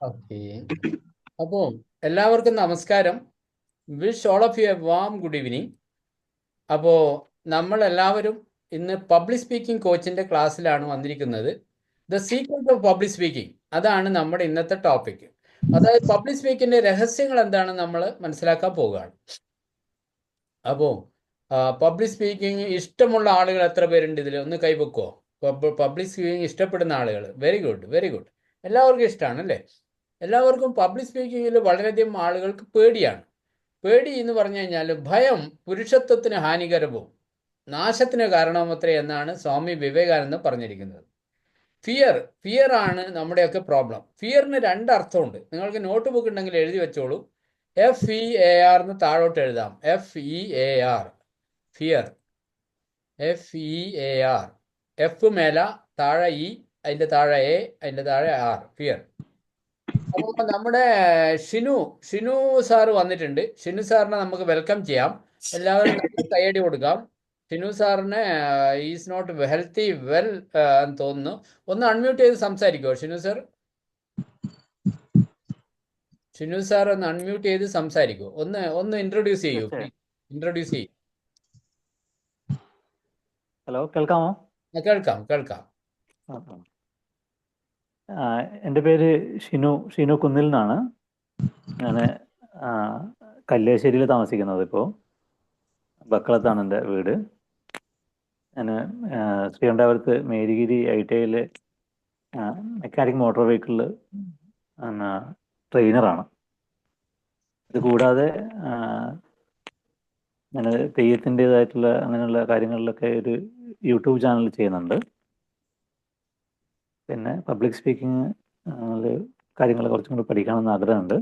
Okay. അപ്പോൾ എല്ലാവർക്കും നമസ്കാരം. Wish all of you a warm good evening. അപ്പോൾ നമ്മളെല്ലാവരും ഇന്ന് പബ്ലിക് സ്പീക്കിംഗ് കോച്ചിൻ്റെ ക്ലാസ്സിലാണ് വന്നിരിക്കുന്നത്. The secret of public speaking, അതാണ് നമ്മുടെ ഇന്നത്തെ ടോപ്പിക്. അതായത് പബ്ലിക് സ്പീക്കിൻ്റെ രഹസ്യങ്ങൾ എന്താണെന്ന് നമ്മൾ മനസ്സിലാക്കാൻ പോവുകയാണ്. അപ്പോൾ പബ്ലിക് സ്പീക്കിംഗ് ഇഷ്ടമുള്ള ആളുകൾ എത്ര പേരുണ്ട് ഇതിൽ? ഒന്ന് കൈവെക്കുമോ? പബ്ലിക് സ്പീക്കിംഗ് ഇഷ്ടപ്പെടുന്ന ആളുകൾ. Very good, very good. എല്ലാവർക്കും ഇഷ്ടമാണ് അല്ലേ? എല്ലാവർക്കും പബ്ലിക് സ്പീക്കിങ്ങിൽ വളരെയധികം ആളുകൾക്ക് പേടിയാണ്. പേടി എന്ന് പറഞ്ഞു കഴിഞ്ഞാൽ ഭയം പുരുഷത്വത്തിന് ഹാനികരവും നാശത്തിന് കാരണവുമത്രേ എന്നാണ് സ്വാമി വിവേകാനന്ദൻ പറഞ്ഞിരിക്കുന്നത്. ഫിയർ ആണ് നമ്മുടെയൊക്കെ പ്രോബ്ലം. ഫിയറിന് രണ്ട് അർത്ഥമുണ്ട്. നിങ്ങൾക്ക് നോട്ട് ബുക്ക് ഉണ്ടെങ്കിൽ എഴുതി വെച്ചോളൂ. FEAR എന്ന് താഴോട്ട് എഴുതാം. FEAR, fear. FEAR. എഫ് മേല, താഴെ ഇ, അതിൻ്റെ താഴെ എ, അതിൻ്റെ താഴെ ആർ, ഫിയർ. അപ്പോൾ നമ്മുടെ ഷിനു സാറ് വന്നിട്ടുണ്ട്. ഷിനു സാറിനെ നമുക്ക് വെൽക്കം ചെയ്യാം. എല്ലാവരും നമുക്ക് കൈയടി കൊടുക്കാം. ഷിനു സാറിന് ഈസ് നോട്ട് ഹെൽത്തി വെൽ എന്ന് തോന്നുന്നു. ഒന്ന് അൺമ്യൂട്ട് ചെയ്ത് സംസാരിക്കുമോ ഷിനു സാർ? ഷിനു സാർ ഒന്ന് അൺമ്യൂട്ട് ചെയ്ത് സംസാരിക്കുമോ? ഒന്ന് ഇൻട്രൊഡ്യൂസ് ചെയ്യൂ, പ്ലീസ്. ഇൻട്രൊഡ്യൂസ് ചെയ്യൂ. ഹലോ, കേൾക്കാമോ? കേൾക്കാം, കേൾക്കാം. എൻ്റെ പേര് ഷിനു കുന്നിൽ നിന്നാണ്. ഞാൻ കല്ലേശ്ശേരിയിൽ താമസിക്കുന്നത്. ഇപ്പോൾ ബക്കളത്താണ് എൻ്റെ വീട്. ഞാൻ ശ്രീകണ്ഠാപുരത്ത് മേരിഗിരി ITIയിൽ മെക്കാനിക് മോട്ടോർ വെഹിക്കിളിൽ ട്രെയിനറാണ്. ഇത് കൂടാതെ ഞാൻ തെയ്യത്തിൻ്റെതായിട്ടുള്ള അങ്ങനെയുള്ള കാര്യങ്ങളിലൊക്കെ ഒരു യൂട്യൂബ് ചാനൽ ചെയ്യുന്നുണ്ട്. പിന്നെ പബ്ലിക് സ്പീക്കിംഗ് കാര്യങ്ങൾ കുറച്ചും കൂടി പഠിക്കണമെന്ന് ആഗ്രഹമുണ്ട്.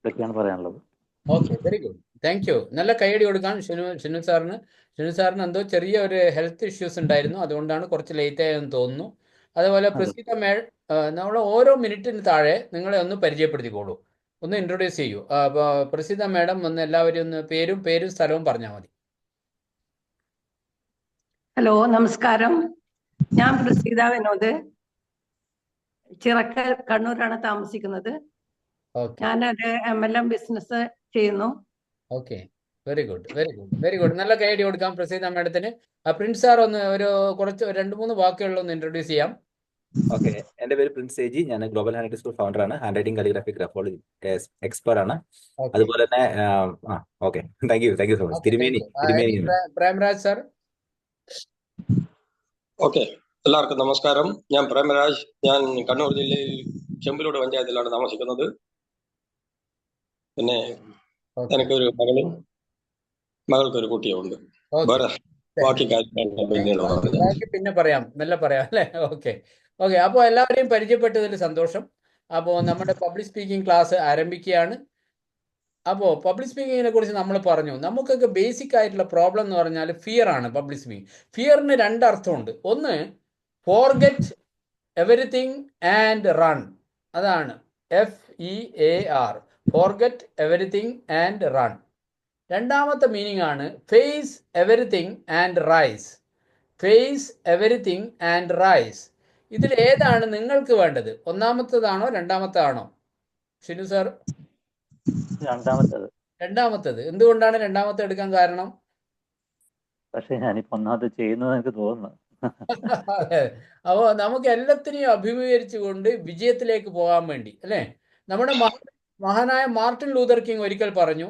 ഇതൊക്കെയാണ് പറയാനുള്ളത്. Okay, very good, thank you. നല്ല കൈയടി കൊടുക്കാൻ ഷിനു സാറിന്. ഷിനു സാറിന് എന്തോ ചെറിയ ഒരു ഹെൽത്ത് ഇഷ്യൂസ് ഉണ്ടായിരുന്നു, അതുകൊണ്ടാണ് കുറച്ച് ലേറ്റ് ആയെന്ന് തോന്നുന്നു. അതുപോലെ പ്രസീത നമ്മൾ ഓരോ മിനിറ്റിന് താഴെ നിങ്ങളെ ഒന്ന് പരിചയപ്പെടുത്തിക്കോളൂ, ഒന്ന് ഇൻട്രൊഡ്യൂസ് ചെയ്യൂ. പ്രസീത മാഡം ഒന്ന് എല്ലാവരും ഒന്ന് പേരും സ്ഥലവും പറഞ്ഞാൽ മതി. ഹലോ, നമസ്കാരം. ഞാൻ പ്രസീത വിനോദ്, ചിറക്കൽ, കണ്ണൂരാണ് താമസിക്കുന്നത്. ഞാനൊരു MLM ബിസിനസ് ചെയ്യുന്നു. Okay, very good, very good, very good. നല്ല കൈയടി കൊടുക്കാം പ്രസീത മാഡത്തിന്. പ്രിൻസ് സാർ ഒന്ന് കുറച്ച് 2-3 വാക്കുകളിലൊന്ന് ഇൻട്രൊഡ്യൂസ് ചെയ്യാം. ഓക്കെ, എൻ്റെ പേര് പ്രിൻസ് ഏജി. ഞാൻ ഗ്ലോബൽ ഹാൻഡ് റൈറ്റിംഗ് സ്കൂൾ ഫൗണ്ടറാണ്. Handwriting, calligraphy, graphology expert ആണ്. അതുപോലെ തന്നെ okay, thank you so much. Thirumeni Premraj sir. Okay, എല്ലാവർക്കും നമസ്കാരം. ഞാൻ പ്രേമരാജ്. ഞാൻ കണ്ണൂർ ജില്ലയിൽ ചെമ്പിലോട് പഞ്ചായത്തിലാണ് താമസിക്കുന്നത്. പിന്നെ എനിക്കൊരു മകൾക്കൊരു കുട്ടിയുണ്ട്. ബാക്കി പിന്നെ പറയാം, മെല്ലെ പറയാം അല്ലേ? ഓക്കെ. അപ്പോൾ എല്ലാവരെയും പരിചയപ്പെട്ടതിൽ സന്തോഷം. അപ്പോൾ നമ്മുടെ പബ്ലിക് സ്പീക്കിംഗ് ക്ലാസ് ആരംഭിക്കുകയാണ്. അപ്പോൾ പബ്ലിക് സ്പീക്കിങ്ങിനെ കുറിച്ച് നമ്മൾ പറഞ്ഞു. നമുക്കൊക്കെ ബേസിക് ആയിട്ടുള്ള പ്രോബ്ലം എന്ന് പറഞ്ഞാൽ ഫിയർ ആണ്. പബ്ലിക് സ്പീക്കിംഗ് ഫിയറിന് രണ്ട് അർത്ഥമുണ്ട്. ഒന്ന്, ഫോർഗെറ്റ് എവരിത്തിങ് ആൻഡ് റൺ. അതാണ് FEAR, forget everything and run. രണ്ടാമത്തെ മീനിങ് ആണ് face everything and rise. Face everything and rise. ഇതിൽ ഏതാണ് നിങ്ങൾക്ക് വേണ്ടത്? ഒന്നാമത്തേതാണോ രണ്ടാമത്തേതാണോ ഷിനു സാർ? രണ്ടാമത്തേത്. എന്തുകൊണ്ടാണ് രണ്ടാമത്തെ എടുക്കാൻ കാരണം? പക്ഷേ ഞാനിപ്പോ ഒന്നാമത് ചെയ്യുന്നത് എനിക്ക് തോന്നുന്നു. അപ്പോൾ നമുക്ക് എല്ലാത്തിനെയും അഭിമുഖീകരിച്ചുകൊണ്ട് വിജയത്തിലേക്ക് പോകാൻ വേണ്ടി അല്ലേ? നമ്മുടെ മഹാനായ മാർട്ടിൻ ലൂതർ കിങ് ഒരിക്കൽ പറഞ്ഞു,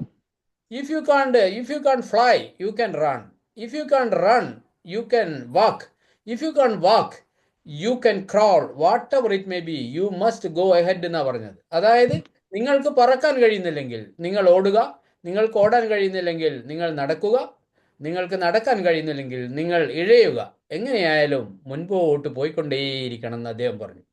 if you can't fly you can run. If you can't run you can walk. If you can't walk you can crawl. Whatever it may be, you must go ahead എന്നാണ് പറഞ്ഞത്. അതായത് നിങ്ങൾക്ക് പറക്കാൻ കഴിയുന്നില്ലെങ്കിൽ നിങ്ങൾ ഓടുക, നിങ്ങൾക്ക് ഓടാൻ കഴിയുന്നില്ലെങ്കിൽ നിങ്ങൾ നടക്കുക, നിങ്ങൾക്ക് നടക്കാൻ കഴിയുന്നില്ലെങ്കിൽ നിങ്ങൾ ഇഴയുക. എങ്ങനെയായാലും മുൻപോട്ട് പോയിക്കൊണ്ടേയിരിക്കണം എന്ന് അദ്ദേഹം പറഞ്ഞു.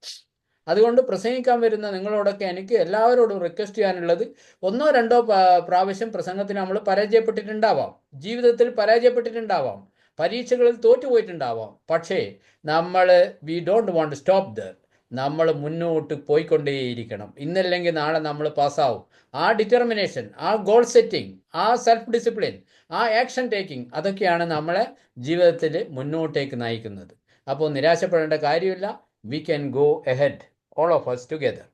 അതുകൊണ്ട് പ്രസംഗിക്കാൻ വരുന്ന നിങ്ങളോടൊക്കെ എനിക്ക് എല്ലാവരോടും റിക്വസ്റ്റ് ചെയ്യാനുള്ളത്, 1-2 പ്രാവശ്യം പ്രസംഗത്തിന് നമ്മൾ പരാജയപ്പെട്ടിട്ടുണ്ടാവാം, ജീവിതത്തിൽ പരാജയപ്പെട്ടിട്ടുണ്ടാവാം, പരീക്ഷകളിൽ തോറ്റുപോയിട്ടുണ്ടാവാം. പക്ഷേ we don't want to stop there. നമ്മൾ മുന്നോട്ട് പോയിക്കൊണ്ടേയിരിക്കണം. ഇന്നല്ലെങ്കിൽ നാളെ നമ്മൾ പാസ്സാവും. ആ ഡിറ്റർമിനേഷൻ, ആ ഗോൾ സെറ്റിംഗ്, ആ സെൽഫ് ഡിസിപ്ലിൻ, ആ ആക്ഷൻ ടേക്കിംഗ്, അതൊക്കെയാണ് നമ്മളെ ജീവിതത്തിൽ മുന്നോട്ടേക്ക് നയിക്കുന്നത്. അപ്പോൾ നിരാശപ്പെടേണ്ട കാര്യമില്ല. We can go ahead, all of us together.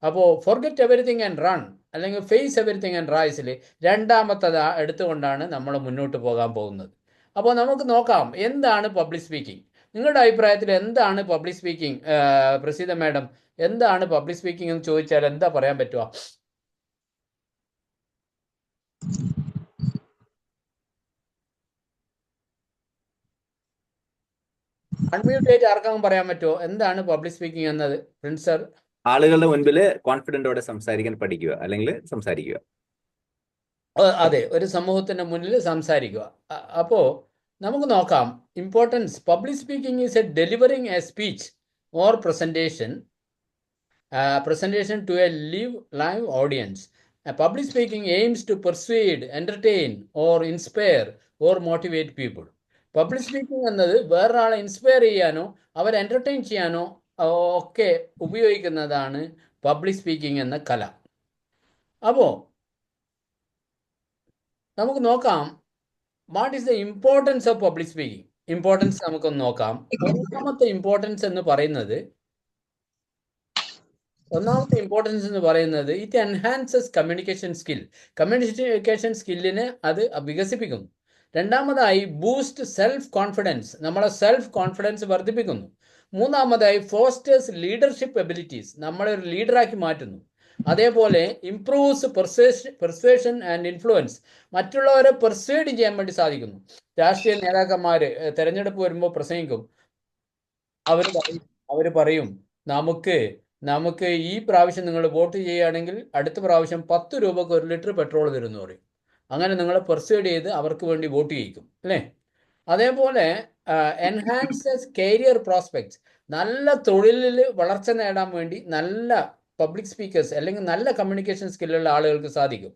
അപ്പോൾ ഫോർഗെറ്റ് എവറിത്തിങ് ആൻഡ് റൺ അല്ലെങ്കിൽ ഫേസ് എവറിത്തിങ് ആൻഡ് റൈസിൽ രണ്ടാമത്തത് എടുത്തുകൊണ്ടാണ് നമ്മൾ മുന്നോട്ട് പോകാൻ പോകുന്നത്. അപ്പോൾ നമുക്ക് നോക്കാം എന്താണ് പബ്ലിക് സ്പീക്കിംഗ്. നിങ്ങളുടെ അഭിപ്രായത്തിൽ എന്താണ് പബ്ലിക് സ്പീക്കിംഗ്? പ്രസീത മാഡം, എന്താണ് പബ്ലിക് സ്പീക്കിംഗ് എന്ന് ചോദിച്ചാൽ എന്താ പറയാൻ പറ്റുക? അൺമ്യൂട്ട് ആയിട്ട് ആർക്കും പറയാൻ പറ്റുമോ എന്താണ് പബ്ലിക് സ്പീക്കിംഗ് എന്നത്? Prince sir. ആളുകളുടെ മുൻപിൽ കോൺഫിഡന്റോടെ സംസാരിക്കാൻ പഠിക്കുക അല്ലെങ്കിൽ സംസാരിക്കുക. അതെ, ഒരു സമൂഹത്തിന്റെ മുന്നിൽ സംസാരിക്കുക. അപ്പോൾ നമുക്ക് നോക്കാം. Importance public speaking is A delivering A speech or presentation to a live audience. Public speaking aims to persuade, entertain or inspire or motivate people. Public speaking എന്നത് വേറൊരാളെ ഇൻസ്പയർ ചെയ്യാനോ അവരെ എൻ്റർടൈൻ ചെയ്യാനോ ഒക്കെ ഉപയോഗിക്കുന്നതാണ് പബ്ലിക് സ്പീക്കിംഗ് എന്ന കല. അപ്പോൾ നമുക്ക് നോക്കാം what is the importance of public speaking. Importance നമുക്കൊന്ന് നോക്കാം. ഒന്നാമത്തെ ഇമ്പോർട്ടൻസ് എന്ന് പറയുന്നത് it enhances communication skill. Communication സ്കില്ലിനെ അത് വികസിപ്പിക്കുന്നു. രണ്ടാമതായി ബൂസ്റ്റ് സെൽഫ് കോൺഫിഡൻസ്, നമ്മളെ സെൽഫ് കോൺഫിഡൻസ് വർദ്ധിപ്പിക്കുന്നു. മൂന്നാമതായി ഫോസ്റ്റേഴ്സ് ലീഡർഷിപ്പ് എബിലിറ്റീസ്, നമ്മളെ ഒരു ലീഡറാക്കി മാറ്റുന്നു. അതേപോലെ ഇംപ്രൂവ്സ് പെർsuasion ആൻഡ് ഇൻഫ്ലുവൻസ്, മറ്റുള്ളവരെ പെർsuade ചെയ്യാൻ വേണ്ടി സാധിക്കുന്നു. രാഷ്ട്രീയ നേതാക്കന്മാർ തെരഞ്ഞെടുപ്പ് വരുമ്പോൾ പ്രസംഗിക്കും. അവർ പറയും നമുക്ക് ഈ പ്രാവശ്യം നിങ്ങൾ വോട്ട് ചെയ്യുകയാണെങ്കിൽ അടുത്ത പ്രാവശ്യം 10 രൂപക്ക് 1 ലിറ്റർ പെട്രോൾ തരുമെന്ന് പറയും. അങ്ങനെ നിങ്ങളെ പെർsuade ചെയ്ത് അവർക്ക് വേണ്ടി വോട്ട് ചെയ്യിക്കും, അല്ലേ? അതേപോലെ എൻഹാൻസസ് കരിയർ പ്രോസ്പെക്ട്സ്, നല്ല തൊഴിലിൽ വളർച്ച നേടാൻ വേണ്ടി നല്ല പബ്ലിക് സ്പീക്കേഴ്സ് അല്ലെങ്കിൽ നല്ല കമ്മ്യൂണിക്കേഷൻ സ്കില്ലുള്ള ആളുകൾക്ക് സാധിക്കും.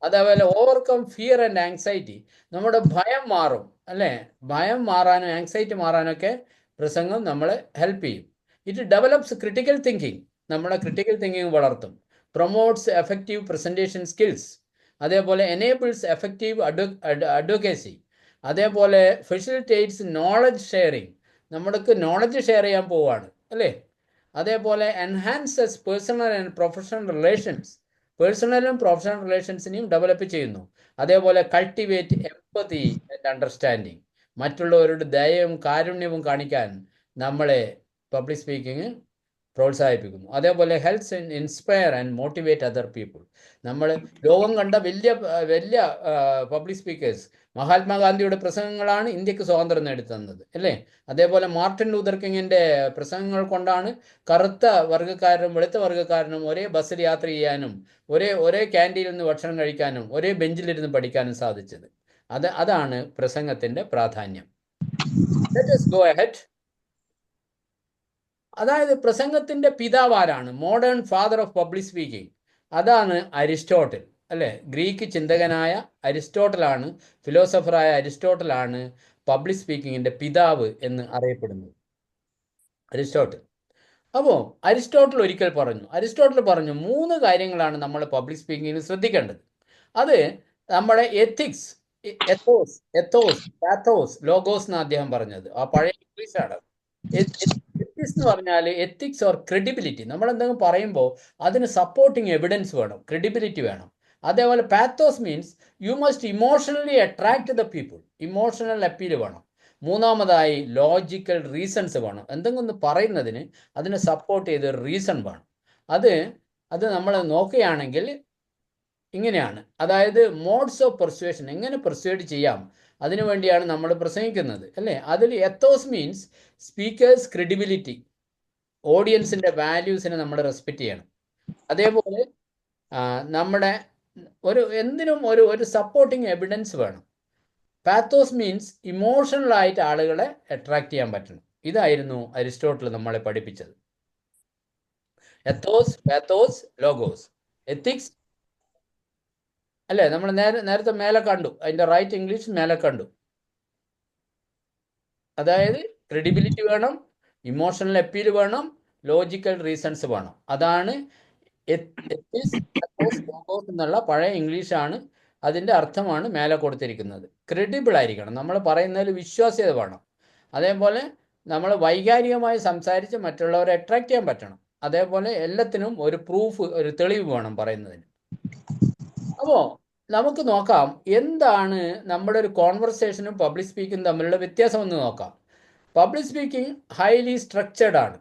അതേപോലെ ഓവർകം ഫിയർ ആൻഡ് ആങ്സൈറ്റി, നമ്മുടെ ഭയം മാറും, അല്ലേ? ഭയം മാറാനും ആങ്സൈറ്റി മാറാനൊക്കെ പ്രസംഗം നമ്മളെ ഹെൽപ്പ് ചെയ്യും. ഇറ്റ് ഡെവലപ്സ് ക്രിട്ടിക്കൽ തിങ്കിങ്, നമ്മുടെ ക്രിട്ടിക്കൽ തിങ്കിങ് വളർത്തും. പ്രൊമോട്ട്സ് എഫക്റ്റീവ് പ്രസൻറ്റേഷൻ സ്കിൽസ്, അതേപോലെ എനേബിൾസ് എഫക്റ്റീവ് അഡ്വക്കേസി, അതേപോലെ ഫെസിലിറ്റേറ്റ്സ് നോളജ് ഷെയറിങ്, നമ്മൾക്ക് നോളജ് ഷെയർ ചെയ്യാൻ പോവുകയാണ്, അല്ലേ? അതേപോലെ enhances personal and professional relations, പേഴ്സണലും പ്രൊഫഷണൽ റിലേഷൻസിനെയും ഡെവലപ്പ് ചെയ്യുന്നു. അതേപോലെ കൾട്ടിവേറ്റ് എംപതി ആൻഡ് അണ്ടർസ്റ്റാൻഡിങ്, മറ്റുള്ളവരുടെ ദയവും കാരുണ്യവും കാണിക്കാൻ നമ്മളെ പബ്ലിക് സ്പീക്കിംഗ് പ്രോത്സാഹിപ്പിക്കുന്നു. അതേപോലെ helps inspire and motivate other people. നമ്മൾ ലോകം കണ്ട വലിയ പബ്ലിക് സ്പീക്കേഴ്സ്, മഹാത്മാഗാന്ധിയുടെ പ്രസംഗങ്ങളാണ് ഇന്ത്യക്ക് സ്വാതന്ത്ര്യം നേടിത്തന്നത്, അല്ലേ? അതേപോലെ മാർട്ടിൻ ലൂതർ കിങ്ങിൻ്റെ പ്രസംഗങ്ങൾ കൊണ്ടാണ് കറുത്ത വർഗ്ഗക്കാരനും വെളുത്ത വർഗ്ഗക്കാരനും ഒരേ ബസ്സിൽ യാത്ര ചെയ്യാനും ഒരേ ക്യാൻറ്റീനിൽ നിന്ന് ഭക്ഷണം കഴിക്കാനും ഒരേ ബെഞ്ചിലിരുന്ന് പഠിക്കാനും സാധിച്ചത്. അതാണ് പ്രസംഗത്തിൻ്റെ പ്രാധാന്യം. Let us go ahead. അതായത് പ്രസംഗത്തിൻ്റെ പിതാവാരാണ്? Modern father of public speaking, അതാണ് അരിസ്റ്റോട്ടിൽ, അല്ലേ? ഗ്രീക്ക് ചിന്തകനായ അരിസ്റ്റോട്ടലാണ്, ഫിലോസഫറായ അരിസ്റ്റോട്ടലാണ് പബ്ലിക് സ്പീക്കിങ്ങിൻ്റെ പിതാവ് എന്ന് അറിയപ്പെടുന്നത്, അരിസ്റ്റോട്ടിൽ. അപ്പോൾ അരിസ്റ്റോട്ടിൽ ഒരിക്കൽ പറഞ്ഞു 3 കാര്യങ്ങളാണ് നമ്മൾ പബ്ലിക് സ്പീക്കിങ്ങിൽ ശ്രദ്ധിക്കേണ്ടത്. അത് നമ്മുടെ എത്തിക്സ്, എത്തോസ്, പാത്തോസ്, ലോഗോസ് എന്ന് അദ്ദേഹം പറഞ്ഞത്. ആ പഴയ ഇംഗ്ലീഷാണ്. എത്തിക്സ് എന്ന് പറഞ്ഞാൽ എത്തിക്സ് ഓർ ക്രെഡിബിലിറ്റി, നമ്മൾ എന്തെങ്കിലും പറയുമ്പോൾ അതിന് സപ്പോർട്ടിങ് എവിഡൻസ് വേണം, ക്രെഡിബിലിറ്റി വേണം. അതേപോലെ pathos means you must emotionally attract the people, emotional appeal വേണം. മൂന്നാമതായി ലോജിക്കൽ റീസൺസ് വേണം, എന്തെങ്കിലും ഒന്ന് പറയുന്നതിന് അതിനെ സപ്പോർട്ട് ചെയ്ത് റീസൺ വേണം. അത് നമ്മൾ നോക്കുകയാണെങ്കിൽ ഇങ്ങനെയാണ്. അതായത് മോഡ്സ് ഓഫ് പെർsuasion, എങ്ങനെ പെർsuade ചെയ്യാം, അതിനു വേണ്ടിയാണ് നമ്മൾ പ്രസംഗിക്കുന്നത്, അല്ലേ? അതിൽ എത്തോസ് മീൻസ് സ്പീക്കേഴ്സ് ക്രെഡിബിലിറ്റി, ഓഡിയൻസിൻ്റെ വാല്യൂസിനെ നമ്മൾ റെസ്പെക്റ്റ് ചെയ്യണം. അതേപോലെ നമ്മുടെ എന്തിനും ഒരു സപ്പോർട്ടിങ് എവിഡൻസ് വേണം. പാത്തോസ് മീൻസ് ഇമോഷണലായിട്ട് ആളുകളെ അട്രാക്ട് ചെയ്യാൻ പറ്റണം. ഇതായിരുന്നു അരിസ്റ്റോട്ടിൽ നമ്മളെ പഠിപ്പിച്ചത്. എത്തോസ്, പാത്തോസ്, ലോഗോസ്, എത്തിക്സ്, അല്ലേ? നമ്മൾ നേരത്തെ മേലെ കണ്ടു, അതിൻ്റെ റൈറ്റ് ഇംഗ്ലീഷ് മേലെ കണ്ടു. അതായത് ക്രെഡിബിലിറ്റി വേണം, ഇമോഷണൽ അപ്പീൽ വേണം, ലോജിക്കൽ റീസൺസ് വേണം. അതാണ് എത്തിക്സ്, പാത്തോസ്, ലോഗോസ് എന്നുള്ള പഴയ ഇംഗ്ലീഷാണ്. അതിൻ്റെ അർത്ഥമാണ് മേലെ കൊടുത്തിരിക്കുന്നത്. ക്രെഡിബിൾ ആയിരിക്കണം, നമ്മൾ പറയുന്നതിൽ വിശ്വാസ്യത വേണം. അതേപോലെ നമ്മൾ വൈകാരികമായി സംസാരിച്ച് മറ്റുള്ളവരെ അട്രാക്ട് ചെയ്യാൻ പറ്റണം. അതേപോലെ എല്ലാത്തിനും ഒരു പ്രൂഫ്, ഒരു തെളിവ് വേണം പറയുന്നതിന്. അപ്പോൾ നമുക്ക് നോക്കാം എന്താണ് നമ്മുടെ ഒരു കോൺവെർസേഷനും പബ്ലിക് സ്പീക്കിംഗ് തമ്മിലുള്ള വ്യത്യാസം എന്ന് നോക്കാം. പബ്ലിക് സ്പീക്കിംഗ് ഹൈലി സ്ട്രക്ചേർഡ് ആണ്.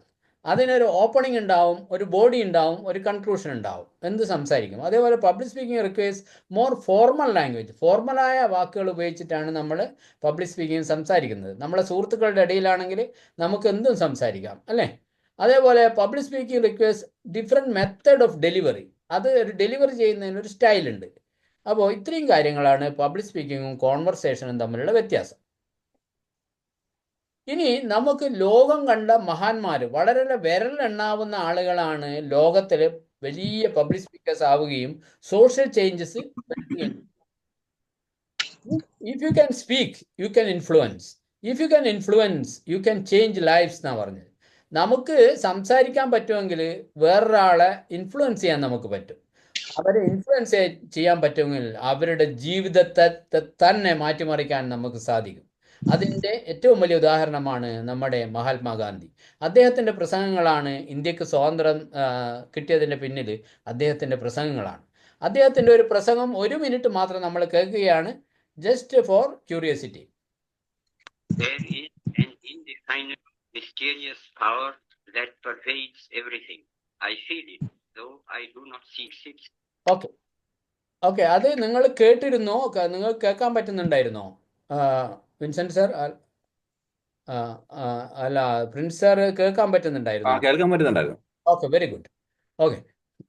അതിനൊരു ഓപ്പണിംഗ് ഉണ്ടാവും, ഒരു ബോഡി ഉണ്ടാവും, ഒരു കൺക്ലൂഷൻ ഉണ്ടാവും, എന്ത് സംസാരിക്കും. അതേപോലെ public speaking requires more formal language. ഫോർമലായ വാക്കുകൾ ഉപയോഗിച്ചിട്ടാണ് നമ്മൾ പബ്ലിക് സ്പീക്കിംഗ് സംസാരിക്കുന്നത്. നമ്മളെ സുഹൃത്തുക്കളുടെ ഇടയിലാണെങ്കിൽ നമുക്ക് എന്തും സംസാരിക്കാം, അല്ലേ? അതേപോലെ public speaking requires different method of delivery. അത് ഒരു ഡെലിവറി ചെയ്യുന്നതിന് ഒരു സ്റ്റൈലുണ്ട്. അപ്പോൾ ഇത്രയും കാര്യങ്ങളാണ് പബ്ലിക് സ്പീക്കിങ്ങും കോൺവെർസേഷനും തമ്മിലുള്ള വ്യത്യാസം. ഇനി നമുക്ക് ലോകം കണ്ട മഹാന്മാർ, വളരെ വിരലെണ്ണാവുന്ന ആളുകളാണ് ലോകത്തിൽ വലിയ പബ്ലിക് സ്പീക്കേഴ്സ് ആവുകയും സോഷ്യൽ ചേഞ്ചസ് വരുത്തുകയും. If you can speak you can influence, if you can influence you can change lives എന്നാണ് പറഞ്ഞത്. നമുക്ക് സംസാരിക്കാൻ പറ്റുമെങ്കിൽ വേറൊരാളെ ഇൻഫ്ലുവൻസ് ചെയ്യാൻ നമുക്ക് പറ്റും. അവരെ ഇൻഫ്ലുവൻസ് ചെയ്യാൻ പറ്റുമെങ്കിൽ അവരുടെ ജീവിതത്തെ തന്നെ മാറ്റിമറിക്കാൻ നമുക്ക് സാധിക്കും. അതിൻ്റെ ഏറ്റവും വലിയ ഉദാഹരണമാണ് നമ്മുടെ മഹാത്മാഗാന്ധി. അദ്ദേഹത്തിൻ്റെ പ്രസംഗങ്ങളാണ് ഇന്ത്യക്ക് സ്വാതന്ത്ര്യം കിട്ടിയതിൻ്റെ പിന്നിൽ അദ്ദേഹത്തിൻ്റെ പ്രസംഗങ്ങളാണ്. അദ്ദേഹത്തിൻ്റെ ഒരു പ്രസംഗം 1 മിനിറ്റ് മാത്രം നമ്മൾ കേൾക്കുകയാണ്, just for curiosity. There is an indefinable, mysterious power that pervades everything. I feel it, though I do not see it. Okay, അത് നിങ്ങൾ കേട്ടിരുന്നോ? നിങ്ങൾ കേൾക്കാൻ പറ്റുന്നുണ്ടായിരുന്നോ? വിൻസെന്റ് സാർ അല്ല, പ്രിൻസ് സാർ കേൾക്കാൻ പറ്റുന്നുണ്ടായിരുന്നു? കേൾക്കാൻ പറ്റുന്നുണ്ടായിരുന്നു. Okay, very good. ഓക്കെ,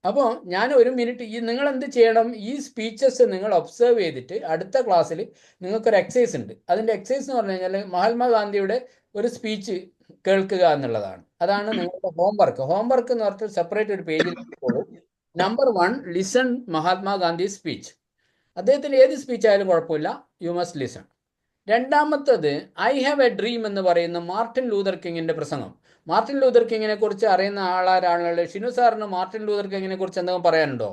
അപ്പോൾ ഞാൻ 1 മിനിറ്റ് നിങ്ങൾ എന്ത് ചെയ്യണം, ഈ സ്പീച്ചസ് നിങ്ങൾ ഒബ്സർവ് ചെയ്തിട്ട് അടുത്ത ക്ലാസ്സിൽ നിങ്ങൾക്കൊരു എക്സസൈസ് ഉണ്ട്. അതിൻ്റെ എക്സസൈസ് എന്ന് പറഞ്ഞു കഴിഞ്ഞാൽ മഹാത്മാഗാന്ധിയുടെ ഒരു സ്പീച്ച് കേൾക്കുക എന്നുള്ളതാണ്. അതാണ് നിങ്ങളുടെ ഹോംവർക്ക്. ഹോംവർക്ക് എന്ന് പറഞ്ഞിട്ട് സെപ്പറേറ്റ് ഒരു പേജിൽ ഇട്ടോളൂ. Number 1, listen Mahatma Gandhi speech. അദ്ദേഹത്തിൻ്റെ ഏത് സ്പീച്ച് ആയാലും കുഴപ്പമില്ല, യു മസ്റ്റ് ലിസൺ. രണ്ടാമത്തത് ഐ ഹാവ് എ ഡ്രീം എന്ന് പറയുന്ന മാർട്ടിൻ ലൂതർ കിങ്ങിൻ്റെ പ്രസംഗം. മാർട്ടിൻ ലൂതർ കിങ്ങിനെ കുറിച്ച് അറിയുന്ന ആളാരാണുള്ളത്? ഷിനു സാറിന് മാർട്ടിൻ ലൂതർ കിങ്ങിനെ കുറിച്ച് എന്തെങ്കിലും പറയാനുണ്ടോ?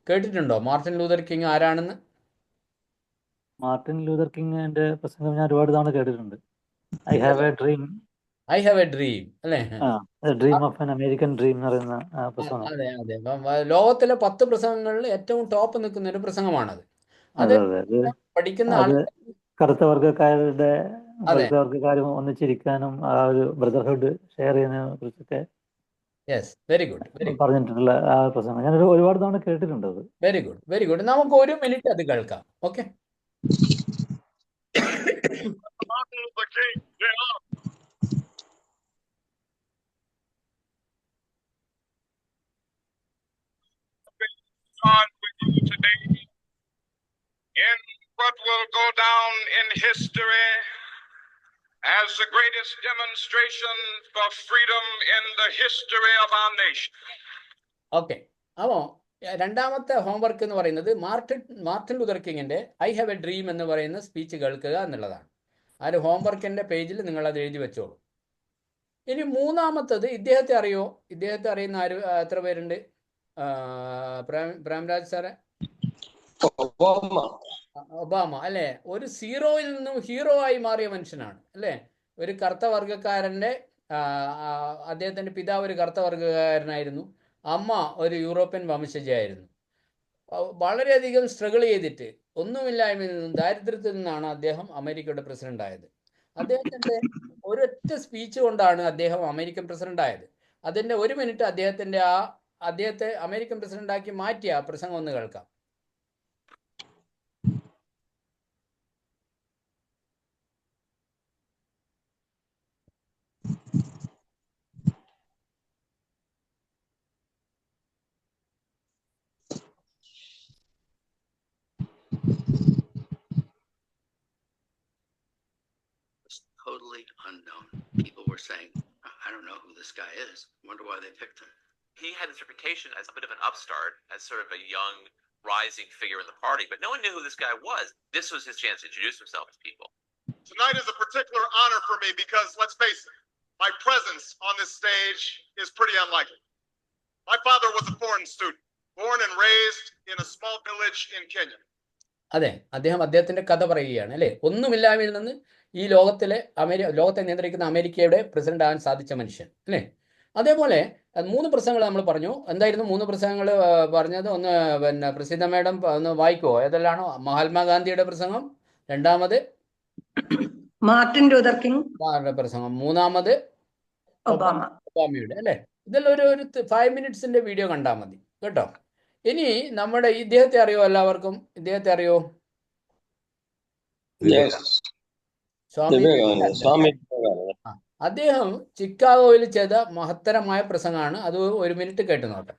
കേട്ടിട്ടുണ്ടോ മാർട്ടിൻ ലൂതർ കിങ് ആരാണെന്ന്? മാർട്ടിൻ ലൂതർ കിങ്ങിന്റെ പ്രസംഗം ഞാൻ ഒരുപാട് തവണ കേട്ടിട്ടുണ്ട്. I have a dream, I have a dream അല്ലേ? Dream of an American dream എന്ന് പറയുന്ന പ്രസംഗം. അതെ അതെ, ലോകത്തിലെ 10 പ്രസംഗങ്ങളിൽ ഏറ്റവും ടോപ്പ് നിൽക്കുന്ന ഒരു പ്രസംഗമാണത്. അത് പഠിക്കുന്ന ആൾ കറുത്ത വർഗ്ഗക്കാരും ഒന്നിച്ചിരിക്കാനും ആ ഒരു ബ്രദർഹുഡ് ഷെയർ ചെയ്യുന്നതിനെ കുറിച്ചൊക്കെ വെരി ഗുഡ് പറഞ്ഞിട്ടുള്ള ആ പ്രസംഗം ഞാൻ ഒരുപാട് തവണ കേട്ടിട്ടുണ്ട്. അത് വെരി ഗുഡ്, വെരി ഗുഡ്. നമുക്ക് 1 മിനിറ്റ് അത് കേൾക്കാം. Okay. In what will go down in history as the greatest demonstration for freedom in the history of our nation. ഓക്കെ, അപ്പോൾ രണ്ടാമത്തെ ഹോംവർക്ക് എന്ന് പറയുന്നത് മാർട്ടിൻ ലൂതർ കിങ്ങിൻ്റെ ഐ ഹാവ് എ ഡ്രീം എന്ന് പറയുന്ന സ്പീച്ച് കേൾക്കുക എന്നുള്ളതാണ്. ആ ഒരു ഹോംവർക്കിൻ്റെ പേജിൽ നിങ്ങളത് എഴുതി വെച്ചോളൂ. ഇനി മൂന്നാമത്തത്, ഇദ്ദേഹത്തെ അറിയോ? ഇദ്ദേഹത്തെ അറിയുന്ന ആര്, എത്ര പേരുണ്ട്? പ്രേംരാജ് സാറെ? ഒബാമ അല്ലേ? ഒരു സീറോയിൽ നിന്നും ഹീറോ ആയി മാറിയ മനുഷ്യനാണ് അല്ലേ? ഒരു കറുത്ത വർഗ്ഗക്കാരൻ്റെ, അദ്ദേഹത്തിൻ്റെ പിതാവ് ഒരു കറുത്ത വർഗ്ഗക്കാരനായിരുന്നു, അമ്മ ഒരു യൂറോപ്യൻ വംശജയായിരുന്നു. വളരെയധികം സ്ട്രഗിൾ ചെയ്തിട്ട് ഒന്നുമില്ലായ്മയിൽ നിന്നും, ദാരിദ്ര്യത്തിൽ നിന്നാണ് അദ്ദേഹം അമേരിക്കയുടെ പ്രസിഡന്റ് ആയത്. അദ്ദേഹത്തിൻ്റെ ഒരൊറ്റ സ്പീച്ച് കൊണ്ടാണ് അദ്ദേഹം അമേരിക്കൻ പ്രസിഡന്റ് ആയത്. അതിൻ്റെ 1 മിനിറ്റ് അദ്ദേഹത്തെ അമേരിക്കൻ പ്രസിഡന്റാക്കി മാറ്റിയ ആ പ്രസംഗം ഒന്ന് കേൾക്കാം. Totally unknown. People were saying, I don't know who this guy is. Wonder why they picked him. He had his reputation as a bit of an upstart, as sort of a young, rising figure in the party, but no one knew who this guy was. This was his chance to introduce himself to people. Tonight is a particular honor for me because, let's face it, my presence on this stage is pretty unlikely. My father was a foreign student, born and raised in a small village in Kenya. അതെ, അദ്ദേഹത്തിൻ്റെ കഥ പറയുകയാണ് അല്ലേ? ഒന്നുമില്ലായ്മയിൽ നിന്ന് ഈ ലോകത്തെ നിയന്ത്രിക്കുന്ന അമേരിക്കയുടെ പ്രസിഡന്റ് ആകാൻ സാധിച്ച മനുഷ്യൻ അല്ലേ? അതേപോലെ 3 പ്രസംഗങ്ങൾ നമ്മൾ പറഞ്ഞു. എന്തായിരുന്നു 3 പ്രസംഗങ്ങൾ പറഞ്ഞത്? ഒന്ന് പിന്നെ പ്രസിദ്ധ മേഡം ഒന്ന് വായിക്കുമോ? ഏതെല്ലാണോ? മഹാത്മാഗാന്ധിയുടെ പ്രസംഗം, രണ്ടാമത് മാർട്ടിൻ ലൂതർ കിങ്, പ്രസംഗം, മൂന്നാമത് ഒബാമ. ഒബാമയുടെ, അല്ലേ? ഇതെല്ലാം ഒരു 5 മിനിറ്റ്സിന്റെ വീഡിയോ കണ്ടാൽ മതി കേട്ടോ. ഇനി നമ്മുടെ ഇദ്ദേഹത്തെ അറിയോ? എല്ലാവർക്കും ഇദ്ദേഹത്തെ അറിയോ? സ്വാമി സ്വാമി ആ, അദ്ദേഹം ചിക്കാഗോയിൽ ചെയ്ത മഹത്തരമായ പ്രസംഗമാണ്. അത് 1 മിനിറ്റ് കേട്ട് നോട്ടെ.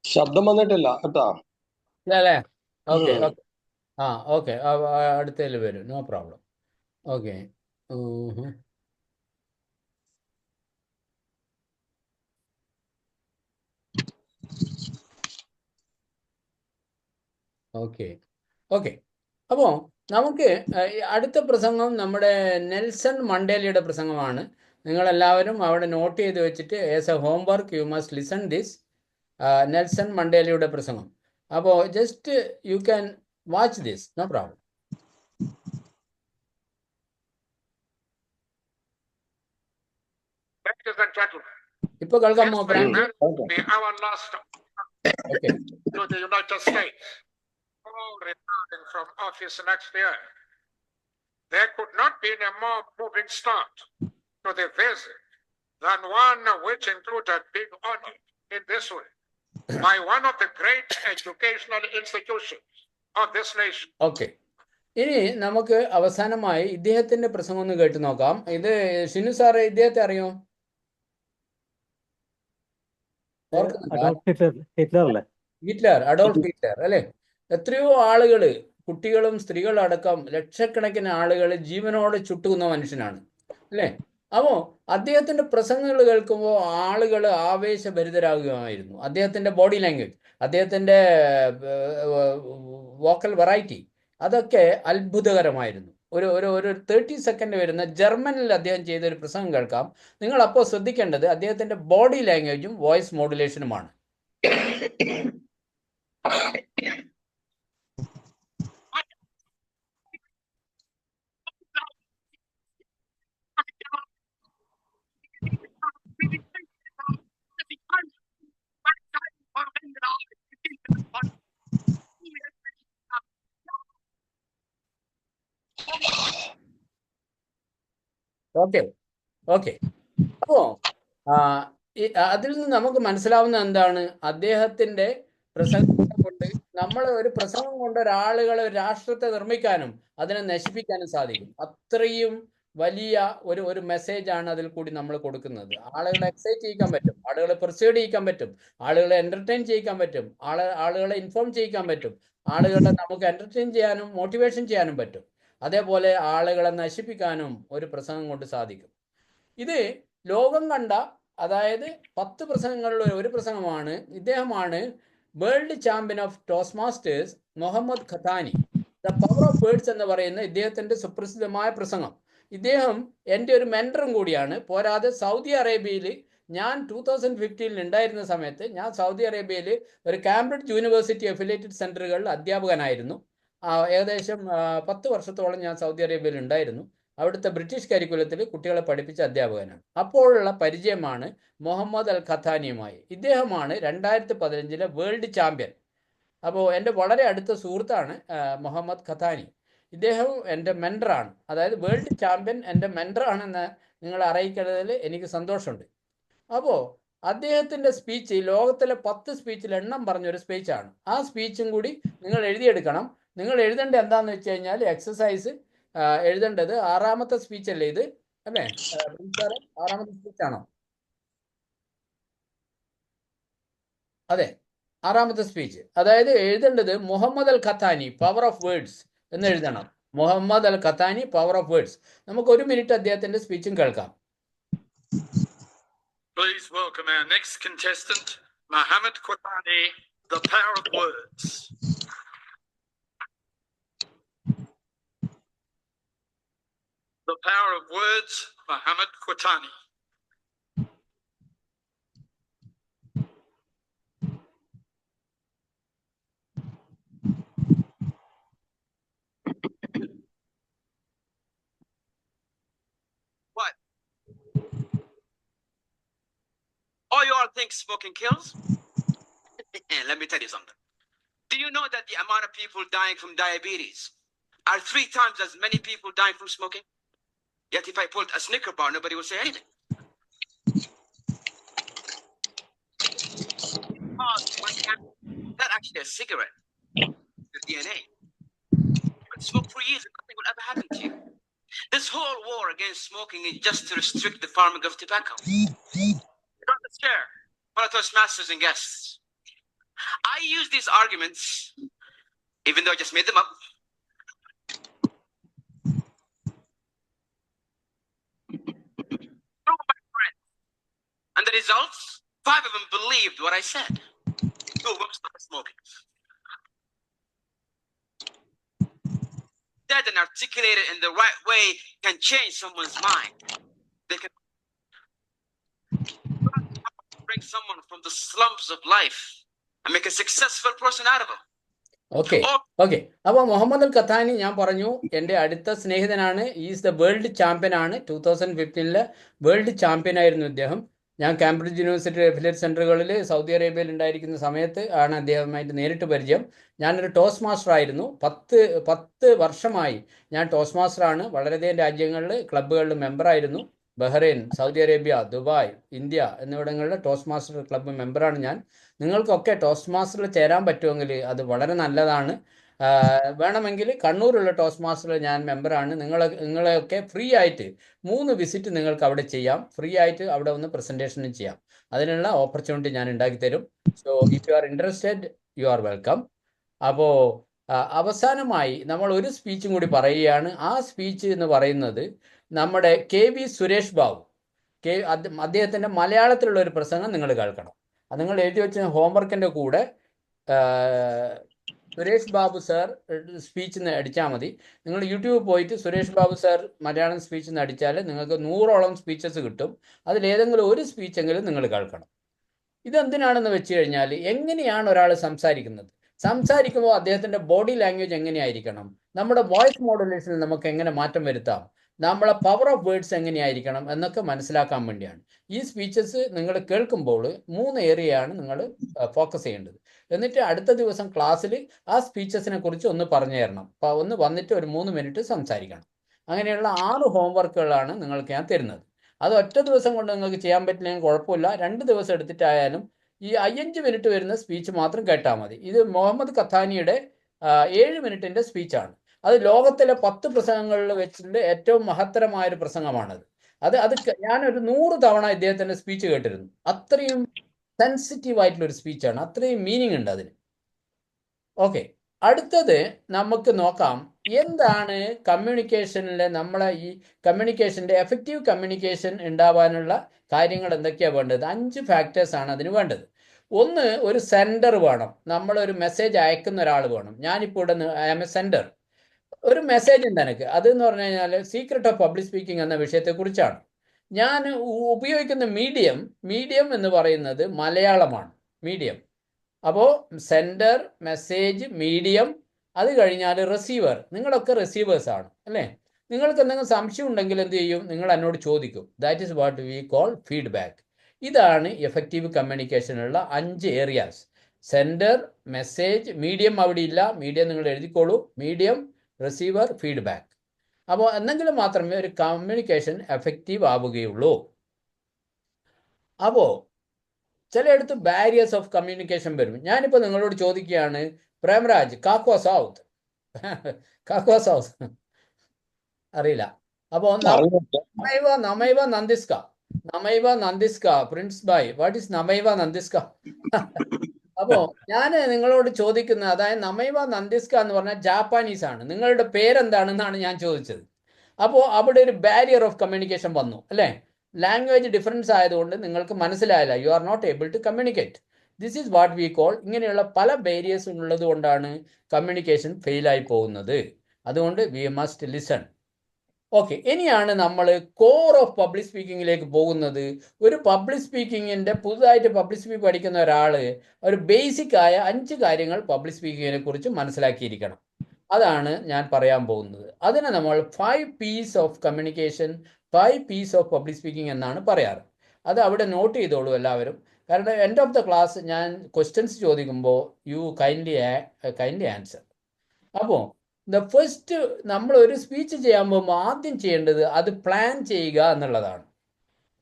ശബ്ദം വന്നിട്ടില്ല കേട്ടോ. അല്ലേ? Okay okay. ആ ഓക്കെ, അടുത്തതിൽ വരും, no problem. Okay. Okay okay. അപ്പോൾ നമുക്ക് അടുത്ത പ്രസംഗം നമ്മുടെ നെൽസൺ മണ്ടേലയുടെ പ്രസംഗമാണ്. നിങ്ങളെല്ലാവരും അവിടെ നോട്ട് ചെയ്ത് വെച്ചിട്ട് as a homework you must listen this Nelson മണ്ടേലയുടെ പ്രസംഗം. അപ്പോൾ just you can watch this, no problem. Ladies and gentlemen, ഇപ്പോൾ കേൾക്കാമോ? be our last okay. to the United States, all returning from office next year. There could not be a more moving start to the visit than one which included big honor in this way by one of the great educational institutions of this nation. Okay. ഇനി നമുക്ക് അവസാനമായി ഇദ്ദേഹത്തിന്റെ പ്രസംഗം ഒന്ന് കേട്ട് നോക്കാം. ഇത് Shinu sir ഇദ്ദേഹത്തെ അറിയോ? അഡോൾഫ് ഹിറ്റ്ലർ അല്ലേ? എത്രയോ ആളുകൾ, കുട്ടികളും സ്ത്രീകളും അടക്കം ലക്ഷക്കണക്കിന് ആളുകൾ ജീവനോടെ ചുട്ടുകുന്ന മനുഷ്യനാണ് അല്ലേ? അപ്പോൾ അദ്ദേഹത്തിന്റെ പ്രസംഗങ്ങൾ കേൾക്കുമ്പോൾ ആളുകൾ ആവേശഭരിതരാകുകയായിരുന്നു. അദ്ദേഹത്തിന്റെ ബോഡി ലാംഗ്വേജ്, അദ്ദേഹത്തിന്റെ വോക്കൽ വെറൈറ്റി, അതൊക്കെ അത്ഭുതകരമായിരുന്നു. ഒരു 30 സെക്കൻഡ് വരുന്ന ജർമ്മനിൽ അദ്ദേഹം ചെയ്ത ഒരു പ്രസംഗം കേൾക്കാം. നിങ്ങൾ അപ്പോൾ ശ്രദ്ധിക്കേണ്ടത് അദ്ദേഹത്തിന്റെ ബോഡി ലാംഗ്വേജും വോയിസ് മോഡുലേഷനുമാണ്. Okay okay. അപ്പോൾ അതിൽ നിന്ന് നമുക്ക് മനസ്സിലാവുന്ന എന്താണ്? അദ്ദേഹത്തിന്റെ പ്രസംഗം കൊണ്ട് നമ്മൾ ഒരു പ്രസംഗം കൊണ്ട് ഒരാളുകളെ, ഒരു രാഷ്ട്രത്തെ നിർമ്മിക്കാനും അതിനെ നശിപ്പിക്കാനും സാധിക്കും. അത്രയും വലിയ ഒരു മെസ്സേജാണ് അതിൽ കൂടി നമ്മൾ കൊടുക്കുന്നത്. ആളുകളെ എക്സൈറ്റ് ചെയ്യിക്കാൻ പറ്റും, ആളുകളെ പെർസ്യൂഡ് ചെയ്യിക്കാൻ പറ്റും, ആളുകളെ എന്റർടൈൻ ചെയ്യിക്കാൻ പറ്റും, ആളുകളെ ഇൻഫോം ചെയ്യിക്കാൻ പറ്റും, ആളുകളെ നമുക്ക് എന്റർടൈൻ ചെയ്യാനും മോട്ടിവേഷൻ ചെയ്യാനും പറ്റും. അതേപോലെ ആളുകളെ നശിപ്പിക്കാനും ഒരു പ്രസംഗം കൊണ്ട് സാധിക്കും. ഇത് ലോകം കണ്ട, അതായത് 10 പ്രസംഗങ്ങളിൽ ഒരു പ്രസംഗമാണ്. ഇദ്ദേഹമാണ് world champion of toast masters Mohammed Qahtani. The power of words എന്ന് പറയുന്ന ഇദ്ദേഹത്തിന്റെ സുപ്രസിദ്ധമായ പ്രസംഗം. ഇദ്ദേഹം എൻ്റെ ഒരു മെൻറ്ററും കൂടിയാണ്. പോരാതെ സൗദി അറേബ്യയിൽ ഞാൻ 2015 ഉണ്ടായിരുന്ന സമയത്ത് ഞാൻ സൗദി അറേബ്യയിൽ ഒരു കാംബ്രിഡ്ജ് യൂണിവേഴ്സിറ്റി അഫിലിയേറ്റഡ് സെൻറ്ററുകളിൽ അധ്യാപകനായിരുന്നു. ഏകദേശം 10 വർഷത്തോളം ഞാൻ സൗദി അറേബ്യയിൽ ഉണ്ടായിരുന്നു. അവിടുത്തെ ബ്രിട്ടീഷ് കരിക്കുലത്തിൽ കുട്ടികളെ പഠിപ്പിച്ച അധ്യാപകനാണ്. അപ്പോഴുള്ള പരിചയമാണ് മുഹമ്മദ് അൽ ഖത്താനിയുമായി. ഇദ്ദേഹമാണ് 2015 വേൾഡ് ചാമ്പ്യൻ. അപ്പോൾ എൻ്റെ വളരെ അടുത്ത സുഹൃത്താണ് മുഹമ്മദ് ഖത്താനി. ഇദ്ദേഹം എൻ്റെ മെൻറ്ററാണ്. അതായത് വേൾഡ് ചാമ്പ്യൻ എൻ്റെ മെൻറ്ററാണെന്ന് നിങ്ങളെ അറിയിക്കുന്നതിൽ എനിക്ക് സന്തോഷമുണ്ട്. അപ്പോൾ അദ്ദേഹത്തിൻ്റെ സ്പീച്ച് ലോകത്തിലെ 10 സ്പീച്ചിൽ എണ്ണം പറഞ്ഞൊരു സ്പീച്ചാണ്. ആ സ്പീച്ചും കൂടി നിങ്ങൾ എഴുതിയെടുക്കണം. നിങ്ങൾ എഴുതേണ്ടത് എന്താണെന്ന് വെച്ച് കഴിഞ്ഞാൽ എക്സസൈസ് എഴുതേണ്ടത് 6ാമത്തെ സ്പീച്ചല്ലേ ഇത്, അല്ലേ സാറേ? 6ാമത്തെ സ്പീച്ചാണോ? അതെ, 6ാമത്തെ സ്പീച്ച്. അതായത് എഴുതേണ്ടത് മുഹമ്മദ് അൽ ഖത്താനി പവർ ഓഫ് വേർഡ്സ് എന്ന് എഴുതണം. മുഹമ്മദ് അൽ ഖത്താനി പവർ ഓഫ് വേർഡ്സ്. നമുക്ക് 1 മിനിറ്റ് അദ്ദേഹത്തിന്റെ സ്പീച്ചും കേൾക്കാം. Please welcome our next contestant, Muhammad Quatani, the power of words. The power of words, Muhammad Quatani. What? Oh, you all think smoking kills? Let me tell you something. Do you know that the amount of people dying from diabetes are 3 times as many people dying from smoking? Yet if I pulled a Snicker bar, nobody will say anything. That's actually a cigarette. The DNA. But smoke for years and nothing will ever happen to you. This whole war against smoking is just to restrict the farming of tobacco. You're on the chair, one of those masters and guests. I use these arguments, even though I just made them up. And the results? 5 of them believed what I said. 2 of them started smoking. Said and articulated in the right way can change someone's mind. They can bring someone from the slums of life and make a successful person out of them. Okay. അപ്പോൾ മുഹമ്മദ് അൽ Qahtani ഞാൻ പറഞ്ഞു എൻ്റെ അടുത്ത സ്നേഹിതനാണ്. Is the world champion ആണ്. 2015 world champion ആയിരുന്നു ഇദ്ദേഹം. ഞാൻ Cambridge university affiliate സെൻറ്ററുകളിൽ Saudi അറേബ്യയിൽ ഉണ്ടായിരിക്കുന്ന സമയത്ത് ആണ് അദ്ദേഹവുമായിട്ട് നേരിട്ട് പരിചയം. ഞാനൊരു ടോസ്റ്റ് മാസ്റ്റർ ആയിരുന്നു. 10 വർഷമായി ഞാൻ ടോസ്റ്റ് മാസ്റ്ററാണ്. വളരെയധികം രാജ്യങ്ങളിൽ ക്ലബ്ബുകളിൽ മെമ്പറായിരുന്നു. Bahrain, Saudi Arabia, Dubai, India എന്നിവിടങ്ങളിലെ ടോസ്റ്റ് മാസ്റ്റർ ക്ലബ്ബ് മെമ്പറാണ് ഞാൻ. നിങ്ങൾക്കൊക്കെ ടോസ്റ്റ് മാസ്റ്ററിൽ ചേരാൻ പറ്റുമെങ്കിൽ അത് വളരെ നല്ലതാണ്. വേണമെങ്കിൽ കണ്ണൂരുള്ള ടോസ്റ്റ് മാസ്റ്ററിൽ ഞാൻ മെമ്പറാണ്. നിങ്ങളെയൊക്കെ ഫ്രീ ആയിട്ട് 3 വിസിറ്റ് നിങ്ങൾക്ക് അവിടെ ചെയ്യാം. ഫ്രീ ആയിട്ട് അവിടെ ഒന്ന് പ്രസൻറ്റേഷനും ചെയ്യാം. അതിനുള്ള ഓപ്പർച്യൂണിറ്റി ഞാൻ ഉണ്ടാക്കി തരും. So if you are interested you are welcome. അപ്പോൾ അവസാനമായി നമ്മൾ ഒരു സ്പീച്ചും കൂടി പറയുകയാണ്. ആ സ്പീച്ച് എന്ന് പറയുന്നത് നമ്മുടെ KV സുരേഷ് ബാബു അദ്ദേഹത്തിൻ്റെ മലയാളത്തിലുള്ള ഒരു പ്രസംഗം നിങ്ങൾ കേൾക്കണം. അത് നിങ്ങൾ എഴുതി വെച്ച ഹോംവർക്കിൻ്റെ കൂടെ സുരേഷ് ബാബു സാർ സ്പീച്ച് എന്ന് അടിച്ചാൽ മതി. നിങ്ങൾ യൂട്യൂബിൽ പോയിട്ട് സുരേഷ് ബാബു സാർ മലയാളം സ്പീച്ച് എന്ന് അടിച്ചാൽ നിങ്ങൾക്ക് 100ഓളം സ്പീച്ചസ് കിട്ടും. അതിലേതെങ്കിലും ഒരു സ്പീച്ചെങ്കിലും നിങ്ങൾ കേൾക്കണം. ഇതെന്തിനാണെന്ന് വെച്ച് കഴിഞ്ഞാൽ എങ്ങനെയാണ് ഒരാൾ സംസാരിക്കുമ്പോൾ അദ്ദേഹത്തിൻ്റെ ബോഡി ലാംഗ്വേജ് എങ്ങനെയായിരിക്കണം, നമ്മുടെ വോയിസ് മോഡുലേഷനിൽ നമുക്ക് എങ്ങനെ മാറ്റം വരുത്താം, നമ്മളെ പവർ ഓഫ് വേർഡ്സ് എങ്ങനെയായിരിക്കണം എന്നൊക്കെ മനസ്സിലാക്കാൻ വേണ്ടിയാണ്. ഈ സ്പീച്ചസ് നിങ്ങൾ കേൾക്കുമ്പോൾ 3 ഏരിയയാണ് നിങ്ങൾ ഫോക്കസ് ചെയ്യേണ്ടത്. എന്നിട്ട് അടുത്ത ദിവസം ക്ലാസ്സിൽ ആ സ്പീച്ചസിനെ കുറിച്ച് ഒന്ന് പറഞ്ഞു തരണം. ഒന്ന് വന്നിട്ട് ഒരു 3 മിനിറ്റ് സംസാരിക്കണം. അങ്ങനെയുള്ള 6 ഹോംവർക്കുകളാണ് നിങ്ങൾക്ക് ഞാൻ തരുന്നത്. അത് ഒറ്റ ദിവസം കൊണ്ട് നിങ്ങൾക്ക് ചെയ്യാൻ പറ്റില്ലെങ്കിൽ കുഴപ്പമില്ല. 2 ദിവസം എടുത്തിട്ടായാലും ഈ 5 മിനിറ്റ് വരുന്ന സ്പീച്ച് മാത്രം കേട്ടാൽ മതി. ഇത് മുഹമ്മദ് ഖത്താനിയുടെ 7 മിനിറ്റിൻ്റെ സ്പീച്ചാണ്. അത് ലോകത്തിലെ 10 പ്രസംഗങ്ങളിൽ വെച്ചിട്ട് ഏറ്റവും മഹത്തരമായൊരു പ്രസംഗമാണത്. അത് ഞാനൊരു 100 തവണ ഇദ്ദേഹത്തിൻ്റെ സ്പീച്ച് കേട്ടിരുന്നു. അത്രയും സെൻസിറ്റീവ് ആയിട്ടുള്ളൊരു സ്പീച്ചാണ്. അത്രയും മീനിങ് ഉണ്ട് അതിന്. ഓക്കെ, അടുത്തത് നമുക്ക് നോക്കാം എന്താണ് കമ്മ്യൂണിക്കേഷനിലെ നമ്മളെ ഈ കമ്മ്യൂണിക്കേഷൻ്റെ എഫക്റ്റീവ് കമ്മ്യൂണിക്കേഷൻ ഉണ്ടാവാനുള്ള കാര്യങ്ങൾ എന്തൊക്കെയാണ് വേണ്ടത്. 5 ഫാക്ടേഴ്സാണ് അതിന് വേണ്ടത്. ഒന്ന്, ഒരു സെൻഡർ വേണം. നമ്മളൊരു മെസ്സേജ് അയക്കുന്ന ഒരാൾ വേണം. ഞാനിപ്പോൾ ഇവിടെ ഐ ആം എ സെൻഡർ. ഒരു മെസ്സേജ് ഉണ്ട് എനിക്ക്. അതെന്ന് പറഞ്ഞു കഴിഞ്ഞാൽ സീക്രട്ട് ഓഫ് പബ്ലിക് സ്പീക്കിംഗ് എന്ന വിഷയത്തെക്കുറിച്ചാണ്. ഞാൻ ഉപയോഗിക്കുന്ന മീഡിയം എന്ന് പറയുന്നത് മലയാളമാണ്. മീഡിയം. അപ്പോൾ സെൻഡർ, മെസ്സേജ്, മീഡിയം, അത് കഴിഞ്ഞാൽ റിസീവർ. നിങ്ങളൊക്കെ റിസീവേഴ്സാണ് അല്ലേ? നിങ്ങൾക്ക് എന്തെങ്കിലും സംശയം ഉണ്ടെങ്കിൽ എന്ത് ചെയ്യും, നിങ്ങൾ എന്നോട് ചോദിക്കും. That is what we call feedback. ഇതാണ് എഫക്റ്റീവ് കമ്മ്യൂണിക്കേഷനുള്ള 5 ഏരിയാസ്. സെൻഡർ, മെസ്സേജ്, മീഡിയം അവിടെ ഇല്ല, മീഡിയം നിങ്ങൾ എഴുതിക്കോളൂ. Medium, receiver, feedback. അപ്പോൾ എന്നെങ്കിലും മാത്രമേ ഒരു കമ്മ്യൂണിക്കേഷൻ എഫക്റ്റീവ് ആവുകയുള്ളൂ. അപ്പോൾ ചിലയിടത്ത് ബാരിയേഴ്സ് ഓഫ് കമ്മ്യൂണിക്കേഷൻ വരും. ഞാനിപ്പോൾ നിങ്ങളോട് ചോദിക്കുകയാണ്, പ്രേംരാജ് കാക്കോ സൗത്ത് കാക്കോ സൗത്ത് അറിയില്ല. അപ്പോൾ നമൈവ നന്ദിസ്ക പ്രിൻസ് ബായ്, വാട്ട് ഈസ് നമൈവ നന്ദിസ്ക? അപ്പോൾ ഞാൻ നിങ്ങളോട് ചോദിക്കുന്നത്, അതായത് നമൈവ നന്ദിസ്ക എന്ന് പറഞ്ഞാൽ ജാപ്പാനീസ് ആണ്. നിങ്ങളുടെ പേരെന്താണെന്നാണ് ഞാൻ ചോദിച്ചത്. അപ്പോൾ അവിടെ ഒരു ബാരിയർ ഓഫ് കമ്മ്യൂണിക്കേഷൻ വന്നു അല്ലേ? ലാംഗ്വേജ് ഡിഫറൻസ് ആയതുകൊണ്ട് നിങ്ങൾക്ക് മനസ്സിലായില്ല, you are not able to communicate. This is what we call. ഇങ്ങനെയുള്ള പല ബാരിയേഴ്സ് ഉള്ളത് കൊണ്ടാണ് കമ്മ്യൂണിക്കേഷൻ ഫെയിലായി പോകുന്നത്. അതുകൊണ്ട് വി മസ്റ്റ് ലിസൺ. ഓക്കെ, ഇനിയാണ് നമ്മൾ കോർ ഓഫ് പബ്ലിക് സ്പീക്കിങ്ങിലേക്ക് പോകുന്നത്. ഒരു പബ്ലിക് സ്പീക്കിങ്ങിൻ്റെ പുതുതായിട്ട് പബ്ലിക് സ്പീക്ക് പഠിക്കുന്ന ഒരാൾ ഒരു ബേസിക് ആയ 5 കാര്യങ്ങൾ പബ്ലിക് സ്പീക്കിങ്ങിനെ കുറിച്ച് മനസ്സിലാക്കിയിരിക്കണം. അതാണ് ഞാൻ പറയാൻ പോകുന്നത്. അതിനെ നമ്മൾ 5 P's of communication, 5 P's of public speaking എന്നാണ് പറയാറ്. അത് അവിടെ നോട്ട് ചെയ്തോളൂ എല്ലാവരും. കാരണം എൻഡ് ഓഫ് ദ ക്ലാസ് ഞാൻ ക്വസ്റ്റ്യൻസ് ചോദിക്കുമ്പോൾ യു കൈൻഡ്ലി ആൻസർ. അപ്പോൾ ഫസ്റ്റ് നമ്മൾ ഒരു സ്പീച്ച് ചെയ്യാൻ പോകുമ്പോൾ ആദ്യം ചെയ്യേണ്ടത് അത് പ്ലാൻ ചെയ്യുക എന്നുള്ളതാണ്.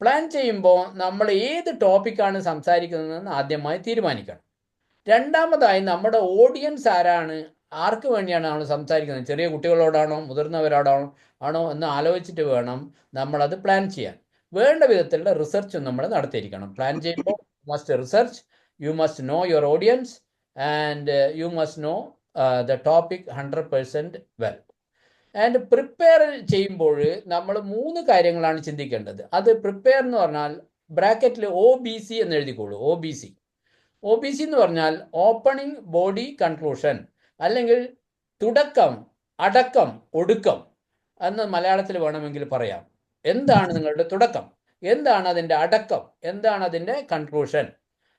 പ്ലാൻ ചെയ്യുമ്പോൾ നമ്മൾ ഏത് ടോപ്പിക്കാണ് സംസാരിക്കുന്നതെന്ന് ആദ്യമായി തീരുമാനിക്കണം. രണ്ടാമതായി നമ്മുടെ ഓഡിയൻസ് ആരാണ്, ആർക്ക് വേണ്ടിയാണ് നമ്മൾ സംസാരിക്കുന്നത്, ചെറിയ കുട്ടികളോടാണോ മുതിർന്നവരോടാണോ എന്ന് ആലോചിച്ചിട്ട് വേണം നമ്മളത് പ്ലാൻ ചെയ്യാൻ. വേണ്ട വിധത്തിലുള്ള റിസർച്ചും നമ്മൾ നടത്തിയിരിക്കണം. പ്ലാൻ ചെയ്യുമ്പോൾ must research, you must know your audience and you must know the topic 100% well. And prepare ചെയ്യുമ്പോൾ നമ്മൾ 3 കാര്യങ്ങളാണ് ചിന്തിക്കേണ്ടത്. അത് പ്രിപ്പയർ എന്ന് പറഞ്ഞാൽ ബ്രാക്കറ്റിൽ OBC എന്ന് എഴുതിക്കോളൂ. OBC എന്ന് പറഞ്ഞാൽ ഓപ്പണിംഗ്, ബോഡി, കൺക്ലൂഷൻ, അല്ലെങ്കിൽ തുടക്കം, അടക്കം, ഒടുക്കം എന്ന് മലയാളത്തിൽ വേണമെങ്കിൽ പറയാം. എന്താണ് നിങ്ങളുടെ തുടക്കം, എന്താണ് അതിൻ്റെ അടക്കം, എന്താണ് അതിൻ്റെ കൺക്ലൂഷൻ?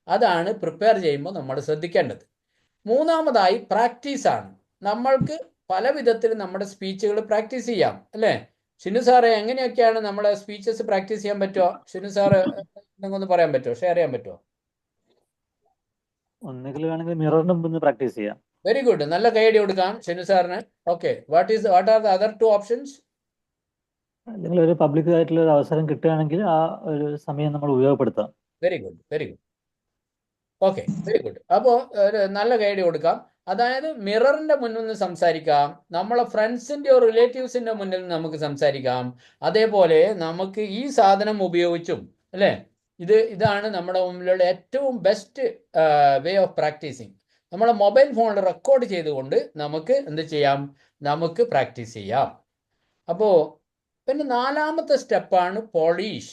അതാണ് പ്രിപ്പയർ ചെയ്യുമ്പോൾ നമ്മൾ ശ്രദ്ധിക്കേണ്ടത്. മൂന്നാമതായി പ്രാക്ടീസാണ്. നമ്മൾക്ക് പല വിധത്തിൽ നമ്മുടെ സ്പീച്ചുകൾ പ്രാക്ടീസ് ചെയ്യാം അല്ലേ? ഷിനു സാറെ, എങ്ങനെയൊക്കെയാണ് നമ്മളെ സ്പീച്ചസ് പ്രാക്ടീസ് ചെയ്യാൻ പറ്റുമോ? ഷിനു സാറ് എന്തെങ്കിലും പറയാൻ പറ്റുമോ, ഷെയർ ചെയ്യാൻ പറ്റുമോ? ഒന്നുകിൽ വേണമെങ്കിൽ മിററിന് മുമ്പ് പ്രാക്ടീസ് ചെയ്യാം. വെരി ഗുഡ്, നല്ല കൈയടി കൊടുക്കാം ഷിനു സാറിന്. Okay, what are the other 2 options? അല്ലെങ്കിൽ ഒരു പബ്ലിക് ആയിട്ടുള്ള ഒരു അവസരം കിട്ടുകയാണെങ്കിൽ ആ ഒരു സമയം നമ്മൾ ഉപയോഗപ്പെടുത്താം. Very good. Okay, very good. അപ്പോൾ ഒരു നല്ല കൈയടി കൊടുക്കാം. അതായത് മിററിൻ്റെ മുന്നിൽ നിന്ന് സംസാരിക്കാം, നമ്മളെ ഫ്രണ്ട്സിൻ്റെയോ റിലേറ്റീവ്സിൻ്റെ മുന്നിൽ നിന്ന് നമുക്ക് സംസാരിക്കാം. അതേപോലെ നമുക്ക് ഈ സാധനം ഉപയോഗിച്ചും അല്ലേ, ഇതാണ് നമ്മുടെ മുമ്പിലുള്ള ഏറ്റവും ബെസ്റ്റ് വേ ഓഫ് പ്രാക്ടീസിങ്. നമ്മളെ മൊബൈൽ ഫോണിൽ റെക്കോർഡ് ചെയ്തുകൊണ്ട് നമുക്ക് എന്ത് ചെയ്യാം, നമുക്ക് പ്രാക്ടീസ് ചെയ്യാം. അപ്പോൾ പിന്നെ 4ാമത്തെ സ്റ്റെപ്പാണ് പോളിഷ്.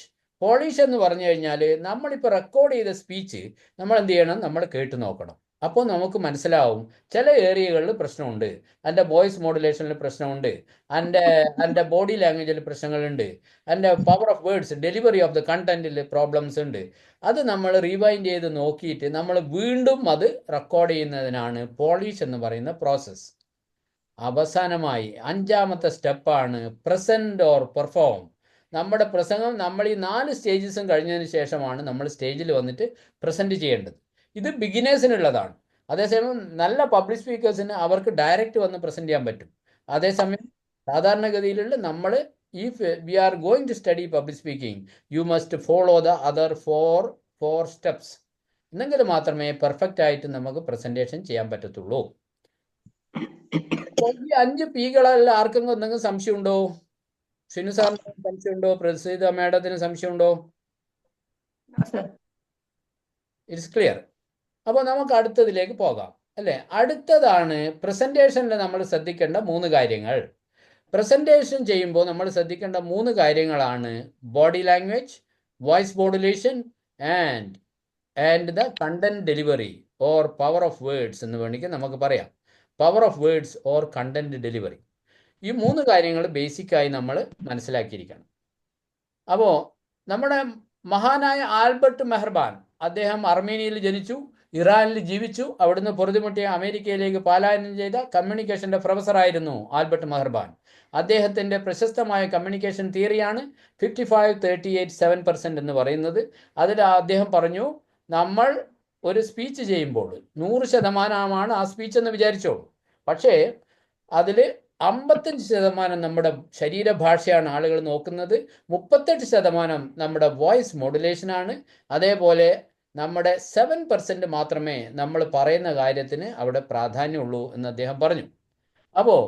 എന്ന് പറഞ്ഞു കഴിഞ്ഞാൽ നമ്മളിപ്പോൾ റെക്കോർഡ് ചെയ്ത സ്പീച്ച് നമ്മൾ എന്ത് ചെയ്യണം, നമ്മൾ കേട്ട് നോക്കണം. അപ്പോൾ നമുക്ക് മനസ്സിലാവും ചില ഏരിയകളിൽ പ്രശ്നമുണ്ട്, എൻ്റെ വോയിസ് മോഡുലേഷനിൽ പ്രശ്നമുണ്ട്, എൻ്റെ ബോഡി ലാംഗ്വേജിൽ പ്രശ്നങ്ങളുണ്ട്, എൻ്റെ power of words, delivery of the കണ്ടന്റിൽ പ്രോബ്ലംസ് ഉണ്ട്. അത് നമ്മൾ റീവൈൻഡ് ചെയ്ത് നോക്കിയിട്ട് നമ്മൾ വീണ്ടും അത് റെക്കോർഡ് ചെയ്യുന്നതിനാണ് പോളിഷ് എന്ന് പറയുന്ന പ്രോസസ്സ്. അവസാനമായി 5ാമത്തെ സ്റ്റെപ്പാണ് പ്രസൻറ്റ് ഓർ പെർഫോം. നമ്മുടെ പ്രസംഗം നമ്മൾ ഈ 4 സ്റ്റേജസും കഴിഞ്ഞതിന് ശേഷമാണ് നമ്മൾ സ്റ്റേജിൽ വന്നിട്ട് പ്രസൻറ്റ് ചെയ്യേണ്ടത്. ഇത് ബിഗിനേഴ്സിനുള്ളതാണ്. അതേസമയം നല്ല പബ്ലിക് സ്പീക്കേഴ്സിന് അവർക്ക് ഡയറക്റ്റ് വന്ന് പ്രസൻറ്റ് ചെയ്യാൻ പറ്റും. അതേസമയം സാധാരണഗതിയിലുള്ള നമ്മൾ if we are going to study public speaking, you must follow the other 4 steps. എന്നെങ്കിൽ മാത്രമേ പെർഫെക്റ്റ് ആയിട്ട് നമുക്ക് പ്രസൻറ്റേഷൻ ചെയ്യാൻ പറ്റത്തുള്ളൂ. ഈ 5 P'കളെല്ലാം ആർക്കെങ്കിലും എന്തെങ്കിലും സംശയമുണ്ടോ? ഷിനു സാറിന് സംശയമുണ്ടോ? പ്രസീത മാഡത്തിന് സംശയമുണ്ടോ? It's clear. അപ്പോൾ നമുക്ക് അടുത്തതിലേക്ക് പോകാം അല്ലേ? അടുത്തതാണ് പ്രസൻറ്റേഷനിൽ നമ്മൾ ശ്രദ്ധിക്കേണ്ട 3 കാര്യങ്ങൾ. പ്രസൻറ്റേഷൻ ചെയ്യുമ്പോൾ നമ്മൾ ശ്രദ്ധിക്കേണ്ട 3 കാര്യങ്ങളാണ് body language, voice modulation and the content delivery or power of words എന്ന് വേണമെങ്കിൽ നമുക്ക് പറയാം. Power of words or content delivery. ഈ 3 കാര്യങ്ങൾ ബേസിക്കായി നമ്മൾ മനസ്സിലാക്കിയിരിക്കണം. അപ്പോൾ നമ്മുടെ മഹാനായ ആൽബർട്ട് മെഹർബാൻ, അദ്ദേഹം അർമേനിയയിൽ ജനിച്ചു, ഇറാനിൽ ജീവിച്ചു, അവിടുന്ന് പൊറുതിമുട്ടിയ അമേരിക്കയിലേക്ക് പലായനം ചെയ്ത കമ്മ്യൂണിക്കേഷൻ്റെ പ്രൊഫസറായിരുന്നു ആൽബർട്ട് മെഹർബാൻ. അദ്ദേഹത്തിൻ്റെ പ്രശസ്തമായ കമ്മ്യൂണിക്കേഷൻ തിയറിയാണ് 55-38-7% എന്ന് പറയുന്നത്. അതിൽ അദ്ദേഹം പറഞ്ഞു, നമ്മൾ ഒരു സ്പീച്ച് ചെയ്യുമ്പോൾ 100% ആ സ്പീച്ച് എന്ന് വിചാരിച്ചോളൂ. പക്ഷേ അതിൽ 55% നമ്മുടെ ശരീരഭാഷയാണ് ആളുകൾ നോക്കുന്നത്, 38% നമ്മുടെ വോയിസ് മോഡുലേഷനാണ്, അതേപോലെ നമ്മുടെ 7% മാത്രമേ നമ്മൾ പറയുന്ന കാര്യത്തിന് അവിടെ പ്രാധാന്യമുള്ളൂ എന്ന് അദ്ദേഹം പറഞ്ഞു. അപ്പോൾ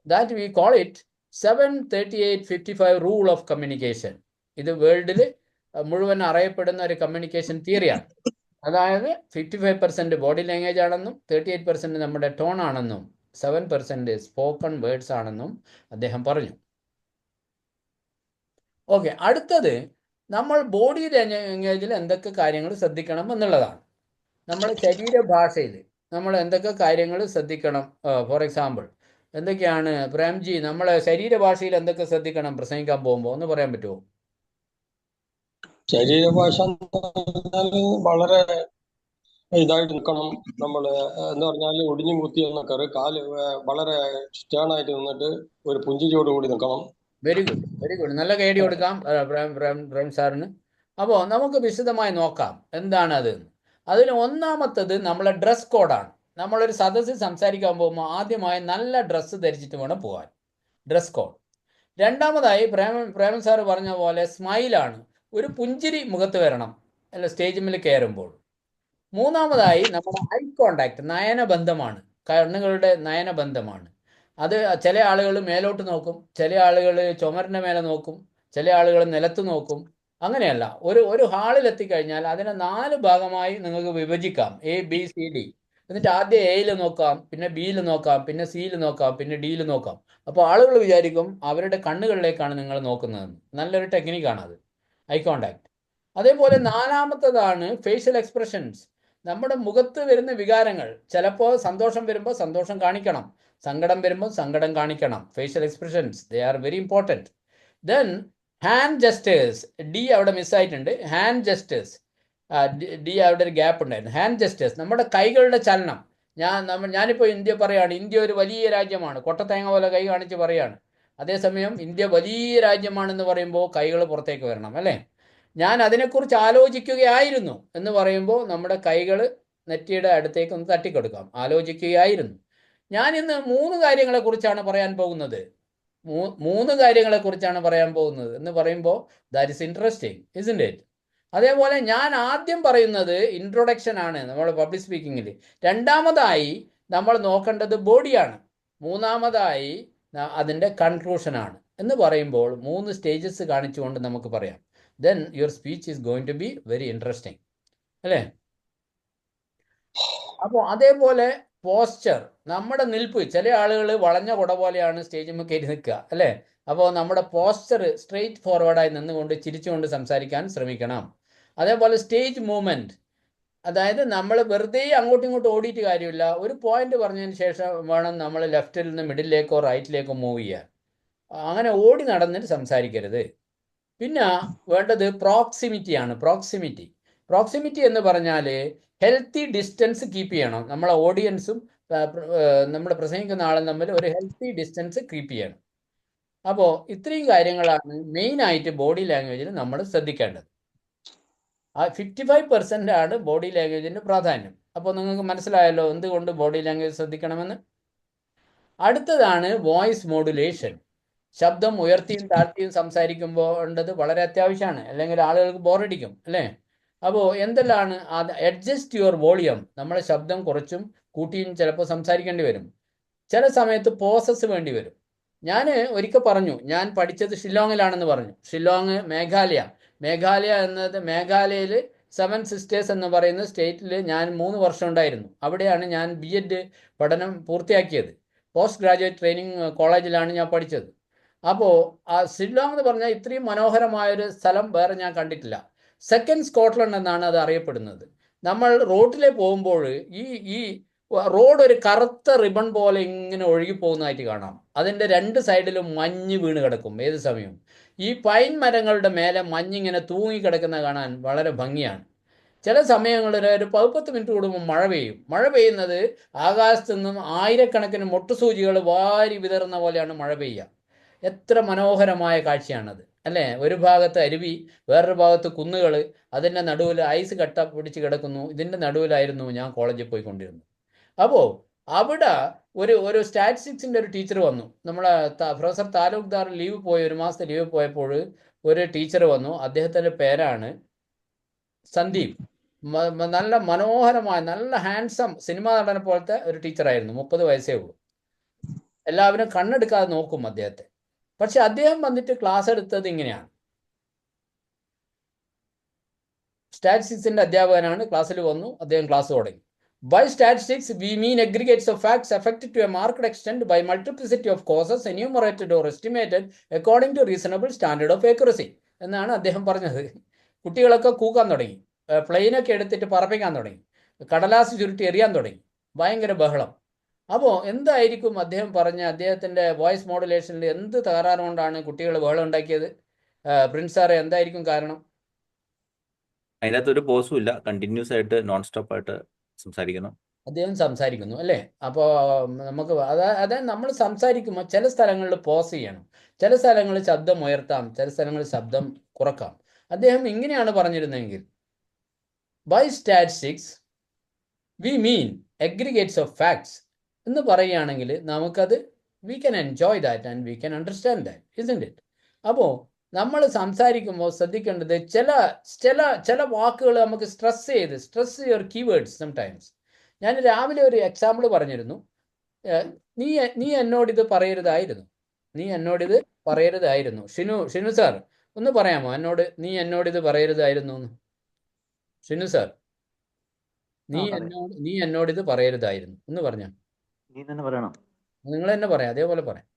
that we call it 7-38-55 rule of communication. ഇത് വേൾഡിൽ മുഴുവൻ അറിയപ്പെടുന്ന ഒരു കമ്മ്യൂണിക്കേഷൻ തിയറിയാണ്. അതായത് 55% ബോഡി ലാംഗ്വേജ് ആണെന്നും 38% നമ്മുടെ ടോൺ ആണെന്നും 7% സ്പോക്കൺ വേർഡ്സ് ആണെന്നും അദ്ദേഹം പറഞ്ഞു. ഓക്കെ, അടുത്തത് നമ്മൾ ബോഡി ലാംഗ്വേജിൽ എന്തൊക്കെ കാര്യങ്ങൾ ശ്രദ്ധിക്കണം എന്നുള്ളതാണ്. നമ്മുടെ ശരീരഭാഷയിൽ നമ്മൾ എന്തൊക്കെ കാര്യങ്ങൾ ശ്രദ്ധിക്കണം. ഫോർ എക്സാമ്പിൾ എന്തൊക്കെയാണ് പ്രേംജി, നമ്മളെ ശരീരഭാഷയിൽ എന്തൊക്കെ ശ്രദ്ധിക്കണം പ്രസംഗിക്കാൻ പോകുമ്പോൾ ഒന്ന് പറയാൻ പറ്റുമോ? ശരീരഭാഷ വളരെ ഇതായിട്ട് നിൽക്കണം. നമ്മള് എന്ന് പറഞ്ഞാൽ ഒടിഞ്ഞും കുത്തിയും നിൽക്കാറ്, കാല് വളരെ സ്റ്റേണായിട്ട് നിന്നിട്ട് ഒരു പുഞ്ചിരിയോട് കൂടി നിൽക്കണം. Very good, very good. നല്ല ഗൈഡ് കൊടുക്കാം പ്രേം സാറിന്. അപ്പോൾ നമുക്ക് വിശദമായി നോക്കാം എന്താണ് അത്. അതിൽ ഒന്നാമത്തത് നമ്മളെ ഡ്രസ് കോഡാണ്. നമ്മളൊരു സദസ്സിൽ സംസാരിക്കാൻ പോകുമ്പോൾ ആദ്യമായി നല്ല ഡ്രസ്സ് ധരിച്ചിട്ട് വേണം പോകാൻ, ഡ്രസ് കോഡ്. രണ്ടാമതായി പ്രേമൻ സാറ് പറഞ്ഞ പോലെ സ്മൈലാണ്, ഒരു പുഞ്ചിരി മുഖത്ത് വരണം അല്ല സ്റ്റേജിൽ കയറുമ്പോൾ. മൂന്നാമതായി നമ്മുടെ ഐ കോണ്ടാക്ട്, നയനബന്ധമാണ്, കണ്ണുകളുടെ നയനബന്ധമാണ്. അത് ചില ആളുകൾ മേലോട്ട് നോക്കും, ചില ആളുകൾ ചുമരിൻ്റെ മേലെ നോക്കും, ചില ആളുകൾ നിലത്ത് നോക്കും. അങ്ങനെയല്ല, ഒരു ഹാളിൽ എത്തിക്കഴിഞ്ഞാൽ അതിനെ 4 ഭാഗമായി നിങ്ങൾക്ക് വിഭജിക്കാം, ABCD. എന്നിട്ട് ആദ്യം എയിൽ നോക്കാം, പിന്നെ ബിയിൽ നോക്കാം, പിന്നെ സിയിൽ നോക്കാം, പിന്നെ ഡിയിൽ നോക്കാം. അപ്പോൾ ആളുകൾ വിചാരിക്കും അവരുടെ കണ്ണുകളിലേക്കാണ് നിങ്ങൾ നോക്കുന്നതെന്ന്. നല്ലൊരു ടെക്നിക്കാണ് അത്, ഐ കോണ്ടാക്ട്. അതേപോലെ നാലാമത്തതാണ് ഫേഷ്യൽ എക്സ്പ്രഷൻസ്, നമ്മുടെ മുഖത്ത് വരുന്ന വികാരങ്ങൾ. ചിലപ്പോൾ സന്തോഷം വരുമ്പോൾ സന്തോഷം കാണിക്കണം, സങ്കടം വരുമ്പോൾ സങ്കടം കാണിക്കണം. Facial expressions, they are very important. Then hand gestures, D അവിടെ മിസ്സായിട്ടുണ്ട്. ഹാൻഡ് ജസ്റ്റേഴ്സ്, ഡി അവിടെ ഒരു ഗ്യാപ്പ് ഉണ്ടായിരുന്നു. ഹാൻഡ് ജസ്റ്റേഴ്സ്, നമ്മുടെ കൈകളുടെ ചലനം. ഞാനിപ്പോൾ ഇന്ത്യ പറയുകയാണ്, ഇന്ത്യ ഒരു വലിയ രാജ്യമാണ്, കൊട്ടത്തേങ്ങ പോലെ കൈ കാണിച്ച് പറയുകയാണ്. അതേസമയം ഇന്ത്യ വലിയ രാജ്യമാണെന്ന് പറയുമ്പോൾ കൈകൾ പുറത്തേക്ക് വരണം, അല്ലേ? ഞാൻ അതിനെക്കുറിച്ച് ആലോചിക്കുകയായിരുന്നു എന്ന് പറയുമ്പോൾ നമ്മുടെ കൈകൾ നെറ്റിയുടെ അടുത്തേക്ക് ഒന്ന് തട്ടിക്കൊടുക്കാം, ആലോചിക്കുകയായിരുന്നു. ഞാൻ ഇന്ന് 3 കാര്യങ്ങളെക്കുറിച്ചാണ് പറയാൻ പോകുന്നത്. 3 കാര്യങ്ങളെക്കുറിച്ചാണ് പറയാൻ പോകുന്നത് എന്ന് പറയുമ്പോൾ ദാറ്റ് ഇസ് ഇൻട്രസ്റ്റിംഗ്, ഇസ്ന്റ് ഇറ്റ്? അതേപോലെ ഞാൻ ആദ്യം പറയുന്നത് ഇൻട്രൊഡക്ഷൻ ആണ് നമ്മൾ പബ്ലിക് സ്പീക്കിങ്ങിൽ. രണ്ടാമതായി നമ്മൾ നോക്കേണ്ടത് ബോഡിയാണ്. മൂന്നാമതായി അതിൻ്റെ കൺക്ലൂഷനാണ് എന്ന് പറയുമ്പോൾ 3 സ്റ്റേജസ് കാണിച്ചുകൊണ്ട് നമുക്ക് പറയാം. then your speech is going to be very interesting, അല്ലേ? അപ്പോൾ അതേപോലെ പോസ്ചർ, നമ്മുടെ നിൽപ്പ്. ചില ആളുകൾ വളഞ്ഞ കുട പോലെയാണ് സ്റ്റേജിൽ കയറി നിൽക്കുക, അല്ലേ? അപ്പോൾ നമ്മുടെ പോസ്ചർ സ്ട്രെയിറ്റ് ഫോർവേഡായി നിന്നുകൊണ്ട് ചിരിച്ചുകൊണ്ട് സംസാരിക്കാൻ ശ്രമിക്കണം. അതേപോലെ സ്റ്റേജ് മൂവ്മെൻറ്റ്, അതായത് നമ്മൾ വെറുതെ അങ്ങോട്ടും ഇങ്ങോട്ടും ഓടിയിട്ട് കാര്യമില്ല. ഒരു പോയിന്റ് പറഞ്ഞതിന് ശേഷം വേണം നമ്മൾ ലെഫ്റ്റിൽ നിന്ന് മിഡിലേക്കോ റൈറ്റിലേക്കോ മൂവ് ചെയ്യാൻ. അങ്ങനെ ഓടി നടന്നിട്ട് സംസാരിക്കരുത്. പിന്നെ വേണ്ടത് പ്രോക്സിമിറ്റിയാണ്. പ്രോക്സിമിറ്റി എന്ന് പറഞ്ഞാൽ ഹെൽത്തി ഡിസ്റ്റൻസ് കീപ്പ് ചെയ്യണം. നമ്മളെ ഓഡിയൻസും നമ്മൾ പ്രസംഗിക്കുന്ന ആളും തമ്മിൽ ഒരു ഹെൽത്തി ഡിസ്റ്റൻസ് കീപ്പ് ചെയ്യണം. അപ്പോൾ ഇത്രയും കാര്യങ്ങളാണ് മെയിനായിട്ട് ബോഡി ലാംഗ്വേജിൽ നമ്മൾ ശ്രദ്ധിക്കേണ്ടത്. 55% ആണ് ബോഡി ലാംഗ്വേജിൻ്റെ പ്രാധാന്യം. അപ്പോൾ നിങ്ങൾക്ക് മനസ്സിലായല്ലോ എന്തുകൊണ്ട് ബോഡി ലാംഗ്വേജ് ശ്രദ്ധിക്കണമെന്ന്. അടുത്തതാണ് വോയിസ് മോഡുലേഷൻ. ശബ്ദം ഉയർത്തിയും താഴ്ത്തിയും സംസാരിക്കുമ്പോൾ ഉള്ളത് വളരെ അത്യാവശ്യമാണ്, അല്ലെങ്കിൽ ആളുകൾക്ക് ബോറടിക്കും, അല്ലേ? അപ്പോൾ എന്തെല്ലാണ് അത്? Adjust your volume. നമ്മളെ ശബ്ദം കുറച്ചും കൂട്ടിയും ചിലപ്പോൾ സംസാരിക്കേണ്ടി വരും. ചില സമയത്ത് പോസസ് വേണ്ടി വരും. ഞാൻ ഒരിക്കൽ പറഞ്ഞു, ഞാൻ പഠിച്ചത് ഷില്ലോങ്ങിലാണെന്ന് പറഞ്ഞു. ഷില്ലോങ് മേഘാലയ എന്നത്, മേഘാലയയിൽ 7 സിസ്റ്റേഴ്സ് എന്ന് പറയുന്ന സ്റ്റേറ്റിൽ ഞാൻ 3 വർഷം ഉണ്ടായിരുന്നു. അവിടെയാണ് ഞാൻ B.Ed പഠനം പൂർത്തിയാക്കിയത്. പോസ്റ്റ് ഗ്രാജുവേറ്റ് ട്രെയിനിങ് കോളേജിലാണ് ഞാൻ പഠിച്ചത്. അപ്പോൾ ആ ഷില്ലോങ് എന്ന് പറഞ്ഞാൽ ഇത്രയും മനോഹരമായൊരു സ്ഥലം വേറെ ഞാൻ കണ്ടിട്ടില്ല. സെക്കൻഡ് സ്കോട്ട്ലൻഡ് എന്നാണ് അത് അറിയപ്പെടുന്നത്. നമ്മൾ റോഡിൽ പോകുമ്പോൾ ഈ റോഡ് ഒരു കറുത്ത റിബൺ പോലെ ഇങ്ങനെ ഒഴുകി പോകുന്നതായിട്ട് കാണാം. അതിൻ്റെ 2 സൈഡിലും മഞ്ഞ് വീണ് കിടക്കും ഏത് സമയവും. ഈ പൈൻ മരങ്ങളുടെ മേലെ മഞ്ഞിങ്ങനെ തൂങ്ങിക്കിടക്കുന്ന കാണാൻ വളരെ ഭംഗിയാണ്. ചില സമയങ്ങളിൽ ഒരു 10 മിനിറ്റ് കൂടുമ്പോൾ മഴ പെയ്യുന്നത് ആകാശത്തു നിന്നും ആയിരക്കണക്കിന് മൊട്ടുസൂചികൾ വാരി വിതറുന്ന പോലെയാണ് മഴ പെയ്യുക. എത്ര മനോഹരമായ കാഴ്ചയാണത് അല്ലേ? ഒരു ഭാഗത്ത് അരുവി, വേറൊരു ഭാഗത്ത് കുന്നുകൾ, അതിൻ്റെ നടുവിൽ ഐസ് കട്ട പിടിച്ച് കിടക്കുന്നു. ഇതിൻ്റെ നടുവിലായിരുന്നു ഞാൻ കോളേജിൽ പോയിക്കൊണ്ടിരുന്നത്. അപ്പോൾ അവിടെ ഒരു സ്റ്റാറ്റിസ്റ്റിക്സിൻ്റെ ഒരു ടീച്ചർ വന്നു. നമ്മളെ പ്രൊഫസർ താലൂക്ക്ദാർ ലീവ് പോയി, 1 മാസത്തെ ലീവ് പോയപ്പോൾ ഒരു ടീച്ചർ വന്നു. അദ്ദേഹത്തിൻ്റെ പേരാണ് സന്ദീപ്. നല്ല മനോഹരമായ, നല്ല ഹാൻസം സിനിമാ നടനെ പോലത്തെ ഒരു ടീച്ചറായിരുന്നു. 30 വയസ്സേ ഉള്ളൂ. എല്ലാവരും കണ്ണെടുക്കാതെ നോക്കും അദ്ദേഹത്തെ. പക്ഷെ അദ്ദേഹം വന്നിട്ട് ക്ലാസ് എടുത്തത് ഇങ്ങനെയാണ്. സ്റ്റാറ്റിസ്റ്റിക്സിൻ്റെ അധ്യാപകനാണ്. ക്ലാസ്സിൽ വന്നു, അദ്ദേഹം ക്ലാസ് തുടങ്ങി. By statistics, we mean aggregates of facts affected to a marked extent by multiplicity of causes enumerated or estimated according to reasonable standard of accuracy എന്നാണ് അദ്ദേഹം പറഞ്ഞത്. കുട്ടികളൊക്കെ കൂക്കാൻ തുടങ്ങി, പ്ലെയിനൊക്കെ എടുത്തിട്ട് പറപ്പിക്കാൻ തുടങ്ങി, കടലാസ് ചുരുട്ടി എറിയാൻ തുടങ്ങി, ഭയങ്കര ബഹളം. അപ്പോൾ എന്തായിരിക്കും അദ്ദേഹം പറഞ്ഞ അദ്ദേഹത്തിൻ്റെ വോയിസ് മോഡുലേഷനിൽ എന്ത് തകരാറ് കൊണ്ടാണ് കുട്ടികൾ ബഹളം ഉണ്ടാക്കിയത്? പ്രിൻസ് സാറെ, എന്തായിരിക്കും കാരണം? അതിനകത്തൊരു പോസും ഇല്ല, കണ്ടിന്യൂസ് ആയിട്ട് നോൺ സ്റ്റോപ്പ് ആയിട്ട് സംസാരിക്കണം. അദ്ദേഹം സംസാരിക്കുന്നു അല്ലേ? അപ്പോൾ നമുക്ക് അതായത് നമ്മൾ സംസാരിക്കുമ്പോൾ ചില സ്ഥലങ്ങളിൽ പോസ് ചെയ്യണം, ചില സ്ഥലങ്ങളിൽ ശബ്ദം ഉയർത്താം, ചില സ്ഥലങ്ങളിൽ ശബ്ദം കുറക്കാം. അദ്ദേഹം ഇങ്ങനെയാണ് പറഞ്ഞിരുന്നെങ്കിൽ, by statistics we mean aggregates of facts എന്ന് പറയുകയാണെങ്കിൽ നമുക്കത് we can enjoy that and we can understand that, isn't it? അപ്പോൾ നമ്മൾ സംസാരിക്കുമ്പോൾ ശ്രദ്ധിക്കേണ്ടത് ചില വാക്കുകൾ നമുക്ക് സ്ട്രെസ് യുവർ കീവേഡ്സ് സംടൈംസ്. ഞാൻ രാവിലെ ഒരു എക്സാമ്പിൾ പറഞ്ഞിരുന്നു. നീ എന്നോടിത് പറയരുതായിരുന്നു, നീ എന്നോടിത് പറയരുതായിരുന്നു. ഷിനു സാർ ഒന്ന് പറയാമോ നീ എന്നോടിത് പറയരുതായിരുന്നു എന്ന്? ഷിനു സാർ, നീ എന്നോടിത് പറയരുതായിരുന്നു എന്ന് പറഞ്ഞോ. നീ തന്നെ പറയണം. നിങ്ങൾ തന്നെ പറയാം, അതേപോലെ പറയാം.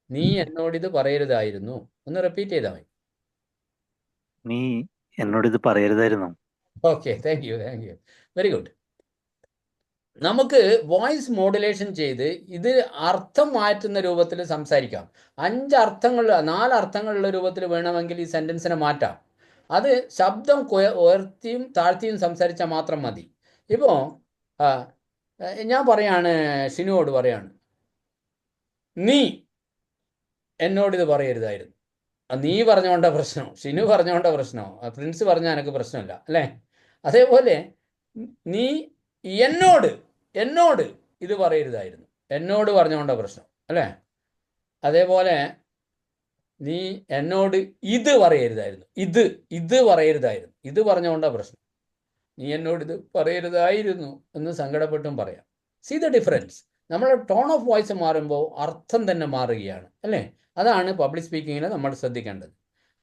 നീ എന്നോടിത് പറയരുതായിരുന്നു ഒന്ന് റിപ്പീറ്റ് ചെയ്താൽ മതി. നീ എന്നോടിത് പറയരുതായിരുന്നു. Okay, thank you. Very good. നമുക്ക് വോയിസ് മോഡുലേഷൻ ചെയ്ത് ഇത് അർത്ഥം മാറ്റുന്ന രൂപത്തിൽ സംസാരിക്കാം. 4 അർത്ഥങ്ങളുള്ള രൂപത്തിൽ വേണമെങ്കിൽ ഈ സെൻറ്റൻസിനെ മാറ്റാം. അത് ശബ്ദം ഉയർത്തിയും താഴ്ത്തിയും സംസാരിച്ചാൽ മാത്രം മതി. ഇപ്പോൾ ഞാൻ പറയാണ്, ഷിനുവോട് പറയാണ്, നീ എന്നോടിത് പറയരുതായിരുന്നു. നീ പറഞ്ഞുകൊണ്ട പ്രശ്നം, ഷിനു പറഞ്ഞുകൊണ്ട പ്രശ്നം, പ്രിൻസ് പറഞ്ഞാൽ എനിക്ക് പ്രശ്നമില്ല അല്ലേ? അതേപോലെ നീ എന്നോട് ഇത് പറയരുതായിരുന്നു, എന്നോട് പറഞ്ഞുകൊണ്ട പ്രശ്നം അല്ലേ? അതേപോലെ നീ എന്നോട് ഇത് പറയരുതായിരുന്നു, ഇത് പറയരുതായിരുന്നു, ഇത് പറഞ്ഞുകൊണ്ട പ്രശ്നം. നീ എന്നോട് ഇത് പറയരുതായിരുന്നു എന്ന് സങ്കടപ്പെട്ടും പറയാം. See the difference. നമ്മുടെ ടോൺ ഓഫ് വോയിസ് മാറുമ്പോൾ അർത്ഥം തന്നെ മാറുകയാണ് അല്ലേ? അതാണ് പബ്ലിക് സ്പീക്കിങ്ങിൽ നമ്മൾ ശ്രദ്ധിക്കേണ്ടത്.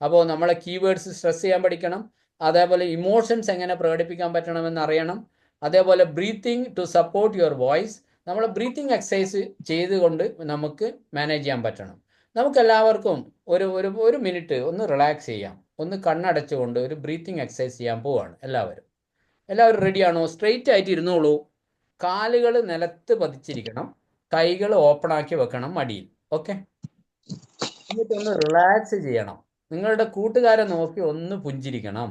അപ്പോൾ നമ്മളെ കീവേഡ്സ് സ്ട്രെസ് ചെയ്യാൻ പഠിക്കണം. അതേപോലെ ഇമോഷൻസ് എങ്ങനെ പ്രകടിപ്പിക്കാൻ പറ്റണമെന്ന് അറിയണം. അതേപോലെ breathing to support your voice. നമ്മൾ ബ്രീത്തിങ് എക്സസൈസ് ചെയ്തുകൊണ്ട് നമുക്ക് മാനേജ് ചെയ്യാൻ പറ്റണം. നമുക്കെല്ലാവർക്കും ഒരു മിനിറ്റ് ഒന്ന് റിലാക്സ് ചെയ്യാം. ഒന്ന് കണ്ണടച്ചുകൊണ്ട് ഒരു ബ്രീത്തിങ് എക്സസൈസ് ചെയ്യാൻ പോവുകയാണ്. എല്ലാവരും റെഡിയാണോ? സ്ട്രെയിറ്റ് ആയിട്ട് ഇരുന്നോളൂ. കാലുകൾ നിലത്ത് പതിച്ചിരിക്കണം, കൈകൾ ഓപ്പൺ ആക്കി വെക്കണം മടിയിൽ. ഓക്കെ, എന്നിട്ടൊന്ന് റിലാക്സ് ചെയ്യണം. നിങ്ങളുടെ കൂട്ടുകാരെ നോക്കി ഒന്ന് പുഞ്ചിരിക്കണം.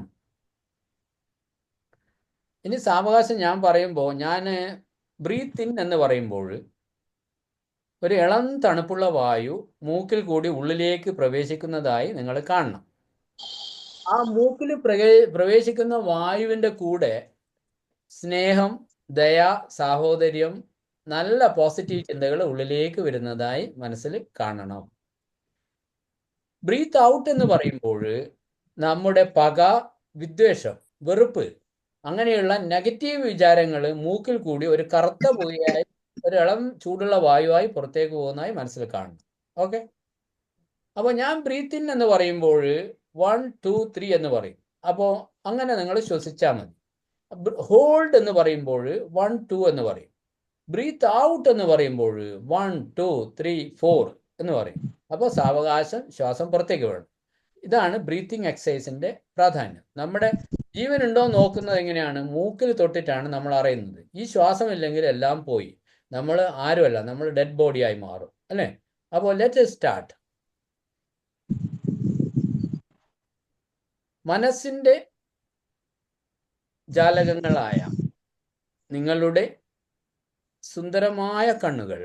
ഇനി സാവകാശം ഞാൻ പറയുമ്പോൾ, ഞാൻ ബ്രീത്ത് ഇൻ എന്ന് പറയുമ്പോൾ ഒരു ഇളം തണുപ്പുള്ള വായു മൂക്കിൽ കൂടി ഉള്ളിലേക്ക് പ്രവേശിക്കുന്നതായി നിങ്ങൾ കാണണം. ആ മൂക്കിൽ പ്രവേശിക്കുന്ന വായുവിൻ്റെ കൂടെ സ്നേഹം, ദയ, സാഹോദര്യം, നല്ല പോസിറ്റീവ് ചിന്തകൾ ഉള്ളിലേക്ക് വരുന്നതായി മനസ്സിൽ കാണണം. ബ്രീത്ത് ഔട്ട് എന്ന് പറയുമ്പോൾ നമ്മുടെ പക, വിദ്വേഷം, വെറുപ്പ്, അങ്ങനെയുള്ള നെഗറ്റീവ് വിചാരങ്ങൾ മൂക്കിൽ കൂടി ഒരു കറുത്ത പുകയായി, ഒരു ഇളം ചൂടുള്ള വായുവായി പുറത്തേക്ക് പോകുന്നതായി മനസ്സിൽ കാണണം. ഓക്കെ, അപ്പോൾ ഞാൻ ബ്രീത്ത് ഇൻ എന്ന് പറയുമ്പോൾ 1 2 3 എന്ന് പറയും. അപ്പോൾ അങ്ങനെ നിങ്ങൾ ശ്വസിച്ചാൽ മതി. ഹോൾഡ് എന്ന് പറയുമ്പോൾ 1 2 എന്ന് പറയും. ബ്രീത്ത് ഔട്ട് എന്ന് പറയുമ്പോൾ 1 2 3 4 എന്ന് പറയും. അപ്പോൾ സാവകാശം ശ്വാസം പുറത്തേക്ക് വേണം. ഇതാണ് ബ്രീത്തിങ് എക്സസൈസിൻ്റെ പ്രാധാന്യം. നമ്മുടെ ജീവനുണ്ടോ നോക്കുന്നത് എങ്ങനെയാണ്? മൂക്കിൽ തൊട്ടിട്ടാണ് നമ്മൾ അറിയുന്നത്. ഈ ശ്വാസമില്ലെങ്കിൽ എല്ലാം പോയി, നമ്മൾ ആരുമല്ല, നമ്മൾ ഡെഡ് ബോഡിയായി മാറും അല്ലേ? അപ്പോൾ ലെറ്റ് സ്റ്റാർട്ട്. മനസ്സിൻ്റെ ജാലകങ്ങളായ നിങ്ങളുടെ സുന്ദരമായ കണ്ണുകൾ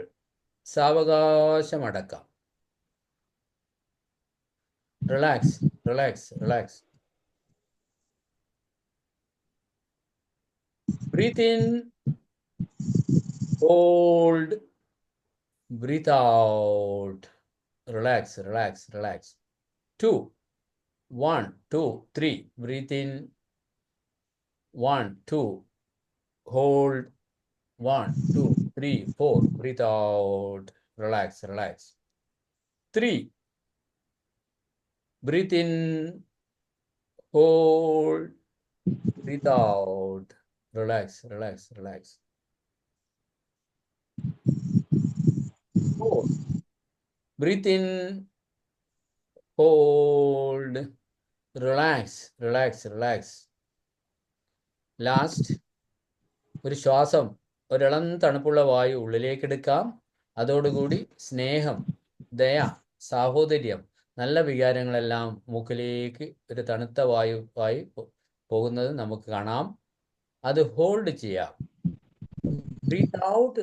സാവകാശമടക്കാം. Relax, relax, relax. Breathe in, hold, breathe out. Relax, relax, relax. 2, 1, 2, 3. Breathe in, 1, 2. Hold, 1, 2, 3, 4. Breathe out. Relax, relax. 3. Breathe in, hold, breathe out. Relax, relax, relax. 4. Breathe in, hold, relax, relax, relax. Last, ഒരു ശ്വാസം, ഒരിളം തണുപ്പുള്ള വായു ഉള്ളിലേക്ക് എടുക്കാം. അതോടുകൂടി സ്നേഹം, ദയ, സാഹോദര്യം, നല്ല വികാരങ്ങളെല്ലാം മൂക്കിലേക്ക് ഒരു തണുത്ത വായുവായി പോകുന്നത് നമുക്ക് കാണാം. അത് ഹോൾഡ് ചെയ്യാം. ബ്രീത്ത് ഔട്ട്,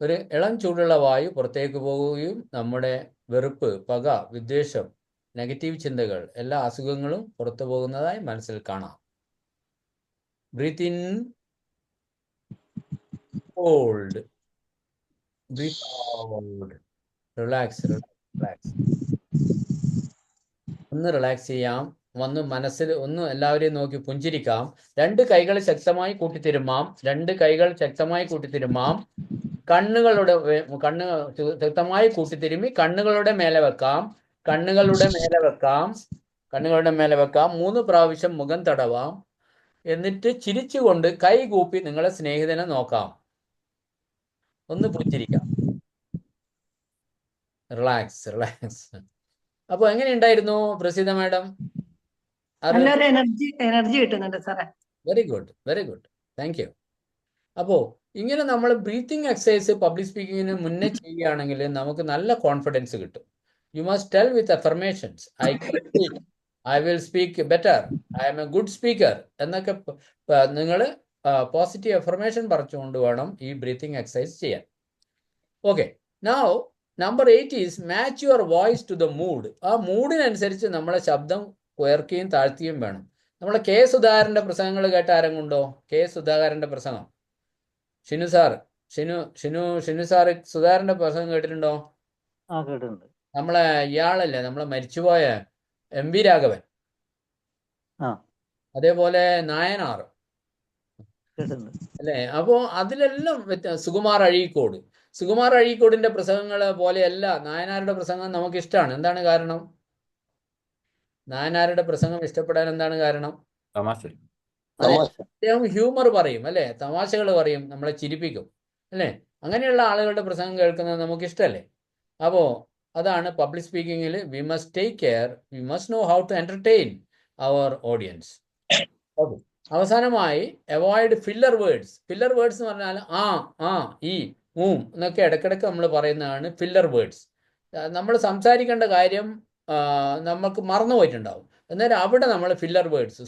ഒരു ഇളം ചൂടുള്ള വായു പുറത്തേക്ക് പോവുകയും നമ്മുടെ വെറുപ്പ്, പക, വിദ്വേഷം, നെഗറ്റീവ് ചിന്തകൾ, എല്ലാ അസുഖങ്ങളും പുറത്തു പോകുന്നതായി മനസ്സിൽ കാണാം. Breathe in, hold, breathe out, relax, relax. ഒന്ന് റിലാക്സ് ചെയ്യാം. വന്ന് മനസ്സിൽ ഒന്ന് എല്ലാവരെയും നോക്കി പുഞ്ചിരിക്കാം. 2 കൈകൾ ശക്തമായി കൂട്ടിത്തിരുമാം. 2 കൈകൾ ശക്തമായി കൂട്ടിത്തിരുമാം. കണ്ണുകളുടെ ശക്തമായി കൂട്ടിത്തിരുമി കണ്ണുകളുടെ മേലെ വെക്കാം. കണ്ണുകളുടെ മേലെ വെക്കാം. 3 പ്രാവശ്യം മുഖം തടവാം. എന്നിട്ട് ചിരിച്ചുകൊണ്ട് കൈ കൂപ്പി നിങ്ങളെ സ്നേഹിതനെ നോക്കാം. ഒന്ന് പുഞ്ചിരിക്കാം. Relax, relax. അപ്പൊ എങ്ങനെയുണ്ടായിരുന്നു പ്രസീത മാഡം? നല്ലൊരു എനർജി കിട്ടുന്നുണ്ട് സാറേ. Very good, very good. Thank you. അപ്പോൾ ഇങ്ങനെ നമ്മൾ ബ്രീത്തിങ് എക്സസൈസ് പബ്ലിക് സ്പീക്കിങ്ങിന് മുന്നേ ചെയ്യുകയാണെങ്കിൽ നമുക്ക് നല്ല കോൺഫിഡൻസ് കിട്ടും. You must tell with affirmations, I will speak better, I am a good speaker എന്നൊക്കെ നിങ്ങൾ പോസിറ്റീവ് അഫർമേഷൻ പറഞ്ഞുകൊണ്ട് വേണം ഈ ബ്രീത്തിങ് എക്സസൈസ് ചെയ്യാൻ. Okay, now number 8 is match your voice to the mood. ആ മൂഡിനനുസരിച്ച് നമ്മളെ ശബ്ദം ഉയർക്കുകയും താഴ്ത്തുകയും വേണം. നമ്മളെ കെ സുധാകരൻ്റെ പ്രസംഗങ്ങൾ കേട്ട ആരെങ്കിലുണ്ടോ? കെ സുധാകരൻ്റെ പ്രസംഗം, ഷിനു സാർ സുധാകരൻ്റെ പ്രസംഗം കേട്ടിട്ടുണ്ടോ? കേട്ടിട്ടുണ്ട്. നമ്മളെ ഇയാളല്ലേ, നമ്മളെ മരിച്ചുപോയ എം വി രാഘവൻ, അതേപോലെ നായനാർ അല്ലേ? അപ്പോൾ അതിലെല്ലാം സുകുമാർ അഴീക്കോടിന്റെ പ്രസംഗങ്ങൾ പോലെയല്ല നായനാരുടെ പ്രസംഗം നമുക്ക് ഇഷ്ടമാണ്. എന്താണ് കാരണം? നായനാരുടെ പ്രസംഗം ഇഷ്ടപ്പെടാൻ എന്താണ് കാരണം? അദ്ദേഹം ഹ്യൂമർ പറയും അല്ലേ, തമാശകൾ പറയും, നമ്മളെ ചിരിപ്പിക്കും അല്ലേ? അങ്ങനെയുള്ള ആളുകളുടെ പ്രസംഗം കേൾക്കുന്നത് നമുക്ക് ഇഷ്ടമല്ലേ? അപ്പോൾ അതാണ് പബ്ലിക് സ്പീക്കിങ്ങിൽ we must take care, we must know how to entertain our audience. Okay, അവസാനമായി avoid filler words. Filler words എന്ന് പറഞ്ഞാൽ ഈ എന്നൊക്കെ ഇടയ്ക്കിടയ്ക്ക് നമ്മൾ പറയുന്നതാണ് ഫില്ലർ വേർഡ്സ്. നമ്മൾ സംസാരിക്കേണ്ട കാര്യം നമുക്ക് മറന്നുപോയിട്ടുണ്ടാവും. എന്നാലും അവിടെ നമ്മൾ ഫില്ലർ വേർഡ്സ്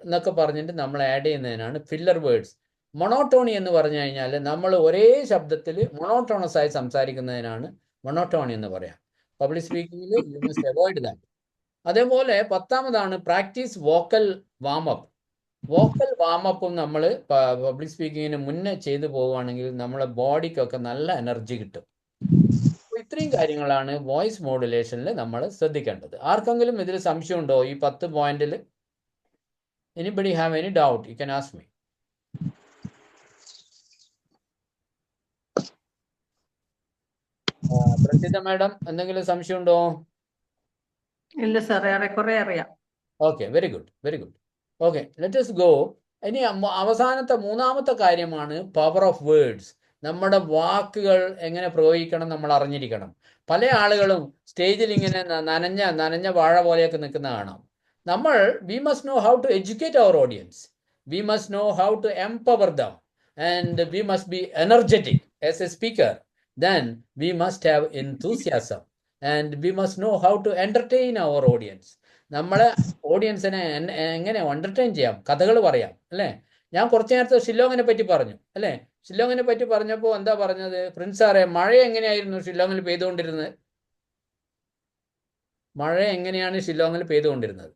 എന്നൊക്കെ പറഞ്ഞിട്ട് നമ്മൾ ആഡ് ചെയ്യുന്നതിനാണ് ഫില്ലർ വേർഡ്സ്. മൊണോട്ടോണി എന്ന് പറഞ്ഞു കഴിഞ്ഞാൽ നമ്മൾ ഒരേ ശബ്ദത്തിൽ മൊണോട്ടോണസ് ആയി സംസാരിക്കുന്നതിനാണ് മൊണോട്ടോണി എന്ന് പറയാം. പബ്ലിക് സ്പീക്കിങ്ങിൽ യു മസ്റ്റ് അവോയ്ഡ് ദാറ്റ്. അതേപോലെ 10ാമതാണ് പ്രാക്ടീസ് വോക്കൽ വാമപ്പ്. വോക്കൽ വാമപ്പും നമ്മൾ പബ്ലിക് സ്പീക്കിങ്ങിന് മുന്നേ ചെയ്തു പോവുകയാണെങ്കിൽ നമ്മളെ ബോഡിക്കൊക്കെ നല്ല എനർജി കിട്ടും. ഇത്രയും കാര്യങ്ങളാണ് വോയിസ് മോഡുലേഷനിൽ നമ്മൾ ശ്രദ്ധിക്കേണ്ടത്. ആർക്കെങ്കിലും ഇതിൽ സംശയമുണ്ടോ ഈ 10 പോയിന്റിൽ? Anybody have any doubt? You can ask me. പ്രസിദ്ധ മാഡം, എന്തെങ്കിലും സംശയമുണ്ടോ? ഇല്ല സാർ, ഏറെക്കുറെ അറിയാം. Okay, very good, very good. Okay, let us go. ഇനി അവസാനത്തെ 3ാമത്തെ കാര്യമാണ് പവർ ഓഫ് വേർഡ്സ്. നമ്മുടെ വാക്കുകൾ എങ്ങനെ പ്രയോഗിക്കണം നമ്മൾ അറിഞ്ഞിരിക്കണം. പല ആളുകളും സ്റ്റേജിൽ ഇങ്ങനെ നനഞ്ഞ വാഴ പോലെയൊക്കെ നിൽക്കുന്ന കാണാം. നമ്മൾ we must know how to educate our audience, we must know how to empower them, and we must be energetic as a speaker. Then we must have enthusiasm and we must know how to entertain our audience. നമ്മളെ ഓഡിയൻസിനെ എങ്ങനെ entertain ചെയ്യാം, കഥകൾ പറയാം അല്ലേ? ഞാൻ കുറച്ച് നേരത്തെ ഷില്ലോങ്ങിനെ പറ്റി പറഞ്ഞു അല്ലേ? ഷില്ലോങ്ങിനെ പറ്റി പറഞ്ഞപ്പോൾ എന്താ പറഞ്ഞത്? പ്രിൻസ് സാറേ, മഴ എങ്ങനെയായിരുന്നു ഷില്ലോങ്ങിൽ പെയ്തുകൊണ്ടിരുന്നത്? മഴ എങ്ങനെയാണ് ഷില്ലോങ്ങിൽ പെയ്തുകൊണ്ടിരുന്നത്?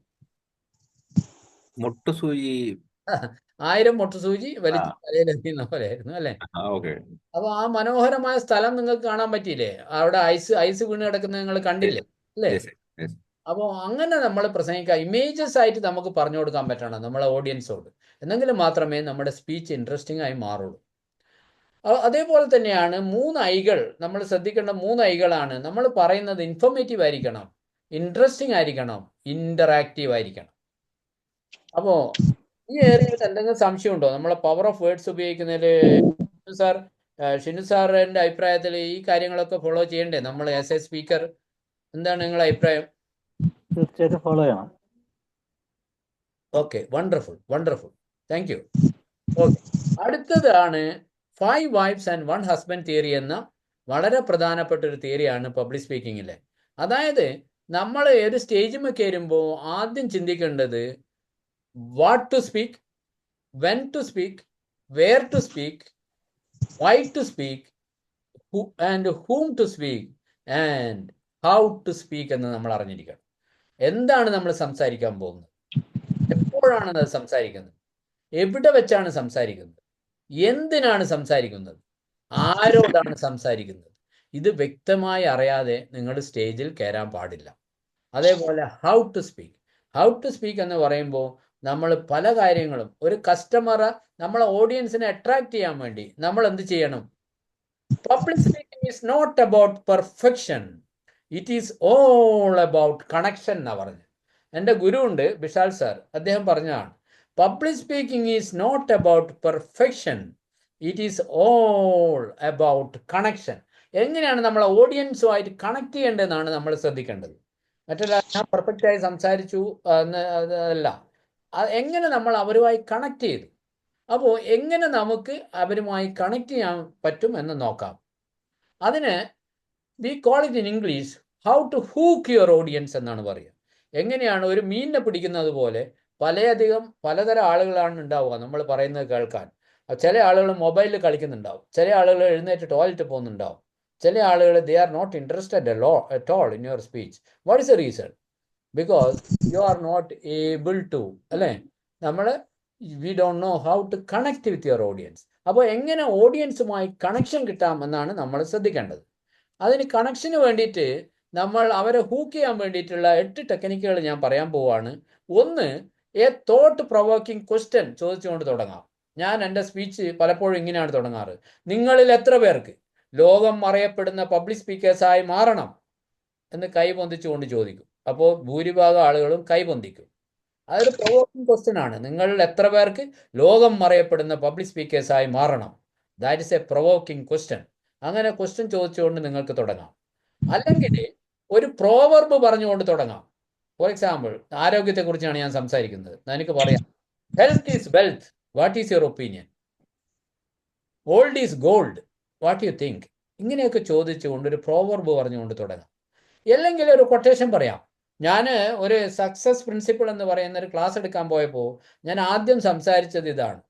മുട്ടുസൂചി. 1000 മുട്ടുസൂചി ആ വലിച്ച് തലയിലെറിയുന്ന പോലെയായിരുന്നു അല്ലേ? ഓക്കെ. അപ്പോൾ ആ മനോഹരമായ സ്ഥലം നിങ്ങൾക്ക് കാണാൻ പറ്റിയില്ലേ? അവിടെ ഐസ് വീണ് കിടക്കുന്നത് നിങ്ങൾ കണ്ടില്ലേ അല്ലേ? അപ്പോൾ അങ്ങനെ നമ്മൾ പ്രസംഗിക്കുക, ഇമേജസ് ആയിട്ട് നമുക്ക് പറഞ്ഞു കൊടുക്കാൻ പറ്റണം നമ്മളെ ഓഡിയൻസോട്, എന്നെങ്കിലും മാത്രമേ നമ്മുടെ സ്പീച്ച് ഇൻട്രസ്റ്റിംഗ് ആയി മാറുള്ളൂ. അതേപോലെ തന്നെയാണ് 3 ഐകൾ. നമ്മൾ ശ്രദ്ധിക്കേണ്ട 3 ഐകളാണ്. നമ്മൾ പറയുന്നത് ഇൻഫോർമേറ്റീവ് ആയിരിക്കണം, ഇൻട്രസ്റ്റിംഗ് ആയിരിക്കണം, ഇന്ററാക്റ്റീവ് ആയിരിക്കണം. അപ്പോൾ ഈ ഏരിയയിൽ എന്തെങ്കിലും സംശയമുണ്ടോ നമ്മളെ പവർ ഓഫ് വേർഡ്സ് ഉപയോഗിക്കുന്നതിൽ? സാർ, ഷിനു സാറിന്റെ അഭിപ്രായത്തിൽ ഈ കാര്യങ്ങളൊക്കെ ഫോളോ ചെയ്യണ്ടേ നമ്മൾ ആസ് എ സ്പീക്കർ? എന്താണ് നിങ്ങളുടെ അഭിപ്രായം? തീർച്ചയായിട്ടും ഫോളോ ചെയ്യണം. Okay, wonderful wonderful, thank you. Okay, അടുത്തതാണ് 5 വൈഫ്സ് ആൻഡ് 1 ഹസ്ബൻഡ് തിയറി എന്ന വളരെ പ്രധാനപ്പെട്ട ഒരു തിയറിയാണ് പബ്ലിക് സ്പീക്കിങ്ങിലെ. അതായത് നമ്മൾ ഒരു സ്റ്റേജിൽ കയറുമ്പോൾ ആദ്യം ചിന്തിക്കേണ്ടത് what to speak, when to speak, where to speak, why to speak, and whom to speak, and how to speak എന്ന് നമ്മൾ അറിഞ്ഞിരിക്കണം. എന്താണ് നമ്മൾ സംസാരിക്കാൻ പോകുന്നത്, എപ്പോഴാണ് അത് സംസാരിക്കുന്നത്, എവിടെ വെച്ചാണ് സംസാരിക്കുന്നത്, എന്തിനാണ് സംസാരിക്കുന്നത്, ആരോടാണ് സംസാരിക്കുന്നത്, ഇത് വ്യക്തമായി അറിയാതെ നിങ്ങൾ സ്റ്റേജിൽ കയറാൻ പാടില്ല. അതേപോലെ ഹൗ ടു സ്പീക്ക് എന്ന് പറയുമ്പോൾ നമ്മൾ പല കാര്യങ്ങളും ഒരു കസ്റ്റമറെ, നമ്മളെ ഓഡിയൻസിനെ അട്രാക്ട് ചെയ്യാൻ വേണ്ടി നമ്മൾ എന്ത് ചെയ്യണം? Public speaking is not about perfection, it is all about connection എന്നാണ് പറഞ്ഞത്. എൻ്റെ ഗുരു ഉണ്ട് വിശാൽ സാർ, അദ്ദേഹം പറഞ്ഞതാണ് public speaking is not about perfection, it is all about connection. എങ്ങനെയാണ് നമ്മളെ ഓഡിയൻസുമായിട്ട് കണക്ട് ചെയ്യേണ്ടതെന്നാണ് നമ്മൾ ശ്രദ്ധിക്കേണ്ടത്. മറ്റല്ല ഞാൻ പെർഫെക്റ്റായി സംസാരിച്ചു അതല്ല, എങ്ങനെ നമ്മൾ അവരുമായി കണക്ട് ചെയ്തു. അപ്പോൾ എങ്ങനെ നമുക്ക് അവരുമായി കണക്ട് ചെയ്യാൻ പറ്റും എന്ന് നോക്കാം. അതിന് we call it in English how to hook your audience എന്നാണ് പറയുക. എങ്ങനെയാണ് ഒരു മീനിനെ പിടിക്കുന്നത് പോലെ പലതരം ആളുകളാണ് ഉണ്ടാവുക നമ്മൾ പറയുന്നത് കേൾക്കാൻ. ചില ആളുകൾ മൊബൈലിൽ കളിക്കുന്നുണ്ടാവും, ചില ആളുകൾ എഴുന്നേറ്റ് ടോയ്ലറ്റ് പോകുന്നുണ്ടാവും, ചില ആളുകൾ they are not interested at all in your speech. What is the reason? Because you are not able to, അല്ലേ? we don't know how to connect with your audience. അപ്പോൾ എങ്ങനെ ഓഡിയൻസുമായി കണക്ഷൻ കിട്ടാം എന്നാണ് നമ്മൾ ശ്രദ്ധിക്കേണ്ടത്. അതിന് കണക്ഷന് വേണ്ടിയിട്ട് നമ്മൾ അവരെ ഹൂക്ക് ചെയ്യാൻ വേണ്ടിയിട്ടുള്ള 8 ടെക്നിക്കുകൾ ഞാൻ പറയാൻ പോവാണ്. ഒന്ന്, എ തോട്ട് പ്രൊവോക്കിംഗ് ക്വസ്റ്റ്യൻ ചോദിച്ചുകൊണ്ട് തുടങ്ങാം. ഞാൻ എൻ്റെ സ്പീച്ച് പലപ്പോഴും ഇങ്ങനെയാണ് തുടങ്ങാറ്: നിങ്ങളിൽ എത്ര പേർക്ക് ലോകം അറിയപ്പെടുന്ന പബ്ലിക് സ്പീക്കേഴ്സായി മാറണം എന്ന് കൈപൊന്തിച്ചുകൊണ്ട് ചോദിക്കും. അപ്പോൾ ഭൂരിഭാഗം ആളുകളും കൈപൊന്തിക്കും. അതൊരു പ്രൊവോക്കിംഗ് ക്വസ്റ്റ്യൻ ആണ്. നിങ്ങളിൽ എത്ര പേർക്ക് ലോകം അറിയപ്പെടുന്ന പബ്ലിക് സ്പീക്കേഴ്സായി മാറണം? That is A provoking question. അങ്ങനെ ക്വസ്റ്റ്യൻ ചോദിച്ചുകൊണ്ട് നിങ്ങൾക്ക് തുടങ്ങാം. അല്ലെങ്കിൽ ഒരു പ്രോവർബ് പറഞ്ഞുകൊണ്ട് തുടങ്ങാം. ഫോർ എക്സാമ്പിൾ, ആരോഗ്യത്തെക്കുറിച്ചാണ് ഞാൻ സംസാരിക്കുന്നത്. എനിക്ക് പറയാം, health is wealth, what is your opinion? Old is gold, what you think? ഇങ്ങനെയൊക്കെ ചോദിച്ചുകൊണ്ട് ഒരു പ്രോവർബ് പറഞ്ഞുകൊണ്ട് തുടങ്ങാം. അല്ലെങ്കിൽ ഒരു കൊട്ടേഷൻ പറയാം. ഞാൻ ഒരു സക്സസ് പ്രിൻസിപ്പിൾ എന്ന് പറയുന്ന ഒരു ക്ലാസ് എടുക്കാൻ പോയപ്പോൾ ഞാൻ ആദ്യം സംസാരിച്ചത് ഇതാണ്.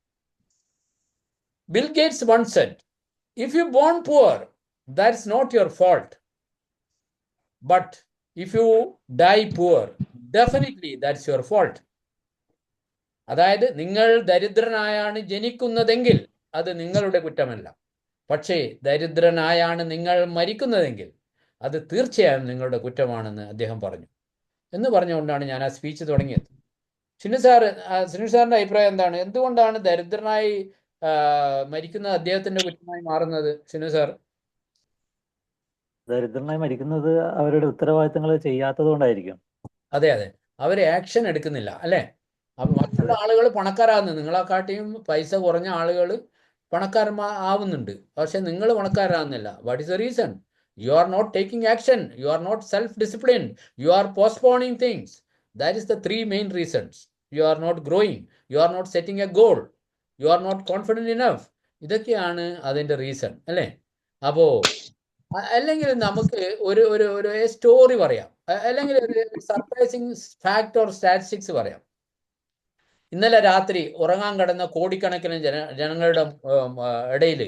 Bill Gates once said, if you born poor, that's not your fault. But if you die poor, definitely that's your fault. അതായത് നിങ്ങൾ ദരിദ്രനായാണ് ജനിക്കുന്നതെങ്കിൽ അത് നിങ്ങളുടെ കുറ്റമല്ല. പക്ഷേ ദരിദ്രനായാണ് നിങ്ങൾ മരിക്കുന്നതെങ്കിൽ അത് തീർച്ചയായും നിങ്ങളുടെ കുറ്റമാണെന്ന് അദ്ദേഹം പറഞ്ഞു. എന്ന് പറഞ്ഞുകൊണ്ടാണ് ഞാൻ ആ സ്പീച്ച് തുടങ്ങിയത്. ഷിനു സാറിൻ്റെ അഭിപ്രായം എന്താണ്? എന്തുകൊണ്ടാണ് ദരിദ്രനായി മരിക്കുന്നത് അദ്ദേഹത്തിന്റെ കുറ്റമായി മാറുന്നത്? ഷിനു സാർ, ദരിദ്രനായി മരിക്കുന്നത് അവരുടെ ഉത്തരവാദിത്തങ്ങൾ ചെയ്യാത്തത് കൊണ്ടായിരിക്കും. അതെ, അവർ ആക്ഷൻ എടുക്കുന്നില്ല അല്ലേ? അപ്പം മറ്റുള്ള ആളുകൾ പണക്കാരാകുന്നു. നിങ്ങളെക്കാട്ടിയും പൈസ കുറഞ്ഞ ആളുകൾ പണക്കാരന്മാരാവുന്നുണ്ട്, പക്ഷെ നിങ്ങൾ പണക്കാരാകുന്നില്ല. What is the reason? You are not taking action. You are not self-disciplined. You are postponing things. That is the 3 main reasons. You are not growing. You are not setting a goal. You are not confident enough. ഇതൊക്കെയാണ് അതിൻ്റെ reason അല്ലേ? അപ്പോൾ അല്ലെങ്കിൽ നമുക്ക് ഒരു story പറയാം, അല്ലെങ്കിൽ ഒരു സർപ്രൈസിങ് ഫാക്ട് ഓർ സ്റ്റാറ്റിസ്റ്റിക്സ് പറയാം. ഇന്നലെ രാത്രി ഉറങ്ങാൻ കിടന്ന കോടിക്കണക്കിന് ജനങ്ങളുടെ ഇടയിൽ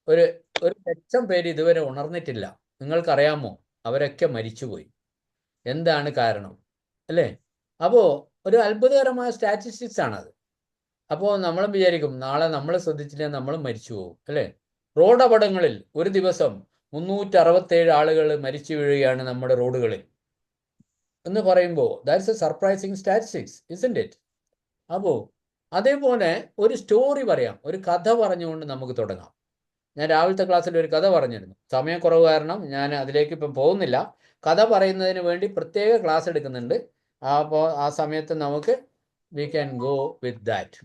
ഒരു 1,00,000 പേര് ഇതുവരെ ഉണർന്നിട്ടില്ല. നിങ്ങൾക്കറിയാമോ? അവരൊക്കെ മരിച്ചുപോയി. എന്താണ് കാരണം, അല്ലേ? അപ്പോൾ ഒരു അത്ഭുതകരമായ സ്റ്റാറ്റിസ്റ്റിക്സ് ആണത്. അപ്പോൾ നമ്മളും വിചാരിക്കും നാളെ നമ്മൾ ശ്രദ്ധിച്ചില്ലെങ്കിൽ നമ്മൾ മരിച്ചു പോകും, അല്ലേ? റോഡ് അപകടങ്ങളിൽ ഒരു ദിവസം 367 ആളുകൾ മരിച്ചു വീഴുകയാണ് നമ്മുടെ റോഡുകളിൽ എന്ന് പറയുമ്പോൾ that's a surprising statistics, isn't it? അപ്പോൾ അതേപോലെ ഒരു സ്റ്റോറി പറയാം, ഒരു കഥ പറഞ്ഞുകൊണ്ട് നമുക്ക് തുടങ്ങാം. ഞാൻ രാവിലത്തെ ക്ലാസ്സിൽ ഒരു കഥ പറഞ്ഞിരുന്നു. സമയക്കുറവ് കാരണം ഞാൻ അതിലേക്ക് ഇപ്പം പോകുന്നില്ല. കഥ പറയുന്നതിന് വേണ്ടി പ്രത്യേക ക്ലാസ് എടുക്കുന്നുണ്ട്. അപ്പോൾ ആ സമയത്ത് നമുക്ക് we can go with that.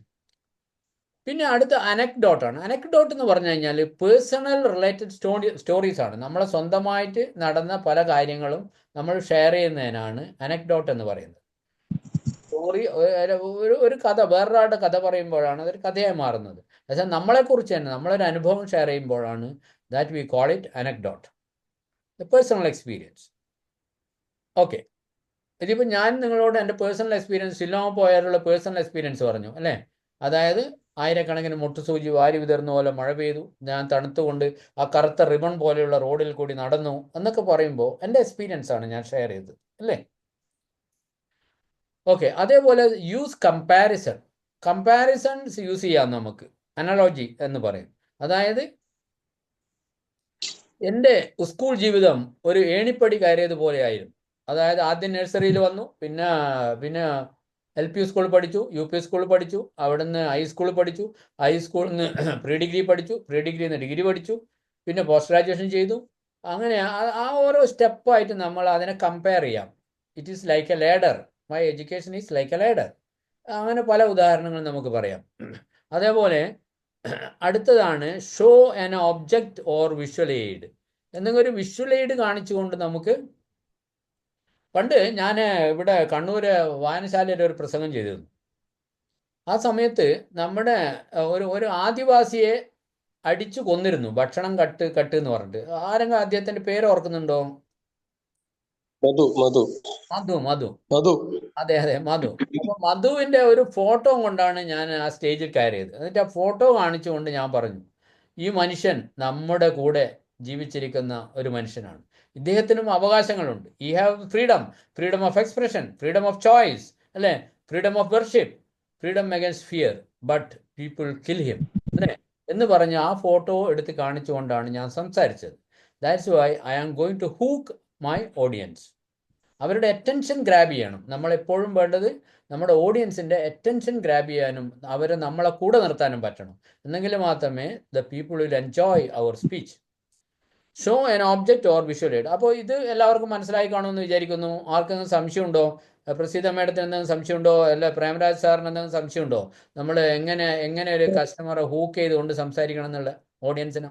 പിന്നെ അടുത്ത അനക്ഡോട്ടാണ്. അനക്ഡോട്ട് എന്ന് പറഞ്ഞു കഴിഞ്ഞാൽ പേഴ്സണൽ റിലേറ്റഡ് സ്റ്റോറീസ് ആണ്. നമ്മളെ സ്വന്തമായിട്ട് നടന്ന പല കാര്യങ്ങളും നമ്മൾ ഷെയർ ചെയ്യുന്നതിനാണ് അനക്ഡോട്ട് എന്ന് പറയുന്നത്. സ്റ്റോറി, ഒരു കഥ, വേറൊരാളുടെ കഥ പറയുമ്പോഴാണ് അതൊരു കഥയായി മാറുന്നത്. പക്ഷേ നമ്മളെക്കുറിച്ച് തന്നെ നമ്മളൊരു അനുഭവം ഷെയർ ചെയ്യുമ്പോഴാണ് that we call it anecdote, the personal experience. Okay, ഇതിപ്പോൾ ഞാൻ നിങ്ങളോട് എൻ്റെ പേഴ്സണൽ എക്സ്പീരിയൻസ്, ഷില്ലോങ് പോയാലുള്ള പേഴ്സണൽ എക്സ്പീരിയൻസ് പറഞ്ഞു, അല്ലേ? അതായത് ആയിരക്കണക്കിന് മുട്ടുസൂചി വാരി വിതർന്ന പോലെ മഴ പെയ്തു, ഞാൻ തണുത്തുകൊണ്ട് ആ കറുത്ത റിബൺ പോലെയുള്ള റോഡിൽ കൂടി നടന്നു എന്നൊക്കെ പറയുമ്പോൾ എൻ്റെ എക്സ്പീരിയൻസ് ആണ് ഞാൻ ഷെയർ ചെയ്തത്, അല്ലേ? ഓക്കെ, അതേപോലെ യൂസ് കമ്പാരിസൺസ് യൂസ് ചെയ്യാം നമുക്ക്. അനലോജി എന്ന് പറയും. അതായത് എൻ്റെ സ്കൂൾ ജീവിതം ഒരു ഏണിപ്പടി കയറിയതുപോലെ ആയിരുന്നു. അതായത് ആദ്യം നഴ്സറിയിൽ വന്നു, പിന്നെ LP സ്കൂളിൽ പഠിച്ചു, UP സ്കൂളിൽ പഠിച്ചു, അവിടുന്ന് ഹൈസ്കൂളിൽ പഠിച്ചു, ഹൈസ്കൂളിൽ നിന്ന് പ്രീ ഡിഗ്രി പഠിച്ചു, പ്രീ ഡിഗ്രിയിൽ നിന്ന് ഡിഗ്രി പഠിച്ചു, പിന്നെ പോസ്റ്റ് ഗ്രാജുവേഷൻ ചെയ്തു. അങ്ങനെ ആ ഓരോ സ്റ്റെപ്പായിട്ട് നമ്മൾ അതിനെ കമ്പയർ ചെയ്യാം. It is like A ladder, my education is like A ladder. അങ്ങനെ പല ഉദാഹരണങ്ങൾ നമുക്ക് പറയാം. അതേപോലെ അടുത്തതാണ് show an object or visual aid. എന്തെങ്കിലും ഒരു വിഷ്വൽ എയ്ഡ് കാണിച്ചുകൊണ്ട് നമുക്ക്, പണ്ട് ഞാൻ ഇവിടെ കണ്ണൂർ വായനശാലയിൽ ഒരു പ്രസംഗം ചെയ്തിരുന്നു. ആ സമയത്ത് നമ്മുടെ ഒരു ആദിവാസിയെ അടിച്ചു കൊന്നിരുന്നു, ഭക്ഷണം കട്ട് എന്ന് പറഞ്ഞിട്ട്. ആരെങ്കിലും അദ്ദേഹത്തിന്റെ പേര് ഓർക്കുന്നുണ്ടോ? മധു. അതെ, മധു. അപ്പൊ മധുവിന്റെ ഒരു ഫോട്ടോ കൊണ്ടാണ് ഞാൻ ആ സ്റ്റേജിൽ കയറിയത്. എന്നിട്ട് ആ ഫോട്ടോ കാണിച്ചുകൊണ്ട് ഞാൻ പറഞ്ഞു, ഈ മനുഷ്യൻ നമ്മുടെ കൂടെ ജീവിച്ചിരിക്കുന്ന ഒരു മനുഷ്യനാണ്. ഇദ്ദേഹത്തിനും അവകാശങ്ങളുണ്ട്. ഈ have freedom of expression, freedom of choice, അല്ലേ? Freedom of worship, freedom against fear, but people kill him, അല്ലേ? എന്ന് പറഞ്ഞ് ആ ഫോട്ടോ എടുത്ത് കാണിച്ചുകൊണ്ടാണ് ഞാൻ സംസാരിച്ചത്. That's why I am going to hook my audience. അവരുടെ അറ്റൻഷൻ ഗ്രാബ് ചെയ്യണം. നമ്മളെപ്പോഴും വേണ്ടത് നമ്മുടെ ഓഡിയൻസിൻ്റെ അറ്റൻഷൻ ഗ്രാബ് ചെയ്യാനും അവരെ നമ്മളെ കൂടെ നിർത്താനും പറ്റണം. എന്നെങ്കിൽ മാത്രമേ the people will enjoy our speech. Show an object or visual aid. അപ്പോൾ ഇത് എല്ലാവർക്കും മനസ്സിലായി കാണുമെന്ന് വിചാരിക്കുന്നു. ആർക്കെങ്കിലും സംശയമുണ്ടോ? പ്രസീത മേഡത്തിന് എന്തെങ്കിലും സംശയമുണ്ടോ? അല്ല പ്രേമരാജ് സാറിന് എന്തെങ്കിലും സംശയമുണ്ടോ? നമ്മൾ എങ്ങനെ ഒരു കസ്റ്റമറെ ഹൂക്ക് ചെയ്തുകൊണ്ട് സംസാരിക്കണം എന്നുള്ള ഓഡിയൻസിന്?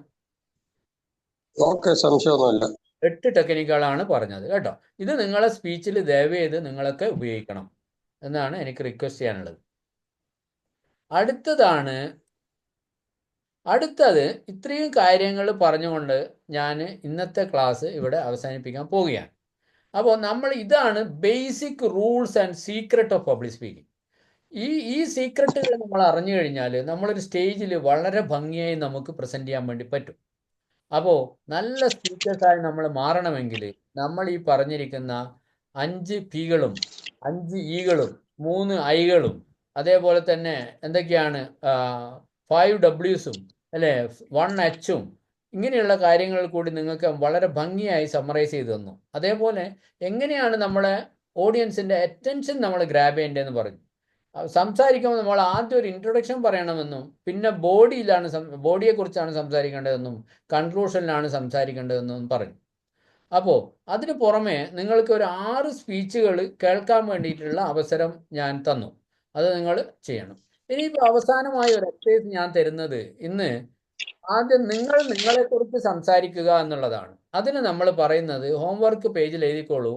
ഓക്കെ, സംശയമൊന്നുമില്ല. 8 ടെക്നിക്കുകളാണ് പറഞ്ഞത് കേട്ടോ. ഇത് നിങ്ങളെ സ്പീച്ചിൽ ദയവ് ചെയ്ത് നിങ്ങളൊക്കെ ഉപയോഗിക്കണം എന്നാണ് എനിക്ക് റിക്വസ്റ്റ് ചെയ്യാനുള്ളത്. അടുത്തത് ഇത്രയും കാര്യങ്ങൾ പറഞ്ഞുകൊണ്ട് ഞാൻ ഇന്നത്തെ ക്ലാസ് ഇവിടെ അവസാനിപ്പിക്കാൻ പോവുകയാണ്. അപ്പോൾ ഇതാണ് basic rules and secret of public speaking. ഈ സീക്രട്ടുകൾ നമ്മൾ അറിഞ്ഞു കഴിഞ്ഞാൽ നമ്മളൊരു സ്റ്റേജിൽ വളരെ ഭംഗിയായി നമുക്ക് പ്രസൻറ്റ് ചെയ്യാൻ വേണ്ടി പറ്റും. അപ്പോൾ നല്ല സ്പീക്കേഴ്സായി നമ്മൾ മാറണമെങ്കിൽ നമ്മൾ ഈ പറഞ്ഞിരിക്കുന്ന 5 Pകളും 5 Eകളും 3 Iകളും അതേപോലെ തന്നെ എന്തൊക്കെയാണ് 5 Wസും, അല്ലേ, 1 Hഉം, ഇങ്ങനെയുള്ള കാര്യങ്ങൾ കൂടി നിങ്ങൾക്ക് വളരെ ഭംഗിയായി സമ്മറൈസ് ചെയ്തു തന്നു. അതേപോലെ എങ്ങനെയാണ് നമ്മളെ ഓഡിയൻസിൻ്റെ അറ്റൻഷൻ നമ്മൾ ഗ്രാബ് ചെയ്യേണ്ടതെന്ന് പറഞ്ഞു. സംസാരിക്കുമ്പോൾ നമ്മൾ ആദ്യം ഒരു ഇൻട്രൊഡക്ഷൻ പറയണമെന്നും പിന്നെ ബോഡിയെക്കുറിച്ചാണ് സംസാരിക്കേണ്ടതെന്നും കൺക്ലൂഷനിലാണ് സംസാരിക്കേണ്ടതെന്നും പറഞ്ഞു. അപ്പോൾ അതിന് പുറമെ നിങ്ങൾക്ക് ഒരു 6 സ്പീച്ചുകൾ കേൾക്കാൻ വേണ്ടിയിട്ടുള്ള അവസരം ഞാൻ തന്നു. അത് നിങ്ങൾ ചെയ്യണം. ഇനിയിപ്പോൾ അവസാനമായ ഒരു എക്സസൈസ് ഞാൻ തരുന്നത് ഇന്ന് ആദ്യം നിങ്ങളെക്കുറിച്ച് സംസാരിക്കുക എന്നുള്ളതാണ്. അതിന് നമ്മൾ പറയുന്നത് ഹോംവർക്ക് പേജിൽ എഴുതിക്കോളൂ,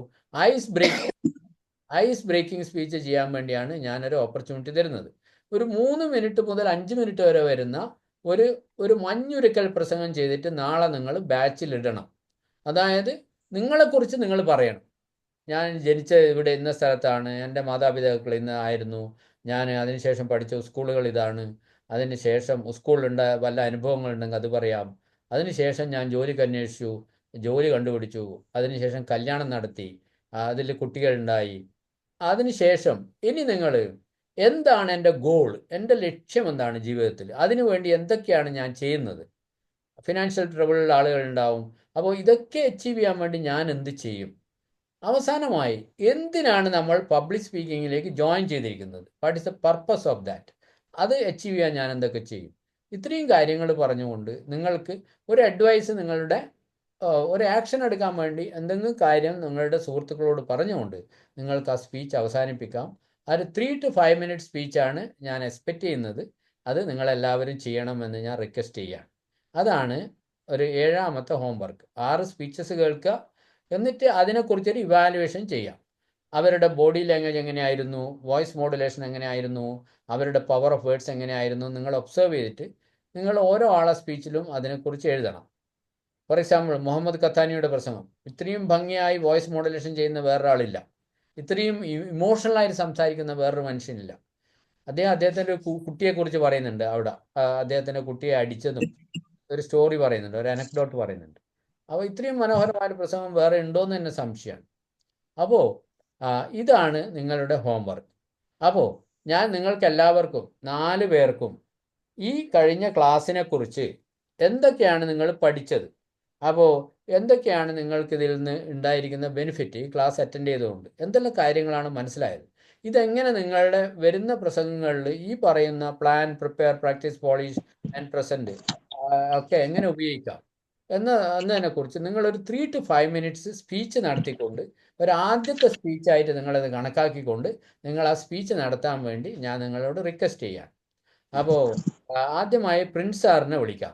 ഐസ് ബ്രേക്കിംഗ് സ്പീച്ച് ചെയ്യാൻ വേണ്ടിയാണ് ഞാനൊരു ഓപ്പർച്യൂണിറ്റി തരുന്നത്. ഒരു 3 മിനിറ്റ് മുതൽ 5 മിനിറ്റ് വരെ വരുന്ന ഒരു മഞ്ഞുരുക്കൽ പ്രസംഗം ചെയ്തിട്ട് നാളെ നിങ്ങൾ ബാച്ചിൽ ഇടണം. അതായത് നിങ്ങളെക്കുറിച്ച് നിങ്ങൾ പറയണം. ഞാൻ ജനിച്ച ഇവിടെ ഇന്ന സ്ഥലത്താണ്, എൻ്റെ മാതാപിതാക്കൾ ഇന്ന് ആയിരുന്നു, ഞാൻ അതിനുശേഷം പഠിച്ച സ്കൂളുകൾ ഇതാണ്, അതിനുശേഷം സ്കൂളിലുണ്ടായ വല്ല അനുഭവങ്ങളുണ്ടെങ്കിൽ അത് പറയാം, അതിനുശേഷം ഞാൻ ജോലിക്ക് അന്വേഷിച്ചു, ജോലി കണ്ടുപിടിച്ചു, അതിനുശേഷം കല്യാണം നടത്തി, അതിൽ കുട്ടികളുണ്ടായി. അതിനുശേഷം ഇനി നിങ്ങൾ എന്താണ് എൻ്റെ ഗോൾ, എൻ്റെ ലക്ഷ്യം എന്താണ് ജീവിതത്തിൽ, അതിനുവേണ്ടി എന്തൊക്കെയാണ് ഞാൻ ചെയ്യുന്നത്. ഫിനാൻഷ്യൽ ട്രബിളിലുള്ള ആളുകളുണ്ടാവും. അപ്പോൾ ഇതൊക്കെ അച്ചീവ് ചെയ്യാൻ വേണ്ടി ഞാൻ എന്ത് ചെയ്യും. അവസാനമായി എന്തിനാണ് നമ്മൾ പബ്ലിക് സ്പീക്കിങ്ങിലേക്ക് ജോയിൻ ചെയ്തിരിക്കുന്നത്, what is the purpose of that, അത് അച്ചീവ് ചെയ്യാൻ ഞാൻ എന്തൊക്കെ ചെയ്യും. ഇത്രയും കാര്യങ്ങൾ പറഞ്ഞുകൊണ്ട് നിങ്ങൾക്ക് ഒരു അഡ്വൈസ്, നിങ്ങളുടെ ഒരു ആക്ഷൻ എടുക്കാൻ വേണ്ടി എന്തെങ്കിലും കാര്യം നിങ്ങളുടെ സുഹൃത്തുക്കളോട് പറഞ്ഞുകൊണ്ട് നിങ്ങൾക്ക് ആ സ്പീച്ച് അവസാനിപ്പിക്കാം. ഒരു 3 to 5 minute സ്പീച്ചാണ് ഞാൻ എക്സ്പെക്റ്റ് ചെയ്യുന്നത്. അത് നിങ്ങളെല്ലാവരും ചെയ്യണമെന്ന് ഞാൻ റിക്വസ്റ്റ് ചെയ്യാം. അതാണ് ഒരു 7ാമത്തെ ഹോംവർക്ക്. 6 സ്പീച്ചസ് കേൾക്കുക, എന്നിട്ട് അതിനെക്കുറിച്ചൊരു ഇവാലുവേഷൻ ചെയ്യാം. അവരുടെ ബോഡി ലാംഗ്വേജ് എങ്ങനെയായിരുന്നു, വോയിസ് മോഡുലേഷൻ എങ്ങനെയായിരുന്നു, അവരുടെ പവർ ഓഫ് വേർഡ്സ് എങ്ങനെയായിരുന്നു, നിങ്ങൾ ഒബ്സർവ് ചെയ്തിട്ട് നിങ്ങൾ ഓരോ ആളെ സ്പീച്ചിലും അതിനെക്കുറിച്ച് എഴുതണം. ഫോർ എക്സാമ്പിൾ, മുഹമ്മദ് ഖത്താനിയുടെ പ്രസംഗം, ഇത്രയും ഭംഗിയായി വോയിസ് മോഡുലേഷൻ ചെയ്യുന്ന വേറൊരാളില്ല, ഇത്രയും ഇമോഷണലായിട്ട് സംസാരിക്കുന്ന വേറൊരു മനുഷ്യനില്ല. അദ്ദേഹത്തിൻ്റെ ഒരു കുട്ടിയെക്കുറിച്ച് പറയുന്നുണ്ട് അവിടെ, അദ്ദേഹത്തിൻ്റെ കുട്ടിയെ അടിച്ചതും ഒരു സ്റ്റോറി പറയുന്നുണ്ട്, ഒരു അനക്ഡോട്ട് പറയുന്നുണ്ട്. അപ്പോൾ ഇത്രയും മനോഹരമായ പ്രസംഗം വേറെ ഉണ്ടോയെന്ന് തന്നെ സംശയമാണ്. അപ്പോൾ ഇതാണ് നിങ്ങളുടെ ഹോംവർക്ക്. അപ്പോൾ ഞാൻ നിങ്ങൾക്ക് എല്ലാവർക്കും 4 പേർക്കും ഈ കഴിഞ്ഞ ക്ലാസ്സിനെ കുറിച്ച് എന്തൊക്കെയാണ് നിങ്ങൾ പഠിച്ചത്, അപ്പോൾ എന്തൊക്കെയാണ് നിങ്ങൾക്ക് ഇതിൽ നിന്ന് ഉണ്ടായിരിക്കുന്ന ബെനിഫിറ്റ്, ഈ ക്ലാസ് അറ്റൻഡ് ചെയ്തുകൊണ്ട് എന്തെല്ലാം കാര്യങ്ങളാണ് മനസ്സിലായത്, ഇതെങ്ങനെ നിങ്ങളുടെ വരുന്ന പ്രസംഗങ്ങളിൽ ഈ പറയുന്ന plan, prepare, practice, polish and present ഒക്കെ എങ്ങനെ ഉപയോഗിക്കാം എന്നതിനെക്കുറിച്ച് നിങ്ങളൊരു 3 to 5 minutes സ്പീച്ച് നടത്തിക്കൊണ്ട്, ഒരു ആദ്യത്തെ സ്പീച്ചായിട്ട് നിങ്ങളത് കണക്കാക്കിക്കൊണ്ട് നിങ്ങൾ ആ സ്പീച്ച് നടത്താൻ വേണ്ടി ഞാൻ നിങ്ങളോട് റിക്വസ്റ്റ് ചെയ്യാം. അപ്പോൾ ആദ്യമായി പ്രിൻസ് സാറിനെ വിളിക്കാം.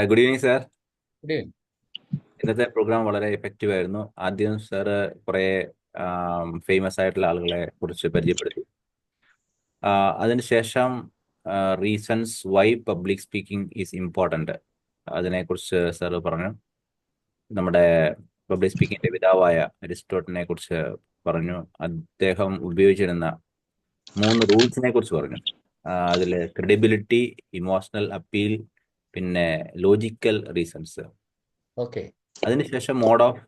Good evening sir. Good evening. ഇന്നത്തെ പ്രോഗ്രാം വളരെ എഫക്റ്റീവ് ആയിരുന്നു. ആദ്യം സാറ് കുറേ ഫേമസ് ആയിട്ടുള്ള ആളുകളെ കുറിച്ച് പരിചയപ്പെടുത്തി. അതിനുശേഷം reasons Y public speaking is important അതിനെക്കുറിച്ച് സാറ് പറഞ്ഞു. നമ്മുടെ പബ്ലിക് സ്പീക്കിങ്ങിൻ്റെ പിതാവായ അരിസ്റ്റോട്ടലിനെ കുറിച്ച് പറഞ്ഞു. അദ്ദേഹം ഉപയോഗിച്ചിരുന്ന 3 റൂൾസിനെ കുറിച്ച് പറഞ്ഞു. അതിൽ ക്രെഡിബിലിറ്റി, ഇമോഷണൽ അപ്പീൽ, പിന്നെ ലോജിക്കൽ റീസൺസ്. ഓക്കെ. അതിനുശേഷം മോഡ് ഓഫ്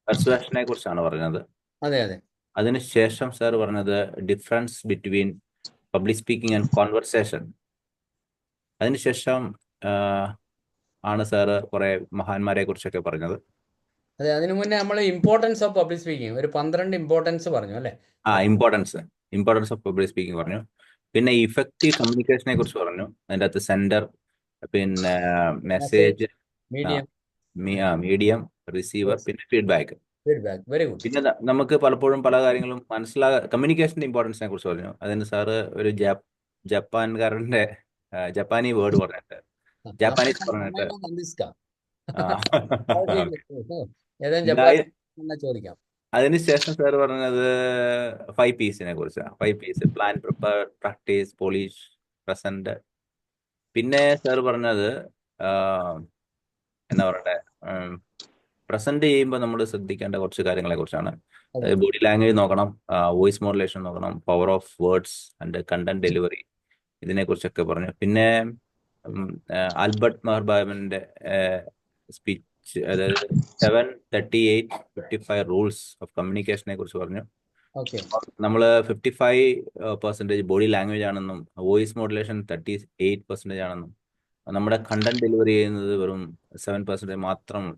പെർസുവേഷനെ കുറിച്ചാണ് പറഞ്ഞത്. അതെ അതെ. അതിനുശേഷം സാർ പറഞ്ഞത് difference between public speaking and conversation. അതിനുശേഷം ആണ് സാറ് കുറെ മഹാന്മാരെ കുറിച്ചൊക്കെ പറഞ്ഞത്. അതെ, അതിനു മുന്നേ നമ്മൾ ഇമ്പോർട്ടൻസ് ഓഫ് പബ്ലിക് സ്പീക്കിംഗ് ഒരു 12 ഇമ്പോർട്ടൻസ് പറഞ്ഞു അല്ലേ? ഇമ്പോർട്ടൻസ് ഓഫ് പബ്ലിക് സ്പീക്കിംഗ് പറഞ്ഞു. പിന്നെ ഇഫക്റ്റീവ് കമ്മ്യൂണിക്കേഷനെ കുറിച്ച് പറഞ്ഞു. അതിൻ്റെ അകത്ത് സെൻഡർ, പിന്നെ മെസ്സേജ്, മീഡിയം, റിസീവർ, പിന്നെ ഫീഡ്ബാക്ക്. Very good. പിന്നെ നമുക്ക് പലപ്പോഴും പല കാര്യങ്ങളും കമ്മ്യൂണിക്കേഷൻ്റെ ഇമ്പോർട്ടൻസിനെ കുറിച്ച് പറഞ്ഞു. അതിന് സാറ് ഒരു ജപ്പാൻകാരൻ്റെ ജപ്പാനി വേർഡ് പറഞ്ഞിട്ട്, ജാപ്പാനീസ് പറഞ്ഞിട്ട് ചോദിക്കാം. അതിനുശേഷം സാർ പറഞ്ഞത് 5 P's കുറിച്ചാണ്. 5 P's: plan, prepare, practice, polish, present. പിന്നെ സാർ പറഞ്ഞത് എന്താ പറയട്ടെ, പ്രസന്റ് ചെയ്യുമ്പോൾ നമ്മൾ ശ്രദ്ധിക്കേണ്ട കുറച്ച് കാര്യങ്ങളെ കുറിച്ചാണ്. ബോഡി ലാംഗ്വേജ് നോക്കണം, വോയിസ് മോഡുലേഷൻ നോക്കണം, power of words and content delivery, ഇതിനെക്കുറിച്ചൊക്കെ പറഞ്ഞു. പിന്നെ ആൽബർട്ട് മെഹർബാബിന്റെ സ്പീച്ച്, അതായത് 738-55 റൂൾസ് ഓഫ് കമ്മ്യൂണിക്കേഷനെ കുറിച്ച് പറഞ്ഞു. നമ്മൾ 55% ബോഡി ലാംഗ്വേജ് ആണെന്നും വോയിസ് മോഡുലേഷൻ 38% ആണെന്നും നമ്മുടെ കണ്ടന്റ് ഡെലിവറി ചെയ്യുന്നത് വെറും 7% മാത്രമാണ്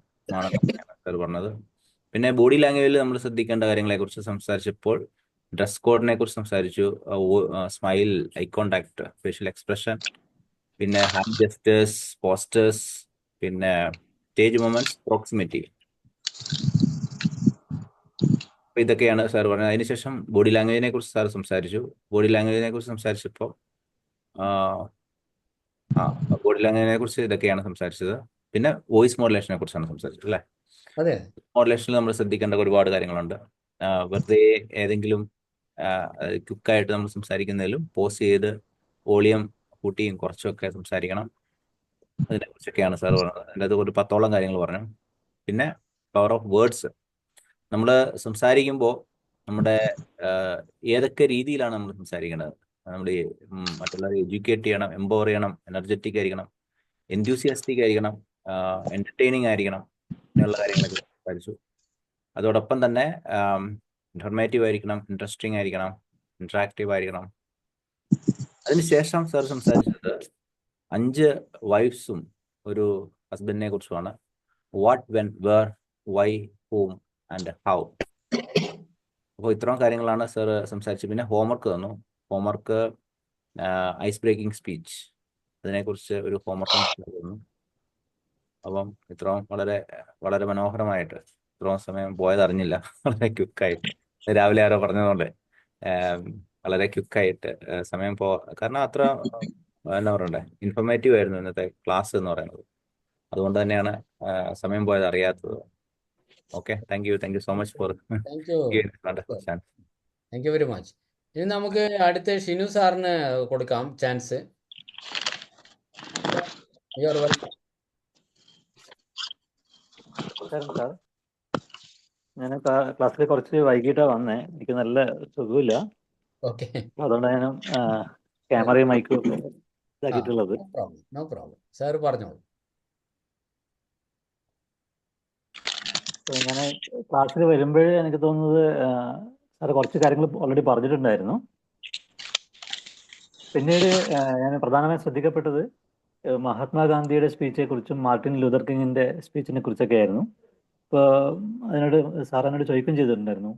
സാർ പറഞ്ഞത്. പിന്നെ ബോഡി ലാംഗ്വേജിൽ നമ്മൾ ശ്രദ്ധിക്കേണ്ട കാര്യങ്ങളെ കുറിച്ച് സംസാരിച്ചപ്പോൾ ഡ്രസ് കോഡിനെ കുറിച്ച് സംസാരിച്ചു. Smile, I contact, facial expression, പിന്നെ ഹാൻഡ് ജെസ്റ്റേഴ്സ്, പോസ്റ്റേഴ്സ്, പിന്നെ സ്റ്റേജ് മൊമെന്റ്സ്, പ്രോക്സിമിറ്റി. അപ്പൊ ഇതൊക്കെയാണ് സാർ പറഞ്ഞത്. അതിനുശേഷം ബോഡി ലാംഗ്വേജിനെ കുറിച്ച് സാർ സംസാരിച്ചു. ബോഡി ലാംഗ്വേജിനെ കുറിച്ച് സംസാരിച്ചപ്പോൾ ബോഡി ലാംഗ്വേജിനെ കുറിച്ച് ഇതൊക്കെയാണ് സംസാരിച്ചത്. പിന്നെ വോയിസ് മോഡുലേഷനെ കുറിച്ചാണ് സംസാരിച്ചത് അല്ലേ? മോഡുലേഷനിൽ നമ്മൾ ശ്രദ്ധിക്കേണ്ട ഒരുപാട് കാര്യങ്ങളുണ്ട്. വെറുതെ ഏതെങ്കിലും ക്വിക്കായിട്ട് നമ്മൾ സംസാരിക്കുന്നതിലും പോസ് ചെയ്ത് വോളിയം കൂട്ടിയും കുറച്ചൊക്കെ സംസാരിക്കണം. അതിനെക്കുറിച്ചൊക്കെയാണ് സാർ പറഞ്ഞത്. അതിൻ്റെ അത് ഒരു 10ഓളം കാര്യങ്ങൾ പറഞ്ഞു. പിന്നെ പവർ ഓഫ് വേർഡ്സ്, നമ്മൾ സംസാരിക്കുമ്പോൾ നമ്മുടെ ഏതൊക്കെ രീതിയിലാണ് നമ്മൾ സംസാരിക്കേണ്ടത്. നമ്മൾ മറ്റുള്ളവരെ എഡ്യൂക്കേറ്റ് ചെയ്യണം, എംപവർ ചെയ്യണം, എനർജറ്റിക് ആയിരിക്കണം, എൻത്യൂസിയാസ്റ്റിക് ആയിരിക്കണം, എൻ്റർടൈനിങ് ആയിരിക്കണം, ഇങ്ങനെയുള്ള കാര്യങ്ങളൊക്കെ സംസാരിച്ചു. അതോടൊപ്പം തന്നെ ഇൻഫർമേറ്റീവ് ആയിരിക്കണം, ഇൻട്രസ്റ്റിംഗ് ആയിരിക്കണം, ഇൻട്രാക്റ്റീവ് ആയിരിക്കണം. അതിനുശേഷം സാർ സംസാരിച്ചത് 5 വൈഫ്സും ഒരു ഹസ്ബൻഡിനെ കുറിച്ചുമാണ്. What, when, where, why, whom and how. അപ്പോൾ ഇത്രയും കാര്യങ്ങളാണ് സാർ സംസാരിച്ചത്. പിന്നെ ഹോംവർക്ക് തന്നു. ഹോംവർക്ക് ഐസ് ബ്രേക്കിംഗ് സ്പീച്ച്, അതിനെക്കുറിച്ച് ഒരു ഹോംവർക്ക് തന്നു. അപ്പം ഇത്രയും വളരെ വളരെ മനോഹരമായിട്ട്, ഇത്രയും സമയം പോയത് അറിഞ്ഞില്ല. വളരെ ക്വിക്കായിട്ട്, രാവിലെ ആരോ പറഞ്ഞതുകൊണ്ട് വളരെ ക്വിക്കായിട്ട് സമയം കാരണം അത്ര എന്താ പറയണ്ടേ, ഇൻഫോർമേറ്റീവ് ആയിരുന്നു ഇന്നത്തെ ക്ലാസ് എന്ന് പറയുന്നത്. അതുകൊണ്ട് തന്നെയാണ് സമയം പോയത് അറിയാത്തത്. Okay, thank you so much for thank you chance. Thank you very much. ഇനി നമുക്ക് അടുത്ത ഷിനു സാറിന് കൊടുക്കാം ചാൻസ്. സാർ, ഞാൻ ക്ലാസ്സിൽ കുറച്ച് വൈകിട്ടാണ് വന്നേ. എനിക്ക് നല്ല സുഖമില്ല. ഓക്കെ, അതുകൊണ്ട് ഞാൻ ക്യാമറയും മൈക്കും ഇതാക്കിയിട്ടുള്ളത്. No problem. സാർ പറഞ്ഞോളൂ. ഞാൻ ക്ലാസ്സിൽ വരുമ്പോഴേ എനിക്ക് തോന്നുന്നത് സാർ കുറച്ച് കാര്യങ്ങൾ ഓൾറെഡി പറഞ്ഞിട്ടുണ്ടായിരുന്നു. പിന്നീട് ഞാൻ പ്രധാനമായും ശ്രദ്ധിക്കപ്പെട്ടത് മഹാത്മാഗാന്ധിയുടെ സ്പീച്ചെ കുറിച്ചും മാർട്ടിൻ ലൂതർ കിങ്ങിന്റെ സ്പീച്ചിനെ കുറിച്ചൊക്കെ ആയിരുന്നു. ഇപ്പോൾ അതിനോട് സാർ എന്നോട് ചോദിക്കുകയും ചെയ്തിട്ടുണ്ടായിരുന്നു,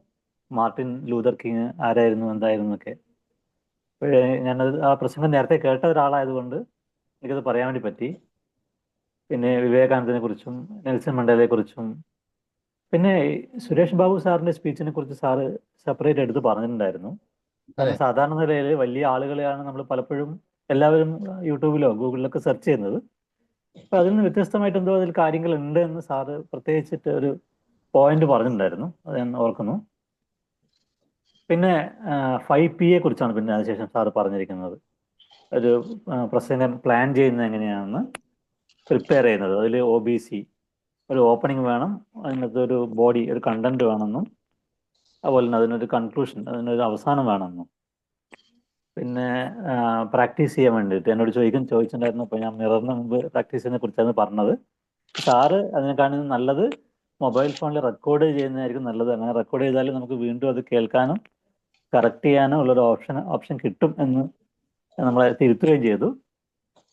മാർട്ടിൻ ലൂതർ കിങ് ആരായിരുന്നു, എന്തായിരുന്നു എന്നൊക്കെ. അപ്പോഴേ ഞാനത് ആ പ്രസംഗം നേരത്തെ കേട്ട ഒരാളായതുകൊണ്ട് എനിക്കത് പറയാൻ വേണ്ടി പറ്റി. പിന്നെ വിവേകാനന്ദനെ കുറിച്ചും നെൽസൺ മണ്ടേലയെ കുറിച്ചും പിന്നെ സുരേഷ് ബാബു സാറിന്റെ സ്പീച്ചിനെ കുറിച്ച് സാറ് സെപ്പറേറ്റ് എടുത്ത് പറഞ്ഞിട്ടുണ്ടായിരുന്നു. കാരണം സാധാരണ നിലയിൽ വലിയ ആളുകളെയാണ് നമ്മൾ പലപ്പോഴും എല്ലാവരും യൂട്യൂബിലോ ഗൂഗിളിലൊക്കെ സെർച്ച് ചെയ്യുന്നത്. അപ്പൊ അതിൽ നിന്ന് വ്യത്യസ്തമായിട്ട് എന്തോ അതിൽ കാര്യങ്ങൾ ഉണ്ട് എന്ന് സാറ് പ്രത്യേകിച്ചിട്ട് ഒരു പോയിന്റ് പറഞ്ഞിട്ടുണ്ടായിരുന്നു. അത് ഞാൻ ഓർക്കുന്നു. പിന്നെ 5P കുറിച്ചാണ് പിന്നെ അതിനുശേഷം സാറ് പറഞ്ഞിരിക്കുന്നത്. ഒരു പ്രസംഗം പ്ലാൻ ചെയ്യുന്നത് എങ്ങനെയാണെന്ന്, പ്രിപ്പയർ ചെയ്യുന്നത്. അതിൽ OBC, ഒരു ഓപ്പണിംഗ് വേണം, അതിനകത്ത് ഒരു ബോഡി, ഒരു കണ്ടന്റ് വേണമെന്നും, അതുപോലെ തന്നെ അതിനൊരു കൺക്ലൂഷൻ, അതിനൊരു അവസാനം വേണമെന്നും. പിന്നെ പ്രാക്ടീസ് ചെയ്യാൻ വേണ്ടിയിട്ട് എന്നോട് ചോദിച്ചിട്ടുണ്ടായിരുന്നു. അപ്പോൾ ഞാൻ മിററിന് മുമ്പ് പ്രാക്ടീസ് ചെയ്യുന്നതിനെ കുറിച്ചാണ് പറഞ്ഞത്. സാറ് അതിനെക്കാളും നല്ലത് മൊബൈൽ ഫോണിൽ റെക്കോർഡ് ചെയ്യുന്നതായിരിക്കും നല്ലത്. അങ്ങനെ റെക്കോർഡ് ചെയ്താൽ നമുക്ക് വീണ്ടും അത് കേൾക്കാനും കറക്റ്റ് ചെയ്യാനും ഉള്ളൊരു ഓപ്ഷൻ കിട്ടും എന്ന് നമ്മളെ തിരുത്തുകയും ചെയ്തു.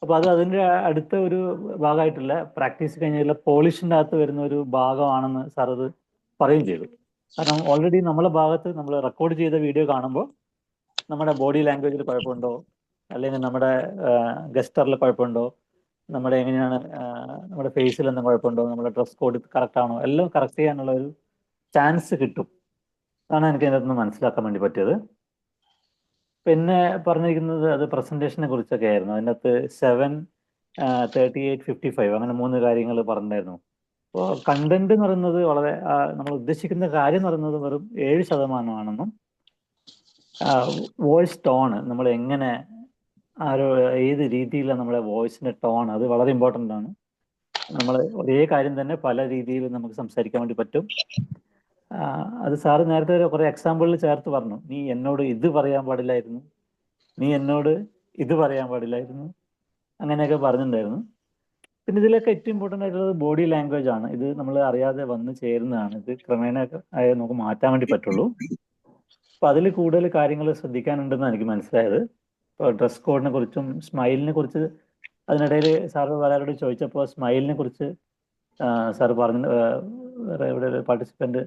അപ്പോൾ അത് അതിൻ്റെ അടുത്ത ഒരു ഭാഗമായിട്ടില്ല, പ്രാക്ടീസ് കഴിഞ്ഞുള്ള പോളിഷിൻ്റെ അകത്ത് വരുന്ന ഒരു ഭാഗമാണെന്ന് സാർ അത് പറയുകയും ചെയ്തു. കാരണം ഓൾറെഡി നമ്മളെ ഭാഗത്ത് നമ്മൾ റെക്കോർഡ് ചെയ്ത വീഡിയോ കാണുമ്പോൾ നമ്മുടെ ബോഡി ലാംഗ്വേജിൽ കുഴപ്പമുണ്ടോ, അല്ലെങ്കിൽ നമ്മുടെ ഗസ്റ്ററിൽ കുഴപ്പമുണ്ടോ, നമ്മുടെ എങ്ങനെയാണ് നമ്മുടെ ഫേസിൽ എന്തെങ്കിലും കുഴപ്പമുണ്ടോ, നമ്മുടെ ഡ്രസ് കോഡ് കറക്റ്റ് ആണോ, എല്ലാം കറക്റ്റ് ചെയ്യാനുള്ള ഒരു ചാൻസ് കിട്ടും. അതാണ് എനിക്ക് അതിനകത്ത് നിന്ന് മനസ്സിലാക്കാൻ വേണ്ടി പറ്റിയത്. പിന്നെ പറഞ്ഞിരിക്കുന്നത് അത് പ്രസന്റേഷനെ കുറിച്ചൊക്കെ ആയിരുന്നു. അതിനകത്ത് 7, 38, 55 അങ്ങനെ 3 കാര്യങ്ങൾ പറഞ്ഞിട്ടുണ്ടായിരുന്നു. അപ്പോൾ കണ്ടന്റ് എന്ന് പറയുന്നത് വളരെ നമ്മൾ ഉദ്ദേശിക്കുന്ന കാര്യം എന്ന് പറയുന്നത് വെറും 7% വോയിസ് ടോൺ, നമ്മൾ എങ്ങനെ ഏത് രീതിയിലാണ് നമ്മുടെ വോയിസിന്റെ ടോൺ, അത് വളരെ ഇമ്പോർട്ടൻ്റ് ആണ്. നമ്മൾ ഒരേ കാര്യം തന്നെ പല രീതിയിൽ നമുക്ക് സംസാരിക്കാൻ വേണ്ടി പറ്റും. അത് സാറ് നേരത്തെ കുറെ എക്സാമ്പിളിൽ ചേർത്ത് പറഞ്ഞു. നീ എന്നോട് ഇത് പറയാൻ പാടില്ലായിരുന്നു, നീ എന്നോട് ഇത് പറയാൻ പാടില്ലായിരുന്നു, അങ്ങനെയൊക്കെ പറഞ്ഞിട്ടുണ്ടായിരുന്നു. പിന്നെ ഇതിലൊക്കെ ഏറ്റവും ഇമ്പോർട്ടൻ്റ് ആയിട്ടുള്ളത് ബോഡി ലാംഗ്വേജ് ആണ്. ഇത് നമ്മൾ അറിയാതെ വന്ന് ചേരുന്നതാണ്. ഇത് ക്രമേണ നമുക്ക് മാറ്റാൻ വേണ്ടി പറ്റുള്ളൂ. അപ്പൊ അതിൽ കൂടുതൽ കാര്യങ്ങൾ ശ്രദ്ധിക്കാനുണ്ടെന്ന് എനിക്ക് മനസ്സിലായത്. ഇപ്പോൾ ഡ്രസ് കോഡിനെ കുറിച്ചും സ്മൈലിനെ കുറിച്ച് അതിനിടയിൽ സാറ് പലരോട് ചോദിച്ചപ്പോൾ സ്മൈലിനെ കുറിച്ച് സാറ് പറഞ്ഞു, വേറെ ഇവിടെ ഒരു പാർട്ടിസിപ്പന്റ്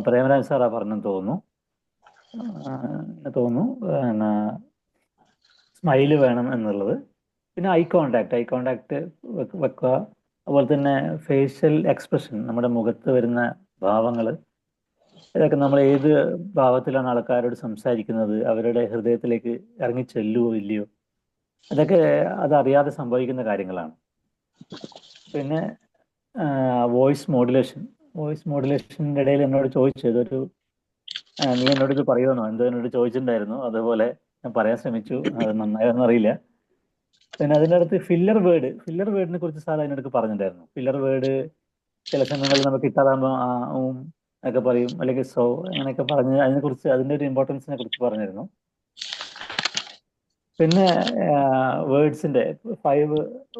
പ്രേമരാജ് സാറാ പറഞ്ഞെന്ന് തോന്നുന്നു. പിന്നെ സ്മൈല് വേണം എന്നുള്ളത്. പിന്നെ ഐ കോണ്ടാക്ട് വെക്കുക. അതുപോലെ തന്നെ ഫേഷ്യൽ എക്സ്പ്രഷൻ, നമ്മുടെ മുഖത്ത് വരുന്ന ഭാവങ്ങൾ, ഇതൊക്കെ നമ്മൾ ഏത് ഭാവത്തിലാണ് ആൾക്കാരോട് സംസാരിക്കുന്നത്, അവരുടെ ഹൃദയത്തിലേക്ക് ഇറങ്ങി ചെല്ലുവോ ഇല്ലയോ, അതൊക്കെ അതറിയാതെ സംഭവിക്കുന്ന കാര്യങ്ങളാണ്. പിന്നെ വോയിസ് മോഡുലേഷൻ്റെ ഇടയിൽ എന്നോട് ചോദിച്ചത് നീ എന്നോട് ഇത് പറയുമെന്നോ എന്തോ എന്നോട് ചോദിച്ചിട്ടുണ്ടായിരുന്നു. അതുപോലെ ഞാൻ പറയാൻ ശ്രമിച്ചു, അത് നന്നായെന്ന് അറിയില്ല. പിന്നെ അതിൻ്റെ അടുത്ത് ഫില്ലർ വേർഡിനെ കുറിച്ച് സാർ അതിനടുത്ത് പറഞ്ഞിട്ടുണ്ടായിരുന്നു. ഫില്ലർ വേർഡ് ചില സമയങ്ങളിൽ നമുക്ക് കിട്ടാതാകുമ്പോൾ ഒക്കെ പറയും, അല്ലെങ്കിൽ അങ്ങനെയൊക്കെ പറഞ്ഞ് അതിനെക്കുറിച്ച് അതിൻ്റെ ഒരു ഇമ്പോർട്ടൻസിനെ കുറിച്ച് പറഞ്ഞിരുന്നു. പിന്നെ വേർഡ്സിന്റെ 5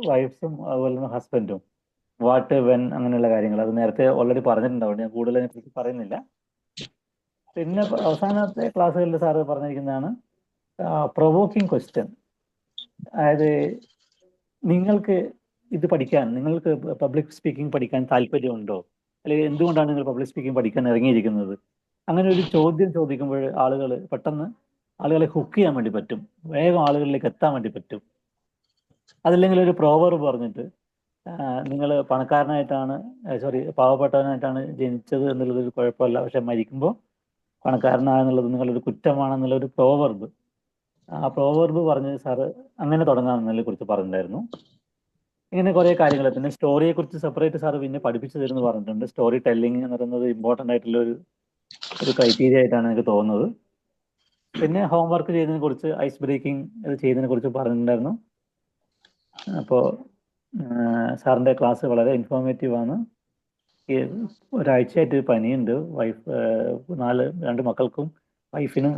വൈഫ്സും അതുപോലെ തന്നെ ഹസ്ബൻഡും, വാട്ട്, വെൻ, അങ്ങനെയുള്ള കാര്യങ്ങൾ അത് നേരത്തെ ഓൾറെഡി പറഞ്ഞിട്ടുണ്ടാവും, ഞാൻ കൂടുതൽ അതിനെക്കുറിച്ച് പറയുന്നില്ല. പിന്നെ അവസാനത്തെ ക്ലാസ്സുകളിൽ സാറ് പറഞ്ഞിരിക്കുന്നതാണ് പ്രൊവോക്കിംഗ് ക്വസ്റ്റ്യൻ. അതായത് നിങ്ങൾക്ക് ഇത് പഠിക്കാൻ, നിങ്ങൾക്ക് പബ്ലിക് സ്പീക്കിംഗ് പഠിക്കാൻ താല്പര്യമുണ്ടോ, അല്ലെങ്കിൽ എന്തുകൊണ്ടാണ് നിങ്ങൾ പബ്ലിക് സ്പീക്കിംഗ് പഠിക്കാൻ ഇറങ്ങിയിരിക്കുന്നത്? അങ്ങനെ ഒരു ചോദ്യം ചോദിക്കുമ്പോൾ ആളുകൾ പെട്ടെന്ന് ആളുകളെ ഹുക്ക് ചെയ്യാൻ വേണ്ടി പറ്റും, വേഗം ആളുകളിലേക്ക് എത്താൻ വേണ്ടി പറ്റും. അതല്ലെങ്കിൽ ഒരു പ്രോവർബ് പറഞ്ഞിട്ട് നിങ്ങൾ പണക്കാരനായിട്ടാണ്, പാവപ്പെട്ടവനായിട്ടാണ് ജനിച്ചത് എന്നുള്ളതൊരു കുഴപ്പമില്ല, പക്ഷെ മരിക്കുമ്പോൾ പണക്കാരനാണെന്നുള്ളത് നിങ്ങളൊരു കുറ്റമാണെന്നുള്ള ഒരു പ്രോവർബ്, ആ പ്രോവർബ് പറഞ്ഞ് സാറ് അങ്ങനെ തുടങ്ങാമെന്നതിനെ കുറിച്ച് പറഞ്ഞിട്ടുണ്ടായിരുന്നു. ഇങ്ങനെ കുറേ കാര്യങ്ങൾ. പിന്നെ സ്റ്റോറിയെ കുറിച്ച് സെപ്പറേറ്റ് സാറ് പിന്നെ പഠിപ്പിച്ചു തരുമെന്ന് പറഞ്ഞിട്ടുണ്ട്. സ്റ്റോറി ടെല്ലിംഗ് എന്ന് പറയുന്നത് ഇമ്പോർട്ടൻ്റ് ആയിട്ടുള്ള ഒരു ക്രൈറ്റീരിയ ആയിട്ടാണ് എനിക്ക് തോന്നുന്നത്. പിന്നെ ഹോംവർക്ക് ചെയ്യുന്നതിനെ കുറിച്ച്, ഐസ് ബ്രേക്കിംഗ് ഇത് ചെയ്യുന്നതിനെ കുറിച്ച് പറഞ്ഞിട്ടുണ്ടായിരുന്നു. അപ്പോൾ സാറിൻ്റെ ക്ലാസ് വളരെ ഇൻഫോർമേറ്റീവ് ആണ്. ഒരാഴ്ചയായിട്ട് പനിയുണ്ട്, രണ്ട് മക്കൾക്കും വൈഫിനും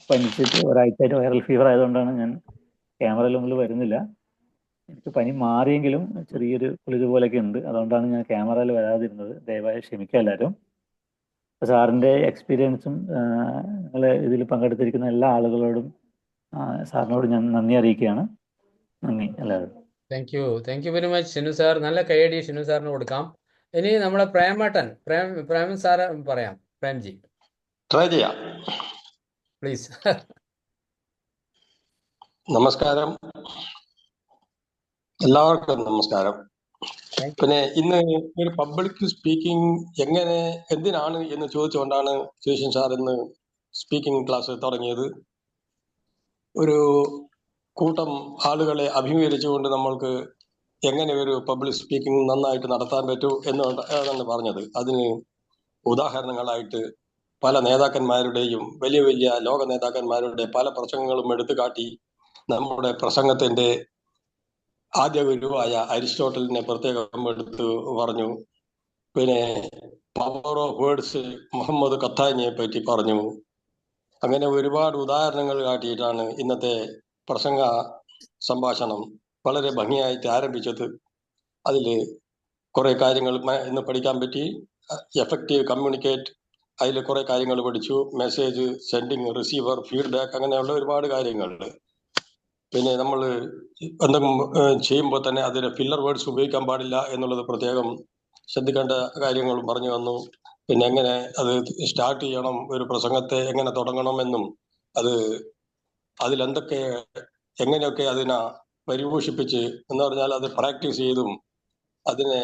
പനിച്ചിട്ട് ഒരാഴ്ചയായിട്ട് വൈറൽ ഫീവർ ആയതുകൊണ്ടാണ് ഞാൻ ക്യാമറയിൽ മുമ്പിൽ വരുന്നില്ല. എനിക്ക് പനി മാറിയെങ്കിലും ചെറിയൊരു കുളിര് പോലെയൊക്കെ ഉണ്ട്, അതുകൊണ്ടാണ് ഞാൻ ക്യാമറയിൽ വരാതിരുന്നത്. ദയവായി ക്ഷമിക്കുക എല്ലാവരും. സാറിൻ്റെ എക്സ്പീരിയൻസും നിങ്ങൾ ഇതിൽ പങ്കെടുത്തിരിക്കുന്ന എല്ലാ ആളുകളോടും സാറിനോട് ഞാൻ നന്ദി അറിയിക്കുകയാണ്. നന്ദി എല്ലാവരും. Thank you very much Shinu sir. നല്ല കൈയടി ഷിനു സാറിന് കൊടുക്കാം. ഇനി നമ്മളെ പ്രേമൻ സാറ് പറയാം. പ്രേംജി ട്രൈ ചെയ്യാം. പ്ലീസ്. നമസ്കാരം, എല്ലാവർക്കും നമസ്കാരം. പിന്നെ ഇന്ന് ഒരു പബ്ലിക് സ്പീക്കിംഗ് എന്തിനാണ് എന്ന് ചോദിച്ചുകൊണ്ടാണ് ശേഷൻ സാർ ഇന്ന് സ്പീക്കിംഗ് ക്ലാസ് തുടങ്ങിയത്. ഒരു കൂട്ടം ആളുകളെ അഭിമുഖീകരിച്ചുകൊണ്ട് നമ്മൾക്ക് എങ്ങനെ ഒരു പബ്ലിക് സ്പീക്കിംഗ് നന്നായിട്ട് നടത്താൻ പറ്റൂ എന്നാണ് പറഞ്ഞത്. അതിന് ഉദാഹരണങ്ങളായിട്ട് പല നേതാക്കന്മാരുടെയും വലിയ വലിയ ലോക നേതാക്കന്മാരുടെ പല പ്രസംഗങ്ങളും എടുത്തു കാട്ടി നമ്മുടെ പ്രസംഗത്തിന്റെ ആദ്യ ഗുരുവായ അരിസ്റ്റോട്ടലിനെ പ്രത്യേകം എടുത്തു പറഞ്ഞു. പിന്നെ പവർ ഓഫ് വേർഡ്സ് മുഹമ്മദ് ഖത്താനിയെ പറ്റി പറഞ്ഞു. അങ്ങനെ ഒരുപാട് ഉദാഹരണങ്ങൾ കാട്ടിയിട്ടാണ് ഇന്നത്തെ പ്രസംഗ സംഭാഷണം വളരെ ഭംഗിയായിട്ട് ആരംഭിച്ചത്. അതിൽ കുറെ കാര്യങ്ങൾ ഇന്ന് പഠിക്കാൻ പറ്റി. എഫക്റ്റീവ് കമ്മ്യൂണിക്കേറ്റ്, അതിൽ കുറെ കാര്യങ്ങൾ പഠിച്ചു. മെസ്സേജ് സെൻഡിങ്, റിസീവർ, ഫീഡ്ബാക്ക്, അങ്ങനെയുള്ള ഒരുപാട് കാര്യങ്ങളുണ്ട്. പിന്നെ നമ്മൾ എന്തെങ്കിലും ചെയ്യുമ്പോൾ തന്നെ അതിന് ഫില്ലർ വേർഡ്സ് ഉപയോഗിക്കാൻ പാടില്ല എന്നുള്ളത് പ്രത്യേകം ശ്രദ്ധിക്കേണ്ട കാര്യങ്ങളും പറഞ്ഞു വന്നു. പിന്നെ എങ്ങനെ അത് സ്റ്റാർട്ട് ചെയ്യണം, ഒരു പ്രസംഗത്തെ എങ്ങനെ തുടങ്ങണമെന്നും എങ്ങനെയൊക്കെ അതിനെ പരിപോഷിപ്പിച്ച് എന്ന് പറഞ്ഞാൽ അത് പ്രാക്ടീസ് ചെയ്തും അതിനെ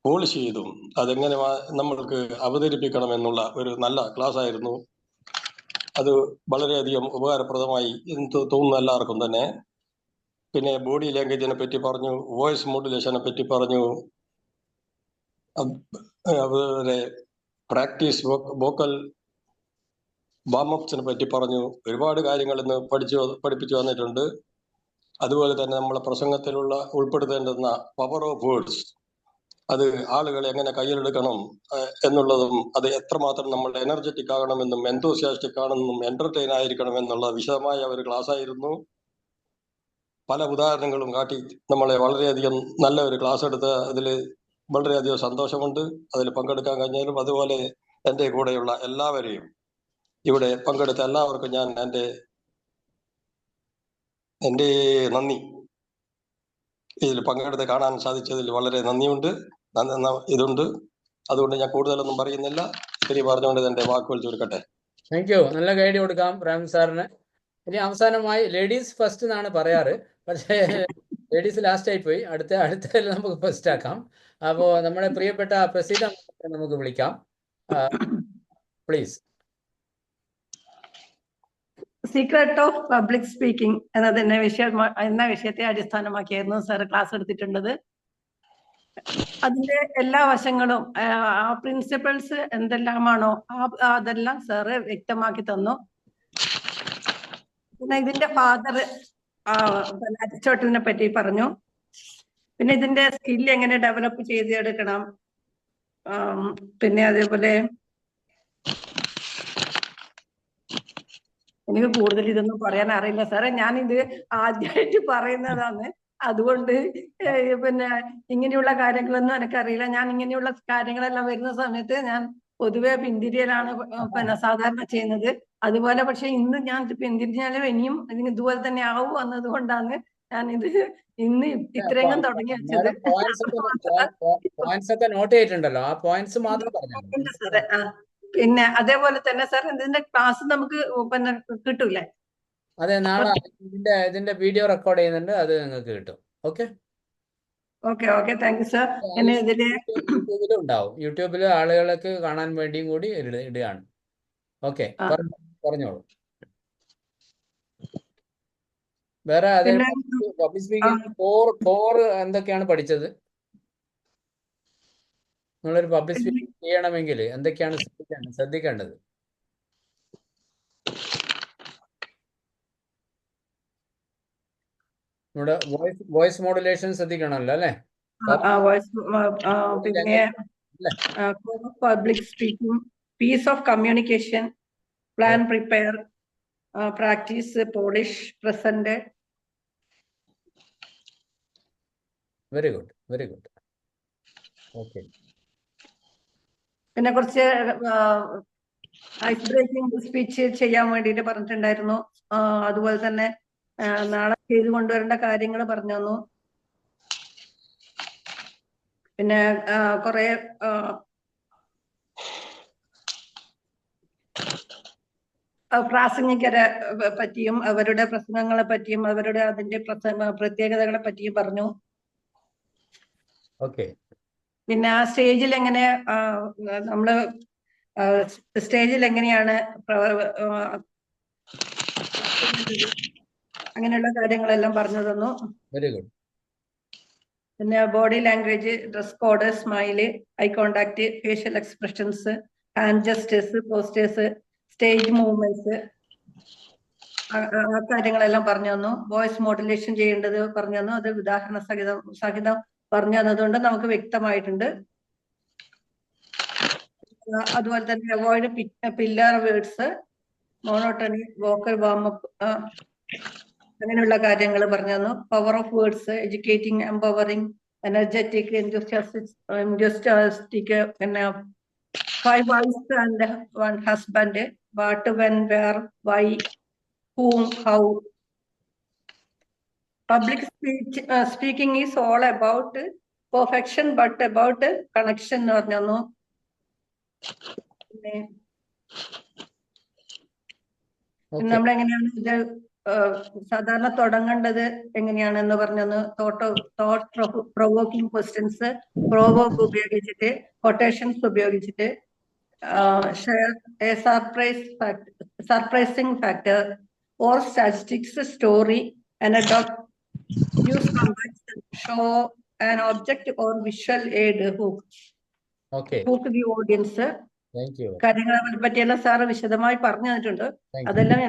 പോളിഷ് ചെയ്തും അതെങ്ങനെ നമ്മൾക്ക് അവതരിപ്പിക്കണം എന്നുള്ള ഒരു നല്ല ക്ലാസ് ആയിരുന്നു. അത് വളരെയധികം ഉപകാരപ്രദമായി തോന്നുന്നു എല്ലാവർക്കും തന്നെ. പിന്നെ ബോഡി ലാംഗ്വേജിനെ പറ്റി പറഞ്ഞു, വോയിസ് മോഡുലേഷനെ പറ്റി പറഞ്ഞു, അതുപോലെ പ്രാക്ടീസ് വോക്കൽ വാമപ്സിനെ പറ്റി പറഞ്ഞു. ഒരുപാട് കാര്യങ്ങൾ ഇന്ന് പഠിപ്പിച്ചു വന്നിട്ടുണ്ട്. അതുപോലെ തന്നെ നമ്മളെ പ്രസംഗത്തിലുള്ള ഉൾപ്പെടുത്തേണ്ടുന്ന പവർ ഓഫ് വേർഡ്സ്, അത് ആളുകൾ എങ്ങനെ കയ്യിലെടുക്കണം എന്നുള്ളതും അത് എത്രമാത്രം നമ്മൾ എനർജറ്റിക് ആകണമെന്നും എന്തോസിയാസ്റ്റിക് ആണെന്നും എന്റർടൈൻ ആയിരിക്കണം എന്നുള്ള വിശദമായ ഒരു ക്ലാസ് ആയിരുന്നു. പല ഉദാഹരണങ്ങളും കാട്ടി നമ്മളെ വളരെയധികം നല്ല ഒരു ക്ലാസ് എടുത്ത് അതിൽ വളരെയധികം സന്തോഷമുണ്ട് അതിൽ പങ്കെടുക്കാൻ കഴിഞ്ഞാലും. അതുപോലെ എൻ്റെ കൂടെയുള്ള എല്ലാവരെയും, ഇവിടെ പങ്കെടുത്ത എല്ലാവർക്കും ഞാൻ എൻ്റെ നന്ദി, ഇതിൽ പങ്കെടുത്ത് കാണാൻ സാധിച്ചതിൽ വളരെ നന്ദിയുണ്ട്, ഇതുണ്ട്. അതുകൊണ്ട് ഞാൻ കൂടുതലൊന്നും പറയുന്നില്ല. ശരി പറഞ്ഞുകൊണ്ട് എൻ്റെ വാക്കുകൾ ചുരുക്കട്ടെ. Thank you. നല്ല ഗൈഡ് കൊടുക്കാം പ്രേം സാറിന്. ഇനി അവസാനമായി ലേഡീസ് ഫസ്റ്റ് എന്നാണ് പറയാറ്, പക്ഷേ ലേഡീസ് ലാസ്റ്റ് ആയി പോയി. അടുത്തതിൽ നമുക്ക് ഫസ്റ്റ് ആക്കാം. അപ്പോൾ നമ്മുടെ പ്രിയപ്പെട്ട പ്രസീത നമുക്ക് വിളിക്കാം. Please. Secret of public speaking എന്ന വിഷയത്തെ അടിസ്ഥാനമാക്കിയായിരുന്നു സാർ ക്ലാസ് എടുത്തിട്ടുള്ളത്. അതിന്റെ എല്ലാ വശങ്ങളും ആ പ്രിൻസിപ്പിൾസ് എന്തെല്ലാമാണോ അതെല്ലാം സാറ് വ്യക്തമാക്കി തന്നു. പിന്നെ ഇതിന്റെ ഫാദർ അരിസ്റ്റോട്ടലിനെ പറ്റി പറഞ്ഞു. പിന്നെ ഇതിന്റെ സ്കില്ല് എങ്ങനെ ഡെവലപ്പ് ചെയ്തെടുക്കണം, പിന്നെ അതേപോലെ എനിക്ക് കൂടുതൽ ഇതൊന്നും പറയാൻ അറിയില്ല സാറേ. ഞാനിത് ആദ്യമായിട്ട് പറയുന്നതാണ്. അതുകൊണ്ട് പിന്നെ ഇങ്ങനെയുള്ള കാര്യങ്ങളൊന്നും എനിക്കറിയില്ല. ഞാൻ ഇങ്ങനെയുള്ള കാര്യങ്ങളെല്ലാം വരുന്ന സമയത്ത് ഞാൻ പൊതുവെ പിന്തിരിയലാണ് പിന്നെ സാധാരണ ചെയ്യുന്നത്. അതുപോലെ പക്ഷെ ഇന്ന് ഞാൻ പിന്തിരിഞ്ഞാലും ഇനിയും ഇതിന് ഇതുപോലെ തന്നെ ആവും വന്നത് കൊണ്ടാണ് ഞാൻ ഇത് ഇന്ന് ഇത്രയും തുടങ്ങി വെച്ചത്. പോയിന്റ്സ് ഒക്കെ നോട്ട് ചെയ്തിട്ടുണ്ടല്ലോ, ആ പോയിന്റ്സ് മാത്രം പറഞ്ഞു. സാറേ പിന്നെ അതേപോലെ തന്നെ സാർ ഇതിന്റെ ക്ലാസ് നമുക്ക് പിന്നെ കിട്ടൂലേ? അതെ, നാളെ ഇതിന്റെ വീഡിയോ റെക്കോർഡ് ചെയ്യുന്നുണ്ട്, അത് നിങ്ങൾക്ക് കിട്ടും. Okay okay okay, thank you sir. എന്നെ ഇതില് യൂട്യൂബിലും ഉണ്ടാവും. യൂട്യൂബിൽ ആളുകൾക്ക് കാണാൻ വേണ്ടിയും കൂടി ഇടുകയാണ്. ഓക്കെ, പറഞ്ഞോളൂ. വേറെ അതേ പബ്ലിക് സ്പീക്കിംഗ് കോർ എന്തൊക്കെയാണ് പഠിച്ചത്? നിങ്ങളൊരു പബ്ലിക് സ്പീക്കിംഗ് ചെയ്യണമെങ്കിൽ എന്തൊക്കെയാണ് ശ്രദ്ധിക്കേണ്ടത്? നമ്മുടെ വോയിസ് മോഡുലേഷൻ ശ്രദ്ധിക്കണമല്ലോ അല്ലേ? പിന്നെ public speaking, piece of communication, plan, prepare, practice, polish, present. Very good, very good. Okay. പിന്നെ കുറച്ച് ഐസ് ബ്രേക്കിംഗ് സ്പീച്ച് ചെയ്യാൻ വേണ്ടിയിട്ട് പറഞ്ഞിട്ടുണ്ടായിരുന്നു. അതുപോലെ തന്നെ നാളെ ചെയ്ത് കൊണ്ടുവരേണ്ട കാര്യങ്ങൾ പറഞ്ഞു തന്നു. പിന്നെ കുറെ പ്രാസംഗികരെ പറ്റിയും അവരുടെ പ്രശ്നങ്ങളെ പറ്റിയും അവരുടെ അതിന്റെ പ്രത്യേകതകളെ പറ്റിയും പറഞ്ഞു. ഓക്കെ. പിന്നെ ആ സ്റ്റേജിൽ എങ്ങനെ നമ്മള് സ്റ്റേജിൽ എങ്ങനെയാണ് അങ്ങനെയുള്ള കാര്യങ്ങളെല്ലാം പറഞ്ഞു തന്നു. Very good. പിന്നെ body language, dress code, smile, eye contact, facial expressions, hand gestures, postures, stage movements, ആ കാര്യങ്ങളെല്ലാം പറഞ്ഞു തന്നു. വോയിസ് മോഡുലേഷൻ ചെയ്യേണ്ടത് പറഞ്ഞു തന്നു. അത് ഉദാഹരണ സഹിതം പറഞ്ഞു തന്നതുകൊണ്ട് നമുക്ക് വ്യക്തമായിട്ടുണ്ട്. അതുപോലെ തന്നെ avoid filler words, monotony, vocal warm up, അങ്ങനെയുള്ള കാര്യങ്ങൾ പറഞ്ഞു തന്നു. Power of words, educating, empowering, energetic, enthusiastic, പിന്നെ 5 wives and 1 husband, what, when, where, why, whom, how. Public speaking is all about perfection but about connection എന്ന് പറഞ്ഞു തന്നു. പിന്നെ നമ്മളെങ്ങനെയാണ് ഇത് സാധാരണ തുടങ്ങേണ്ടത് എങ്ങനെയാണെന്ന് പറഞ്ഞൊന്ന് തോട്ട് പ്രൊവോക്കിംഗ് ക്വസ്റ്റ്യൻസ്, പ്രോവോക്ക് ഉപയോഗിച്ചിട്ട്, കൊട്ടേഷൻസ് ഉപയോഗിച്ചിട്ട്, share A surprising factor or statistics, story, anecdote, use comparison, show an object or visual aid, hook the audience. കാര്യങ്ങളെ പറ്റിയെല്ലാം സാറ് വിശദമായി പറഞ്ഞു തന്നിട്ടുണ്ട്. അതെല്ലാം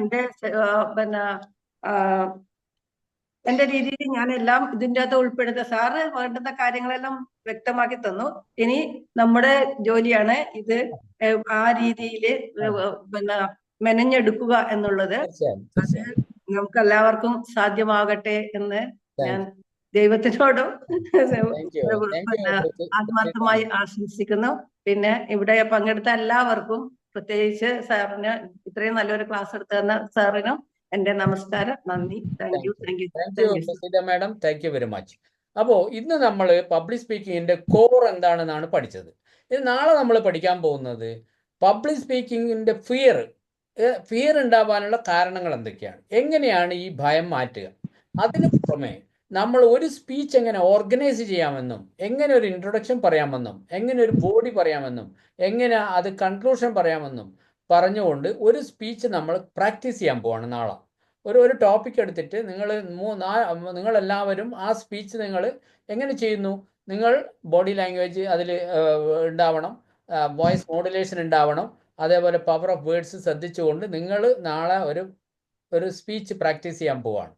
എന്റെ രീതിയിൽ ഞാൻ എല്ലാം ഇതിൻ്റെ അകത്ത് ഉൾപ്പെടുത്ത സാറ് വേണ്ടുന്ന കാര്യങ്ങളെല്ലാം വ്യക്തമാക്കി തന്നു. ഇനി നമ്മുടെ ജോലിയാണ് ഇത് ആ രീതിയിൽ മെനഞ്ഞെടുക്കുക എന്നുള്ളത്. അത് നമുക്ക് എല്ലാവർക്കും സാധ്യമാകട്ടെ എന്ന് ഞാൻ ദൈവത്തിനോടും ആത്മാർത്ഥമായി ആശംസിക്കുന്നു. പിന്നെ ഇവിടെ പങ്കെടുത്ത എല്ലാവർക്കും, പ്രത്യേകിച്ച് സാറിന് ഇത്രയും നല്ലൊരു ക്ലാസ് എടുത്തു തന്ന സാറിനും എന്റെ നമസ്കാരം, നന്ദി. Thank you madam, thank you very much. അപ്പോൾ ഇന്ന് നമ്മൾ പബ്ലിക് സ്പീക്കിങ്ങിന്റെ കോർ എന്താണെന്നാണ് പഠിച്ചത്. ഇത് നാളെ നമ്മൾ പഠിക്കാൻ പോകുന്നത് പബ്ലിക് സ്പീക്കിങ്ങിന്റെ ഫിയർ ഉണ്ടാവാനുള്ള കാരണങ്ങൾ എന്തൊക്കെയാണ്, എങ്ങനെയാണ് ഈ ഭയം മാറ്റുക, അതിന് പുറമെ നമ്മൾ ഒരു സ്പീച്ച് എങ്ങനെ ഓർഗനൈസ് ചെയ്യാമെന്നും, എങ്ങനെ ഒരു ഇൻട്രൊഡക്ഷൻ പറയാമെന്നും, എങ്ങനെ ഒരു ബോഡി പറയാമെന്നും, എങ്ങനെ അത് കൺക്ലൂഷൻ പറയാമെന്നും പറഞ്ഞുകൊണ്ട് ഒരു സ്പീച്ച് നമ്മൾ പ്രാക്ടീസ് ചെയ്യാൻ പോവാണ് നാളെ. ഒരു ടോപ്പിക് എടുത്തിട്ട് നിങ്ങളെല്ലാവരും ആ സ്പീച്ച് നിങ്ങൾ എങ്ങനെ ചെയ്യുന്നു, നിങ്ങൾ ബോഡി ലാംഗ്വേജ് അതിൽ ഉണ്ടാവണം, വോയിസ് മോഡുലേഷൻ ഉണ്ടാവണം, അതേപോലെ പവർ ഓഫ് വേർഡ്സ് ശ്രദ്ധിച്ചുകൊണ്ട് നിങ്ങൾ നാളെ ഒരു സ്പീച്ച് പ്രാക്ടീസ് ചെയ്യാൻ പോവാണ്.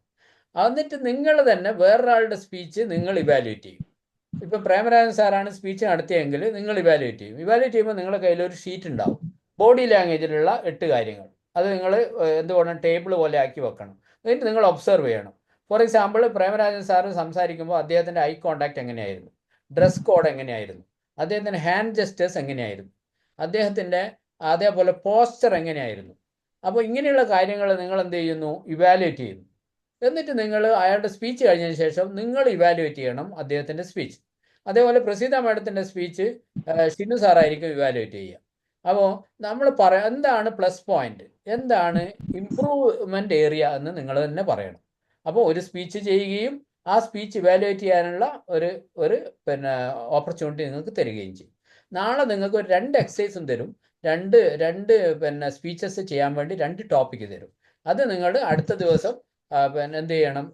എന്നിട്ട് നിങ്ങൾ തന്നെ വേറൊരാളുടെ സ്പീച്ച് നിങ്ങൾ ഇവാലുവേറ്റ് ചെയ്യും. ഇപ്പം പ്രേമരാജൻ സാറാണ് സ്പീച്ച് നടത്തിയെങ്കിൽ നിങ്ങൾ ഇവാലുവേറ്റ് ചെയ്യും. ഇവാലുവേറ്റ് ചെയ്യുമ്പോൾ നിങ്ങളുടെ കയ്യിൽ ഒരു ഷീറ്റ് ഉണ്ടാവും, ബോഡി ലാംഗ്വേജിലുള്ള 8 കാര്യങ്ങൾ. അത് നിങ്ങൾ എന്ത് വേണം, ടേബിൾ പോലെ ആക്കി വെക്കണം. എന്നിട്ട് നിങ്ങൾ ഒബ്സർവ് ചെയ്യണം. ഫോർ എക്സാമ്പിൾ, പ്രേമരാജൻ സാറ് സംസാരിക്കുമ്പോൾ അദ്ദേഹത്തിൻ്റെ ഐ കോണ്ടാക്ട് എങ്ങനെയായിരുന്നു, ഡ്രസ് കോഡ് എങ്ങനെയായിരുന്നു, അദ്ദേഹത്തിൻ്റെ ഹാൻഡ് ജസ്റ്റേഴ്സ് എങ്ങനെയായിരുന്നു, അദ്ദേഹത്തിൻ്റെ അതേപോലെ പോസ്ചർ എങ്ങനെയായിരുന്നു. അപ്പോൾ ഇങ്ങനെയുള്ള കാര്യങ്ങൾ നിങ്ങൾ എന്ത് ചെയ്യുന്നു, ഇവാലുവേറ്റ് ചെയ്യുന്നു. എന്നിട്ട് നിങ്ങൾ അയാളുടെ സ്പീച്ച് കഴിഞ്ഞതിന് ശേഷം നിങ്ങൾ ഇവാലുവേറ്റ് ചെയ്യണം അദ്ദേഹത്തിൻ്റെ സ്പീച്ച്. അതേപോലെ പ്രസീത മാഡത്തിൻ്റെ സ്പീച്ച് ഷിനു സാറായിരിക്കും ഇവാലുവേറ്റ് ചെയ്യുക. അപ്പോൾ നമ്മൾ എന്താണ് പ്ലസ് പോയിന്റ്, എന്താണ് ഇമ്പ്രൂവ്മെൻ്റ് ഏരിയ എന്ന് നിങ്ങൾ തന്നെ പറയണം. അപ്പോൾ ഒരു സ്പീച്ച് ചെയ്യുകയും ആ സ്പീച്ച് ഇവാലുവേറ്റ് ചെയ്യാനുള്ള ഒരു പിന്നെ ഓപ്പർച്യൂണിറ്റി നിങ്ങൾക്ക് തരികയും ചെയ്യും. നാളെ നിങ്ങൾക്ക് ഒരു 2 എക്സസൈസും തരും, രണ്ട് പിന്നെ സ്പീച്ചസ് ചെയ്യാൻ വേണ്ടി 2 ടോപ്പിക്ക് തരും. അത് നിങ്ങൾ അടുത്ത ദിവസം പിന്നെ എന്ത് ചെയ്യണം,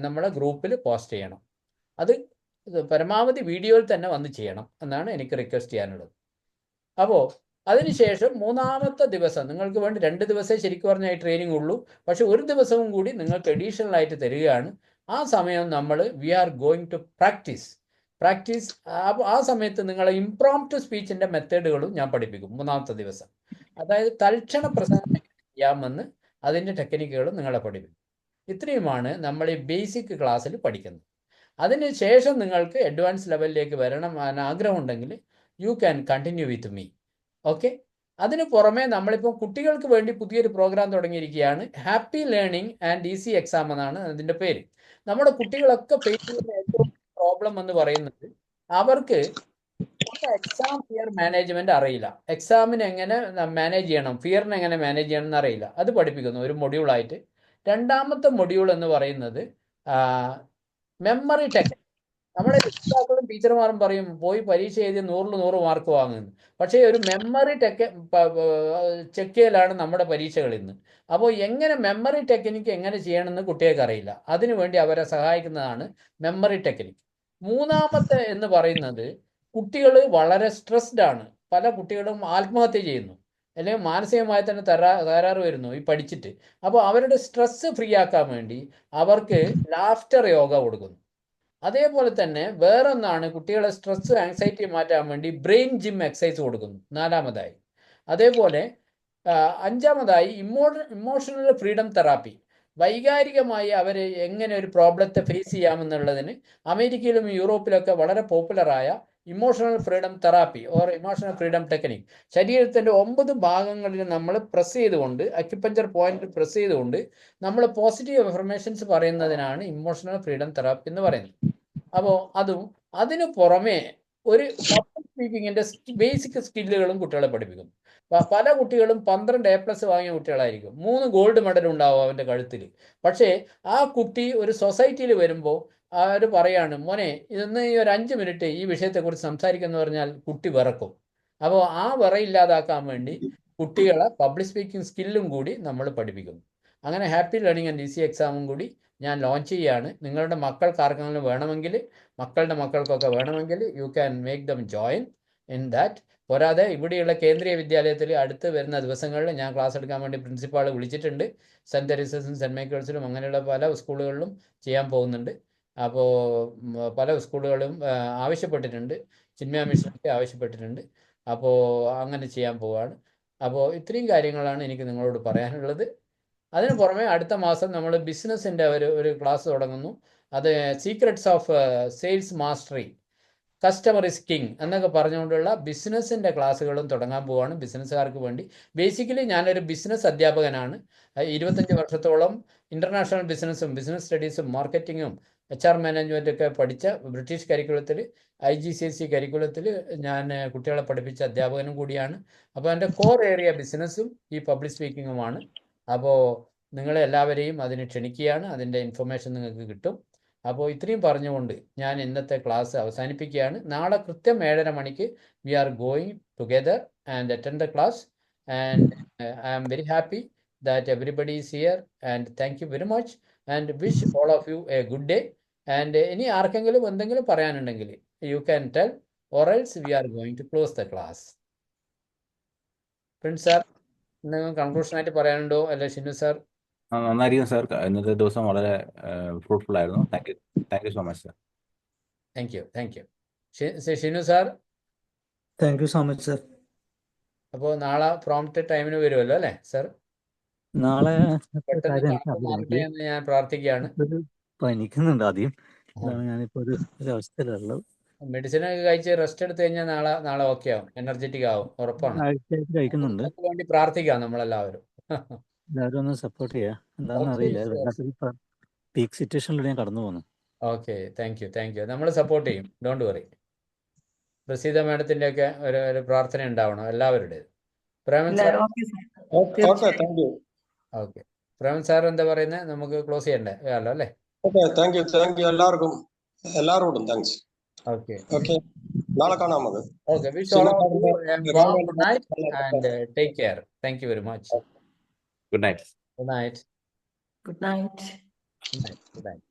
നമ്മളെ ഗ്രൂപ്പിൽ പോസ്റ്റ് ചെയ്യണം. അത് പരമാവധി വീഡിയോയിൽ തന്നെ വന്ന് ചെയ്യണം എന്നാണ് എനിക്ക് റിക്വസ്റ്റ് ചെയ്യാനുള്ളത്. അപ്പോൾ അതിനുശേഷം 3-ാമത്തെ ദിവസം നിങ്ങൾക്ക് വേണ്ടി 2 ദിവസമേ ശരിക്കും പറഞ്ഞാൽ ഈ ട്രെയിനിങ് ഉള്ളൂ. പക്ഷെ ഒരു ദിവസവും കൂടി നിങ്ങൾക്ക് അഡീഷണൽ ആയിട്ട് തരികയാണ്. ആ സമയം we are going to practice. ആ സമയത്ത് നിങ്ങളെ ഇംപ്രോംപ്റ്റ് സ്പീച്ചിൻ്റെ മെത്തേഡുകളും ഞാൻ പഠിപ്പിക്കും 3-ാമത്തെ ദിവസം. അതായത് തൽക്ഷണ പ്രസംഗം ചെയ്യാമെന്ന് അതിൻ്റെ ടെക്നിക്കുകളും നിങ്ങളെ പഠിപ്പിക്കും. ഇത്രയുമാണ് നമ്മൾ ഈ ബേസിക് ക്ലാസ്സിൽ പഠിക്കുന്നത്. അതിനുശേഷം നിങ്ങൾക്ക് അഡ്വാൻസ് ലെവലിലേക്ക് വരണം ആഗ്രഹമുണ്ടെങ്കിൽ you can continue with me. Okay. അതിന് പുറമെ നമ്മളിപ്പോൾ കുട്ടികൾക്ക് വേണ്ടി പുതിയൊരു പ്രോഗ്രാം തുടങ്ങിയിരിക്കുകയാണ്. Happy learning and easy exam എന്നാണ് അതിൻ്റെ പേര്. നമ്മുടെ കുട്ടികളൊക്കെ ഫേസ് ചെയ്യുന്ന ഏറ്റവും പ്രോബ്ലം എന്ന് പറയുന്നത് അവർക്ക് എക്സാം ഫിയർ മാനേജ്മെന്റ് അറിയില്ല. എക്സാമിന് എങ്ങനെ മാനേജ് ചെയ്യണം, ഫിയറിനെ എങ്ങനെ മാനേജ് ചെയ്യണം എന്നറിയില്ല. അത് പഠിപ്പിക്കുന്നു ഒരു മൊഡ്യൂളായിട്ട്. 2-ാമത്തെ മൊഡ്യൂൾ എന്ന് പറയുന്നത് മെമ്മറി ടെക്നിക്. നമ്മുടെ രക്ഷിതാക്കളും ടീച്ചർമാരും പറയും പോയി പരീക്ഷ എഴുതി 100 മാർക്ക് വാങ്ങുന്നു. പക്ഷേ ഒരു മെമ്മറി ചെക്ക് ചെയ്യലാണ് നമ്മുടെ പരീക്ഷകൾ ഇന്ന്. അപ്പോൾ എങ്ങനെ മെമ്മറി ടെക്നിക്ക് എങ്ങനെ ചെയ്യണമെന്ന് കുട്ടികൾക്ക് അറിയില്ല. അതിനുവേണ്ടി അവരെ സഹായിക്കുന്നതാണ് മെമ്മറി ടെക്നിക്ക്. 3-ാമത്തെ എന്ന് പറയുന്നത് കുട്ടികൾ വളരെ സ്ട്രെസ്ഡ് ആണ്. പല കുട്ടികളും ആത്മഹത്യ ചെയ്യുന്നു, അല്ലെങ്കിൽ മാനസികമായി തന്നെ തകരാറ് വരുന്നു ഈ പഠിച്ചിട്ട്. അപ്പോൾ അവരുടെ സ്ട്രെസ്സ് ഫ്രീ ആക്കാൻ വേണ്ടി അവർക്ക് ലാഫ്റ്റർ യോഗ കൊടുക്കുന്നു. അതേപോലെ തന്നെ വേറൊന്നാണ് കുട്ടികളെ സ്ട്രെസ് ആങ്സൈറ്റി മാറ്റാൻ വേണ്ടി ബ്രെയിൻ ജിം എക്സസൈസ് കൊടുക്കുന്നു 4-ാമതായി. അതേപോലെ 5-ാമതായി ഇമോഷണൽ ഫ്രീഡം തെറാപ്പി. വൈകാരികമായി അവർ എങ്ങനെ ഒരു പ്രോബ്ലത്തെ ഫേസ് ചെയ്യാമെന്നുള്ളതിന് അമേരിക്കയിലും യൂറോപ്പിലൊക്കെ വളരെ പോപ്പുലറായ emotional freedom therapy or emotional freedom technique. ശരീരത്തിൻ്റെ 9 ഭാഗങ്ങളിൽ നമ്മൾ പ്രസ് ചെയ്തുകൊണ്ട്, അക്യുപഞ്ചർ പോയിന്റ് പ്രസ് ചെയ്തുകൊണ്ട് നമ്മൾ പോസിറ്റീവ് അഫർമേഷൻസ് പറയുന്നതിനാണ് ഇമോഷണൽ ഫ്രീഡം തെറാപ്പി എന്ന് പറയുന്നത്. അപ്പോൾ അതിനു പുറമെ ഒരു പബ്ലിക് സ്പീക്കിങ്ങിൻ്റെ ബേസിക് സ്കില്ലുകളും കുട്ടികളെ പഠിപ്പിക്കും. പല കുട്ടികളും 12 A+ വാങ്ങിയ കുട്ടികളായിരിക്കും. 3 ഗോൾഡ് മെഡൽ ഉണ്ടാവും അവൻ്റെ കഴുത്തിൽ. പക്ഷേ ആ കുട്ടി ഒരു സൊസൈറ്റിയിൽ വരുമ്പോൾ അവർ പറയാണ്, മോനെ ഇന്ന് ഈ ഒരു 5 മിനിറ്റ് ഈ വിഷയത്തെക്കുറിച്ച് സംസാരിക്കുന്നു പറഞ്ഞാൽ കുട്ടി വിറക്കും. അപ്പോൾ ആ വിറയില്ലാതാക്കാൻ വേണ്ടി കുട്ടികളെ പബ്ലിക് സ്പീക്കിംഗ് സ്കില്ലും കൂടി നമ്മൾ പഠിപ്പിക്കുന്നു. അങ്ങനെ ഹാപ്പി ലേണിംഗ് ആൻഡ് ഈസി എക്സാമും കൂടി ഞാൻ ലോഞ്ച് ചെയ്യുകയാണ്. നിങ്ങളുടെ മക്കൾക്ക് ആർക്കെങ്കിലും വേണമെങ്കിൽ, മക്കളുടെ മക്കൾക്കൊക്കെ വേണമെങ്കിൽ you can make them join in that. പോരാതെ ഇവിടെയുള്ള കേന്ദ്രീയ വിദ്യാലയത്തിൽ അടുത്ത് വരുന്ന ദിവസങ്ങളിൽ ഞാൻ ക്ലാസ് എടുക്കാൻ വേണ്ടി പ്രിൻസിപ്പാൾ വിളിച്ചിട്ടുണ്ട്. സെൻറ്റ് തെരേസസിലും സെൻറ്റ് മൈക്കിൾസിലും അങ്ങനെയുള്ള പല സ്കൂളുകളിലും ചെയ്യാൻ പോകുന്നുണ്ട്. അപ്പോൾ പല സ്കൂളുകളും ആവശ്യപ്പെട്ടിട്ടുണ്ട്, ചിന്മയ മിഷനൊക്കെ ആവശ്യപ്പെട്ടിട്ടുണ്ട്. അപ്പോൾ അങ്ങനെ ചെയ്യാൻ പോവുകയാണ്. അപ്പോൾ ഇത്രയും കാര്യങ്ങളാണ് എനിക്ക് നിങ്ങളോട് പറയാനുള്ളത്. അതിന് പുറമെ അടുത്ത മാസം നമ്മൾ ബിസിനസ്സിൻ്റെ ഒരു ക്ലാസ് തുടങ്ങുന്നു. അത് secrets of sales mastery, customer is king എന്നൊക്കെ പറഞ്ഞുകൊണ്ടുള്ള ബിസിനസ്സിൻ്റെ ക്ലാസ്സുകളും തുടങ്ങാൻ പോവുകയാണ് ബിസിനസ്സുകാർക്ക് വേണ്ടി. ബേസിക്കലി ഞാനൊരു ബിസിനസ് അധ്യാപകനാണ്. 25 വർഷത്തോളം ഇൻ്റർനാഷണൽ ബിസിനസ്സും ബിസിനസ് സ്റ്റഡീസും മാർക്കറ്റിങ്ങും HR മാനേജ്മെൻറ്റൊക്കെ പഠിച്ച ബ്രിട്ടീഷ് കരിക്കുലത്തിൽ, IGCSE കരിക്കുലത്തിൽ ഞാൻ കുട്ടികളെ പഠിപ്പിച്ച അധ്യാപകനും കൂടിയാണ്. അപ്പോൾ എൻ്റെ കോർ ഏരിയ ബിസിനസ്സും ഈ പബ്ലിക് സ്പീക്കിങ്ങുമാണ്. അപ്പോൾ നിങ്ങളെ എല്ലാവരെയും അതിന് ക്ഷണിക്കുകയാണ്. അതിൻ്റെ ഇൻഫർമേഷൻ നിങ്ങൾക്ക് കിട്ടും. അപ്പോൾ ഇത്രയും പറഞ്ഞുകൊണ്ട് ഞാൻ ഇന്നത്തെ ക്ലാസ് അവസാനിപ്പിക്കുകയാണ്. നാളെ കൃത്യം 7:30 മണിക്ക് we are going together and attend the class. And I am very happy that everybody is here and thank you very much and wish all of you a good day. And ഇനി ആർക്കെങ്കിലും എന്തെങ്കിലും പറയാനുണ്ടെങ്കിൽ you can tell or else we are going to close the class. Prince sir, എന്തെങ്കിലും കൺക്ലൂഷനായിട്ട് പറയാനുണ്ടോ? അല്ലെ Shinu sir? നന്നായിരിക്കും sir. ഇന്നത്തെ ദിവസം വളരെ ഫ്രൂട്ട്ഫുൾ ആയിരുന്നു. Thank you so much sir. Thank you Shinu sir. Thank you so much sir. അപ്പോൾ നാളെ പ്രോംപ്റ്റ് ടൈമിന് വരുമല്ലോ അല്ലേ സാർ? നാളെ പെട്ടെന്ന് കാര്യം കണക്ക് എനിക്കറിയില്ല. മാറട്ടെ എനിക്ക് എന്ന് ഞാൻ പ്രാർത്ഥിക്കുകയാണ്. ഒരു പനിക്കുന്നുണ്ട് ആദ്യം. ആ. അതാണ് ഞാനിപ്പോൾ ഒരു അവസ്ഥയിലുള്ളത്. മെഡിസിനൊക്കെ കഴിച്ച് റെസ്റ്റ് എടുത്തു കഴിഞ്ഞാൽ നാളെ ഓക്കെ ആവും, എനർജറ്റിക് ആവും, ഉറപ്പാണ്. ആഴ്ചയായിട്ട് കഴിക്കുന്നുണ്ട്. നിങ്ങൾക്ക് വേണ്ടി പ്രാർത്ഥിക്കാം നമ്മളെല്ലാവരും. എല്ലാവരും ഒന്ന് സപ്പോർട്ട് ചെയ്യുക. എന്താണെന്ന് ഓക്കെ, അറിയില്ല, വല്ലാത്തൊരു പീക്ക് സിറ്റുവേഷനിലൂടെ ഞാൻ കടന്നു പോകുന്നു. Okay, thank you. നമ്മൾ സപ്പോർട്ട് ചെയ്യും, ഡോണ്ട് വറി. പ്രസീത മാഡത്തിൻ്റെ ഒക്കെ ഒരു പ്രാർത്ഥന ഉണ്ടാവണം എല്ലാവരുടേത്. Preman sir, okay sir, okay, തീർച്ചയായും. Thank you. Okay. Preman sir എന്താ പറയുന്നത്? നമുക്ക് ക്ലോസ് ചെയ്യണ്ടേ? വേണമല്ലോ അല്ലേ? ഓക്കെ, താങ്ക് യു എല്ലാവരോടും താങ്ക്സ്. ഓക്കെ, ഓക്കെ, നാളെ കാണാം നമുക്ക്. Okay. Wish all of you good night and take care. Thank you very much. Good night. Good night. Good night. Good night.